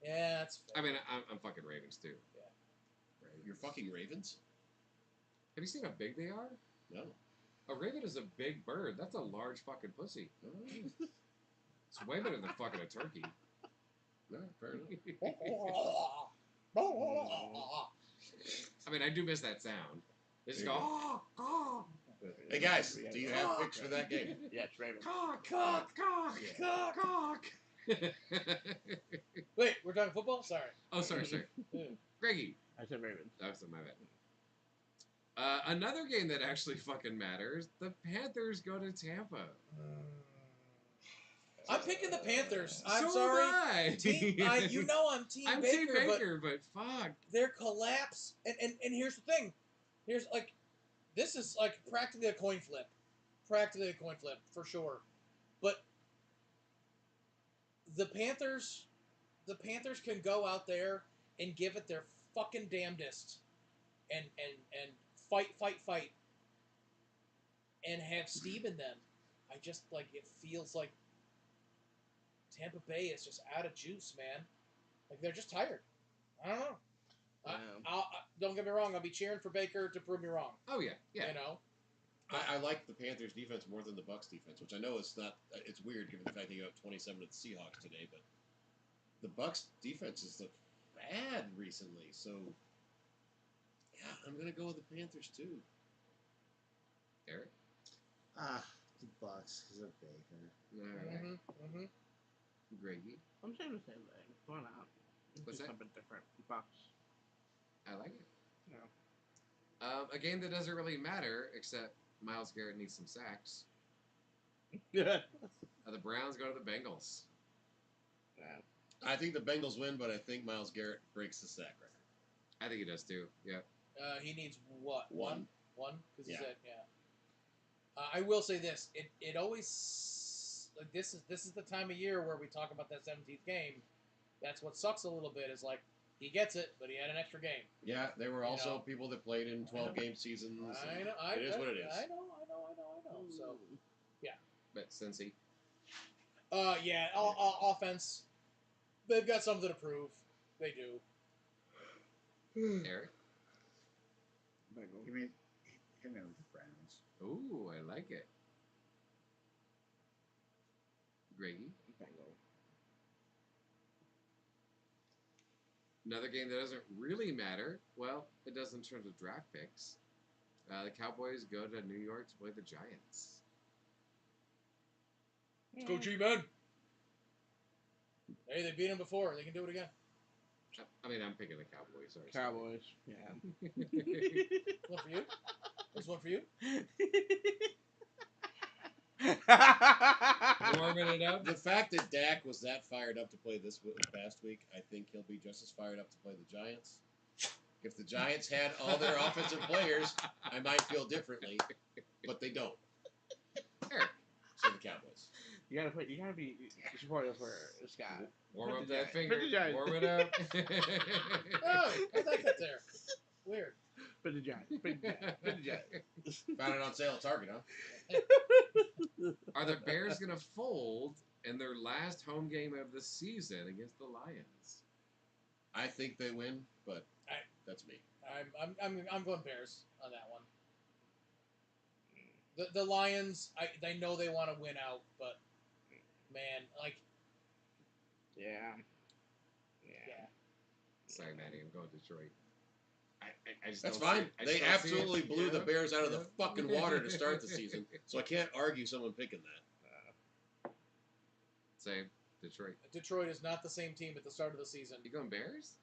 Yeah, that's fair. I mean, I'm fucking Ravens too. You're fucking Ravens? Have you seen how big they are? No. A raven is a big bird. That's a large fucking pussy. It's way better than fucking a turkey. No, fair enough. I mean, I do miss that sound. They just There go, you Hey guys, do you have picks for that game? Yes, Ravens. cock. Wait, we're talking football? Sorry. Oh, sorry. Greggy. I said Ravens. That's my bad. Another game that actually fucking matters, the Panthers go to Tampa. I'm picking the Panthers. I'm So am sorry. I. You know I'm Team I'm Baker, Team but Baker, but fuck. their collapse, and here's the thing. This is like practically a coin flip. Practically a coin flip, for sure. But the Panthers can go out there and give it their fucking damnedest and fight and have Steve in them. I just it feels like Tampa Bay is just out of juice, man. Like they're just tired. I don't know. Don't get me wrong. I'll be cheering for Baker to prove me wrong. Oh yeah. You know. I like the Panthers defense more than the Bucks defense, which I know it's not. It's weird given the fact that you have 27 to the Seahawks today, but the Bucks defense has looked bad recently. So yeah, I'm gonna go with the Panthers too. Eric. The Bucks because of Baker. All right. Greggy. I'm saying the same thing. Why not? What's Do that? something different. Bucks. I like it. Yeah. A game that doesn't really matter, except Myles Garrett needs some sacks. Yeah. The Browns go to the Bengals. I think the Bengals win, but I think Myles Garrett breaks the sack record. I think he does too. Yeah. He needs what? One. One? Because Yeah. he said, I will say this: it always like this is the time of year where we talk about that 17th game. That's what sucks a little bit is like he gets it, but he had an extra game. Yeah, there were also know. people that played in 12-game seasons. I know. It is what it is. I know. So, But Cincy. yeah, offense. They've got something to prove. They do. Eric. Give me with the Browns. Ooh, I like it. Greggy. Bengals. Another game that doesn't really matter. Well, it does in terms of draft picks. The Cowboys go to New York to play the Giants. Let's go, G-Men. Hey, they beat him before. They can do it again. I mean, I'm picking the Cowboys. Sorry. Cowboys. Yeah. One for you. This one for you. Warming it up. The fact that Dak was that fired up to play this past week, I think he'll be just as fired up to play the Giants. If the Giants had all their offensive players, I might feel differently, but they don't. Eric. So the Cowboys. You gotta be supportive for Scott. Warm Put up the that Giants. finger. Put the Giants. Warm it up. Oh, I thought that there. Weird. Put the Giants. Put the Giants. Put the Giants. Found it on sale at Target, huh? Are the Bears going to fold in their last home game of the season against the Lions? I think they win, but that's me. I'm going Bears on that one. The Lions, they know they want to win out, but man, like Yeah. Sorry, Maddie, I'm going Detroit. I just That's don't fine. see it. I just They don't see absolutely it. blew the Yeah. Bears out of the Yeah. fucking water to start the season, so I can't argue someone picking that. Same. Detroit. Detroit is not the same team at the start of the season. You going Bears?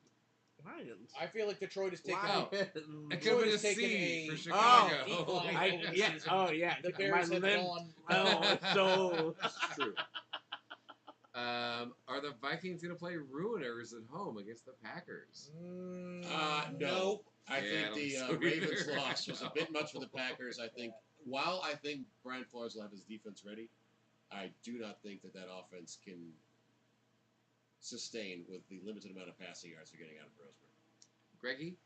Lions. I feel like Detroit is taking Wow. It Detroit could be a is taking C a for Chicago. decline I, over the yeah. season. Oh yeah. The Bears My have limb- gone. Oh, it's so true. Are the Vikings going to play Ruiners at home against the Packers? No. I Yeah, I think don't the think so Ravens either. loss was a bit much for the Packers. I think, while I think Brian Flores will have his defense ready, I do not think that offense can sustain with the limited amount of passing yards they're getting out of Roseburg. Greggy,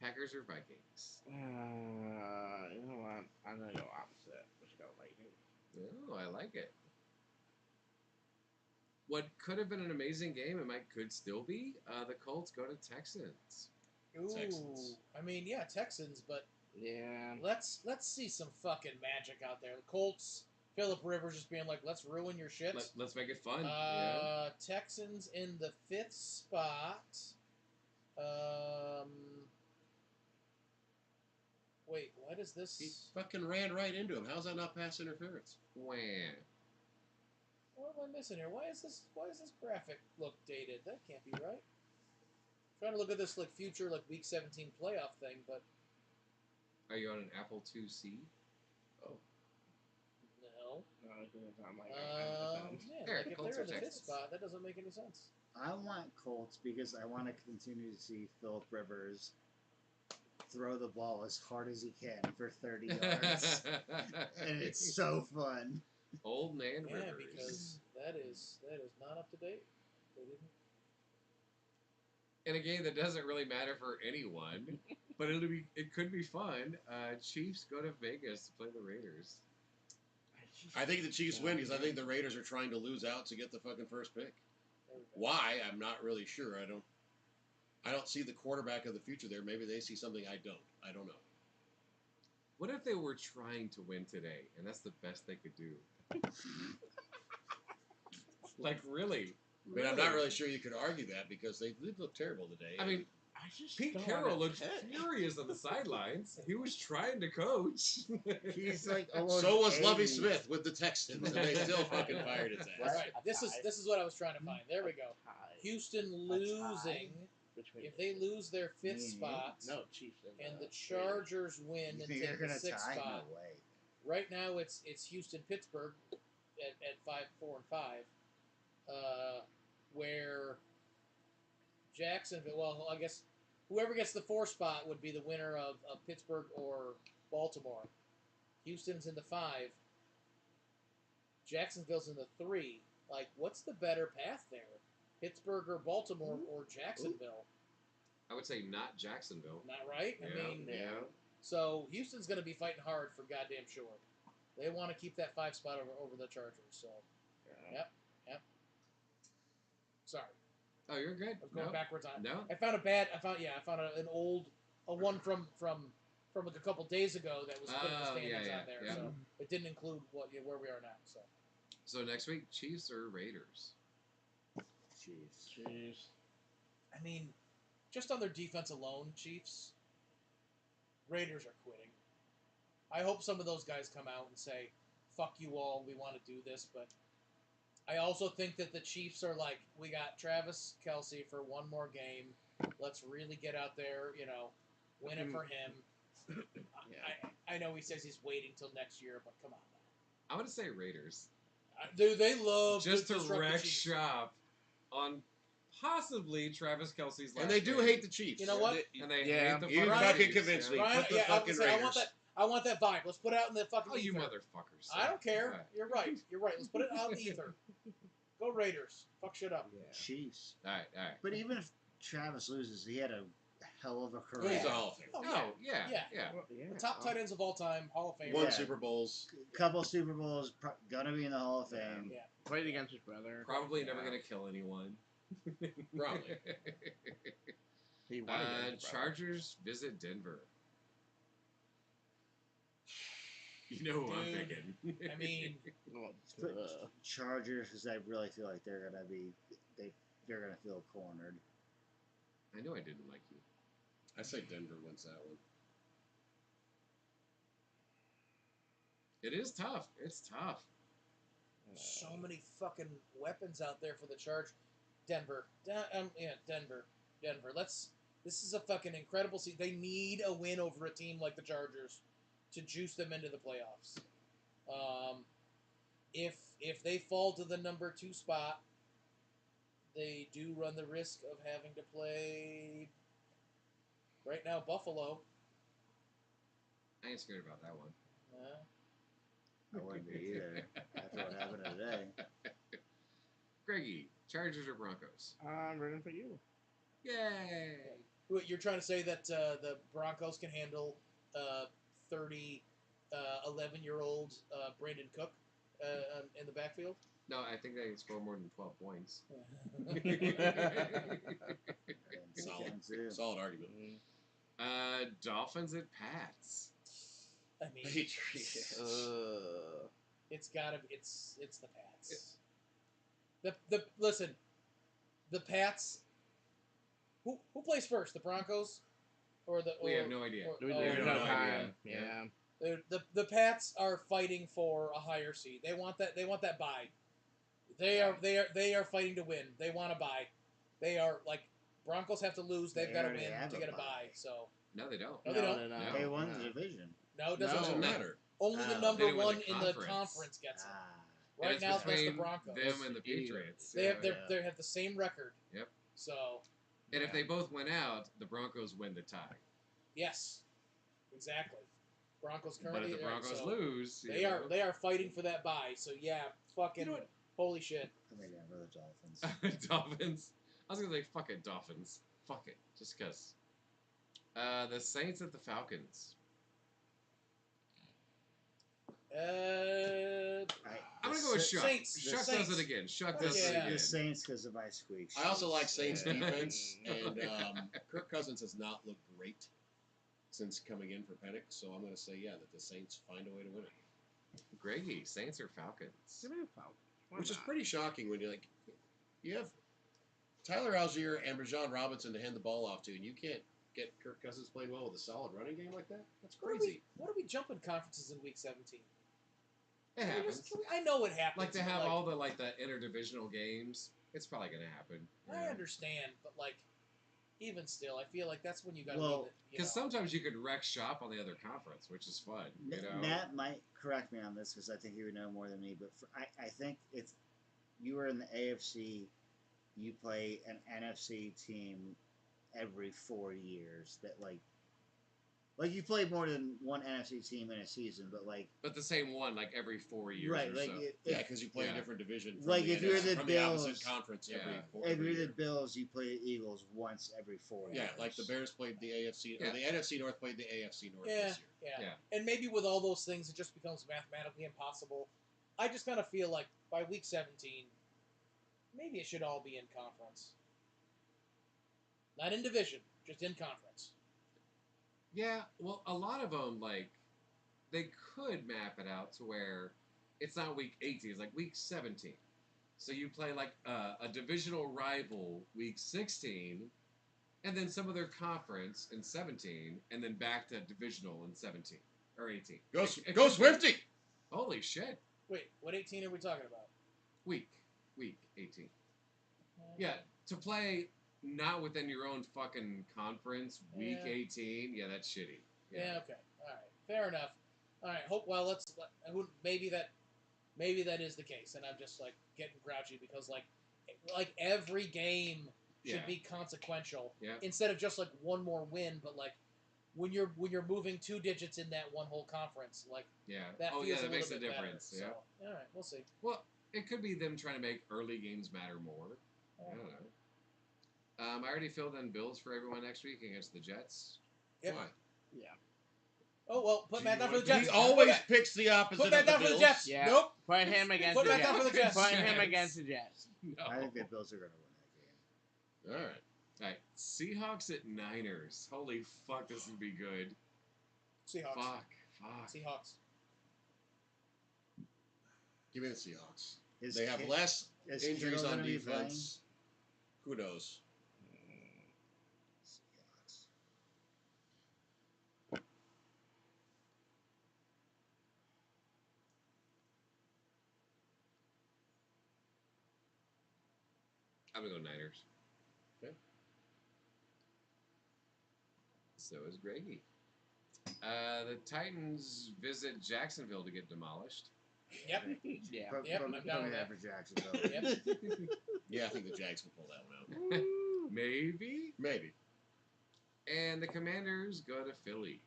Packers or Vikings? You know what? I'm gonna go opposite. Let's go Lightning. Oh, I like it. What could have been an amazing game, could still be. The Colts go to Texans. Ooh, Texans. I mean, yeah, Texans, but Yeah. let's see some fucking magic out there. The Colts, Phillip Rivers just being like, let's ruin your shit. Let's make it fun. Yeah. Texans in the 5th spot. Wait, what is this? He fucking ran right into him. How's that not pass interference? Wham. What am I missing here? Why is this graphic look dated? That can't be right. Trying to look at this like future like week 17 playoff thing, but Are you on an Apple IIc? no. No, I think it's on like Man, Eric, like if Colts they're or in the 5th Texans? spot, that doesn't make any sense. I want Colts because I want to continue to see Philip Rivers throw the ball as hard as he can for 30 yards. And it's so fun. Old man Yeah, Rivers. because that is not up to date. They didn't. In a game that doesn't really matter for anyone, but it could be fun. Chiefs go to Vegas to play the Raiders. I think the Chiefs win because I think the Raiders are trying to lose out to get the fucking first pick. There we go. Why? I'm not really sure. I don't see the quarterback of the future there. Maybe they see something I don't. I don't know. What if they were trying to win today, and that's the best they could do? Like, really? I mean, I'm not really sure you could argue that because they did look terrible today. I mean, I just Pete don't Carroll wanna looked pick. furious on the sidelines. He was trying to coach. He's like almost so was 80. Lovie Smith with the Texans, and they still fucking fired his All ass. right, this is what I was trying to find. There we go. Houston losing between. If they lose their fifth Me and you? spot, No, Chiefs and the Raiders. Chargers win You and think take they're the gonna sixth tie? spot, No way. right now it's Houston, Pittsburgh at 5, 4, and 5, where Jacksonville. Well, I guess whoever gets the 4 spot would be the winner of Pittsburgh or Baltimore. Houston's in the 5. Jacksonville's in the 3. Like, what's the better path there? Pittsburgh or Baltimore or Jacksonville? I would say not Jacksonville. Not right? I Yeah. mean, Yeah. so Houston's going to be fighting hard for goddamn sure. They want to keep that 5 spot over the Chargers. So, yep. Sorry, Oh, you're good. I was going backwards on. No. I found an old one from a couple days ago that was putting the standings on there. yeah. So it didn't include where we are now. So next week, Chiefs or Raiders? Chiefs. I mean, just on their defense alone, Chiefs. Raiders are quitting. I hope some of those guys come out and say, "Fuck you all, we want to do this," but I also think that the Chiefs are like, we got Travis Kelce for one more game. Let's really get out there, win it for him. I know he says he's waiting till next year, but come on. I'm gonna say Raiders. Dude, they love Just to disrupt the wreck Chiefs. shop on possibly Travis Kelce's last And they do game. hate the Chiefs. You know what? And they Yeah. hate the You fucking fucking Chiefs. convinced me. Ryan, Put the I fucking would say, Raiders. I want that vibe. Let's put it out in the fucking Oh, you ether. motherfuckers. I don't care. Okay. You're right. Let's put it out in the ether. Go Raiders. Fuck shit up. Yeah. Chiefs. All right. But even if Travis loses, he had a hell of a career. He's a Hall of Famer. Oh, Oh, yeah. Yeah. Well, yeah. The top tight ends of all time, Hall of Fame. Won Yeah. Super Bowls. Couple Super Bowls, gonna be in the Hall of Fame. Yeah. Played against his brother. Probably never Yeah. gonna kill anyone. Probably. He won against his brother. Chargers visit Denver. You know who I'm Dude, thinking. I mean, Well, Chargers, because I really feel like they're gonna feel cornered. I know I didn't like you. I say Denver wins that one. It is tough. It's tough. so many fucking weapons out there for the charge. Denver. Denver. This is a fucking incredible season. They need a win over a team like the Chargers to juice them into the playoffs. If they fall to the number 2 spot, they do run the risk of having to play right now Buffalo. I ain't scared about that one. I wouldn't be either. After what happened today. Greggy, Chargers or Broncos? I'm rooting for you. Yay! What, you're trying to say that the Broncos can handle 11-year-old Brandon Cook in the backfield? No, I think they can score more than 12 points. Solid argument. Dolphins at Pats. I mean, Patriots. it's gotta be. It's the Pats. Listen, the Pats. Who plays first? The Broncos, or the? We have no idea. We oh, have no no idea. time. Yeah. Yeah. The Pats are fighting for a higher seed. They want that. They want that bye. They are fighting to win. They want a bye. They are like Broncos have to lose. They've They got to already win have to a get a bye. bye. So No, they don't. No, they don't. They won the division. no, it It doesn't doesn't matter. matter. Only the Oh. number They didn't win one the in the conference. conference gets it. And Right it's now, that's the between Broncos. them and the Patriots. They have Yeah. they have the same record. Yep. So And if they both win out, the Broncos win the tie. yes, exactly. Broncos But currently. if the Broncos so lose, they are fighting for that bye. So yeah, fucking You know what? holy shit. I mean, yeah, the Dolphins. Dolphins. I was gonna say fuck it, Dolphins. Fuck it, just cause. The Saints at the Falcons. I'm gonna go with Shuck. Saints. Shuck Saints. does it again. Shuck Fuck does it yeah. again. The Saints because of my squeak. I also like Saints Yeah. defense, and Kirk Cousins has not looked great since coming in for Penix, so I'm going to say, yeah, that the Saints find a way to win it. Greggy, Saints or Falcons? Give me the Falcons. Why Which is not? pretty shocking when you have Tyler Algier and Bijan Robinson to hand the ball off to, and you can't get Kirk Cousins playing well with a solid running game like that? That's crazy. What are we jumping conferences in week 17? It happens. I know it happens. Like to but, have all the interdivisional games, it's probably gonna happen. I understand, but even still, I feel like that's when you got to Well, leave it. Because sometimes you could wreck shop on the other conference, which is fun. You know? Matt might correct me on this because I think he would know more than me. But I think if you were in the AFC, you play an NFC team every 4 years. That like you play more than one NFC team in a season, but the same one like every 4 years right, or like so. Yeah, because you play a different division. From Like the if you're NFC, the from Bills, the opposite conference if every you're year. the Bills, you play the Eagles once every 4 years. Yeah, like the Bears played the AFC, or the NFC North played the AFC North this year. Yeah. And maybe with all those things, it just becomes mathematically impossible. I just kind of feel like by week 17, maybe it should all be in conference. Not in division, just in conference. Yeah, well, a lot of them, like, they could map it out to where it's not week 18, it's like week 17. So you play, like, a divisional rival week 16, and then some other conference in 17, and then back to divisional in 17 or 18. Go Swifty! Holy shit. Wait, what 18 are we talking about? Week 18. Yeah, to play not within your own fucking conference, week 18, yeah, that's shitty. Yeah, okay. All right. Fair enough. All right. Maybe that is the case, and I'm just like getting grouchy because like every game should be consequential instead of just like one more win, but like when you're moving 2 digits in that one whole conference, like that feels that makes a bit difference. better. Yeah. So, all right, we'll see. Well, it could be them trying to make early games matter more. I don't know. I already filled in bills for everyone next week against the Jets. Yep. Why? Yeah. Oh well, put Matt down for the Jets. He always picks the opposite Put Matt of the down for Bills. the Jets. Yeah. Nope. Put him against Put the Matt Jets. down for the Jets. Put him against the Jets. No. I think the Bills are going to win that game. All right. All right. Seahawks at Niners. Holy fuck, this would be good. Seahawks. Fuck. Seahawks. Give me the Seahawks. Is They have Kit- less is injuries Kittle on gonna be defense. Who knows? Seahawks. I'm going to go Niners. Okay. So is Greggy. The Titans visit Jacksonville to get demolished. Yep. Yeah. Yep, I'm down with that. For Jacksonville. Yep. Yeah, I think the Jags will pull that one out. Maybe. Maybe. And the Commanders go to Philly.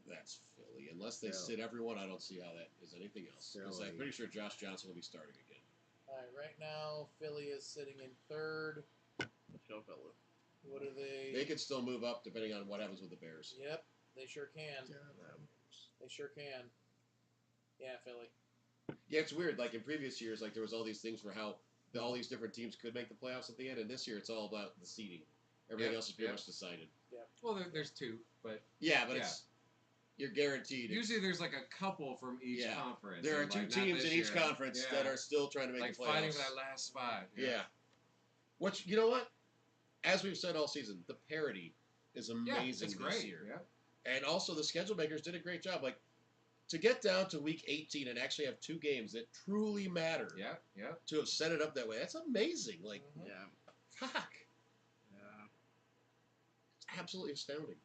That's Philly. Unless they Philly. sit everyone, I don't see how that is anything else. Because I'm Philly. pretty sure Josh Johnson will be starting again. All right. Right now, Philly is sitting in third. Let's go Philly. What are they? They could still move up depending on what happens with the Bears. Yep. They sure can. They sure can. Yeah, Philly. Yeah, it's weird. Like in previous years, like there was all these things for how all these different teams could make the playoffs at the end, and this year it's all about the seeding. Everything else is pretty much decided. Well, there's 2, but Yeah, but you're guaranteed. usually there's like a couple from each conference. There are and, 2 like, not teams this in each year. conference that are still trying to make like the playoffs. fighting for that last spot. Yeah. Which, you know what? As we've said all season, the parity is amazing it's this great. year. Yeah. And also the schedule makers did a great job. Like, to get down to week 18 and actually have 2 games that truly matter. Yeah. To have set it up that way, that's amazing. Like, Mhm. Yeah. fuck. Yeah. It's absolutely astounding.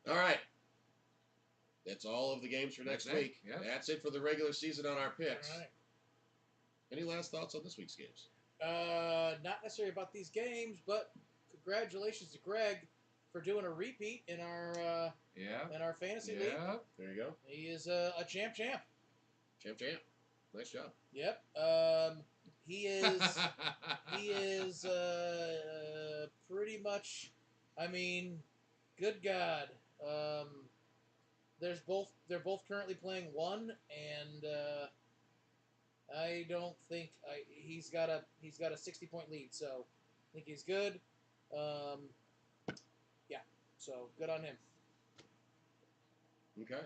All right. That's all of the games for next That's it. week. Yep. That's it for the regular season on our picks. All right. Any last thoughts on this week's games? Not necessarily about these games, but congratulations to Greg for doing a repeat in our fantasy league. There you go. He is a champ. Champ. Nice job. Yep. He is pretty much. I mean, good God. They're both currently playing 1, and I don't think he's got a 60-point lead, so I think he's good. Yeah. So good on him. Okay.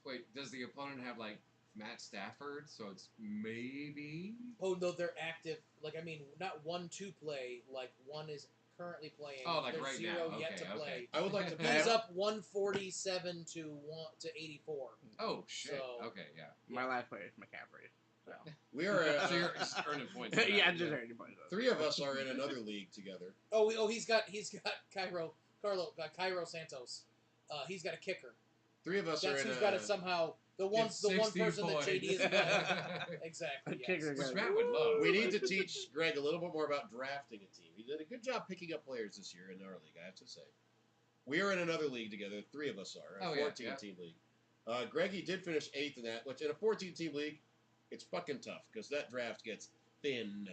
Wait, does the opponent have like Matt Stafford? So it's maybe. Oh no, they're active. Like I mean, not 1 to play. Like 1 is currently playing. Oh, like There's right 0 now. yet Okay, to okay. play. I would like to He's bet. up 147 to 84. Oh shit. So- Okay, yeah. My last player is McCaffrey. NFL. We are. So you're just earning points. for that, Yeah, just anybody. Three of us are in another league together. He's got Cairo Santos. He's got a kicker. Three of us That's are in who's a. got it somehow. The one person that JD is exactly. Yes. Kicker Which guy. Matt would love. We need to teach Greg a little bit more about drafting a team. He did a good job picking up players this year in our league, I have to say. We are in another league together. Three of us are. A 14-team league. Greggy did finish 8th in that, which in a 14-team league, it's fucking tough because that draft gets thin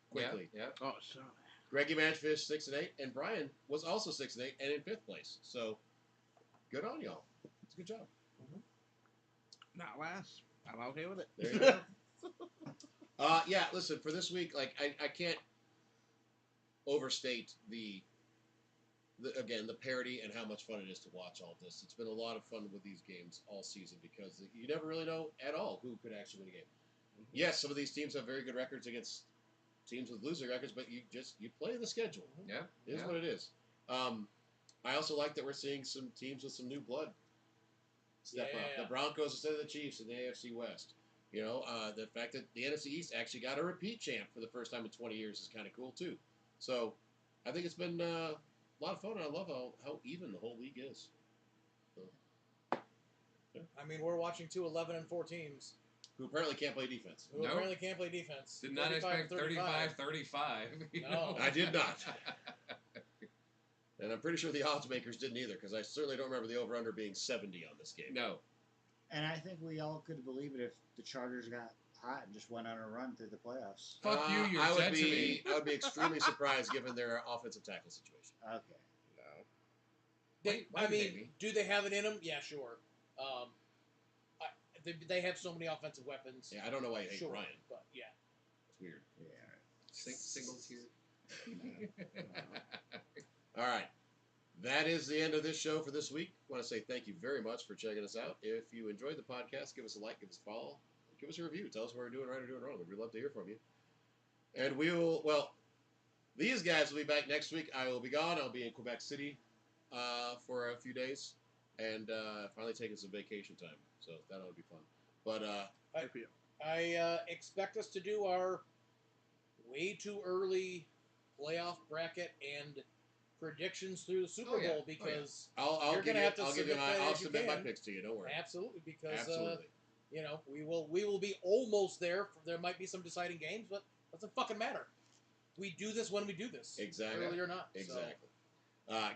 quickly. Yeah. Oh, so. Greggy managed to finish 6 and 8, and Brian was also 6 and 8 and in 5th place. So, good on y'all. It's a good job. Not last. I'm okay with it. There you go. Yeah, listen, for this week, like I can't overstate the parity and how much fun it is to watch all this. It's been a lot of fun with these games all season because you never really know at all who could actually win a game. Yes, some of these teams have very good records against teams with losing records, but you play the schedule. Yeah. It is what it is. I also like that we're seeing some teams with some new blood step up. The Broncos instead of the Chiefs in the AFC West. You know, the fact that the NFC East actually got a repeat champ for the first time in 20 years is kind of cool, too. So, I think it's been a lot of fun, and I love how even the whole league is. So, yeah. I mean, we're watching 2 11-4 teams. Who apparently can't play defense. Who apparently can't play defense. Did not expect 35-35. No. I did not. And I'm pretty sure the odds makers didn't either, because I certainly don't remember the over-under being 70 on this game. No. And I think we all could believe it if the Chargers got hot and just went on a run through the playoffs. Fuck you, you're I would dead to be me. I would be extremely surprised given their offensive tackle situation. Okay. Why would they be? Do they have it in them? Yeah, sure. They have so many offensive weapons. Yeah, I don't know why you hate Sure, Ryan. but yeah. It's weird. Yeah. Single tier. All right. That is the end of this show for this week. I want to say thank you very much for checking us out. If you enjoyed the podcast, give us a like, give us a follow, give us a review. Tell us what we're doing right or doing wrong. We'd love to hear from you. And we will, these guys will be back next week. I will be gone. I'll be in Quebec City for a few days and finally taking some vacation time. So that'll be fun. But I expect us to do our way too early playoff bracket and predictions through the Super Bowl because I'll you're going to have to I'll submit my picks to you. Don't worry. Absolutely, because Absolutely. We will be almost there. There might be some deciding games, but it doesn't fucking matter. We do this when we do this. Exactly. Early or not. Exactly.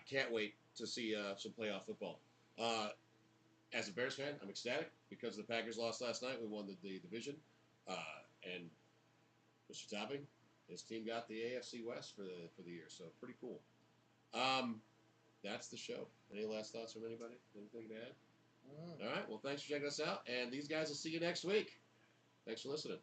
Can't wait to see some playoff football. As a Bears fan, I'm ecstatic because the Packers lost last night. We won the division, and Mr. Topping, his team got the AFC West for the year. So pretty cool. That's the show. Any last thoughts from anybody? Anything to add? All right. Well, thanks for checking us out, and these guys will see you next week. Thanks for listening.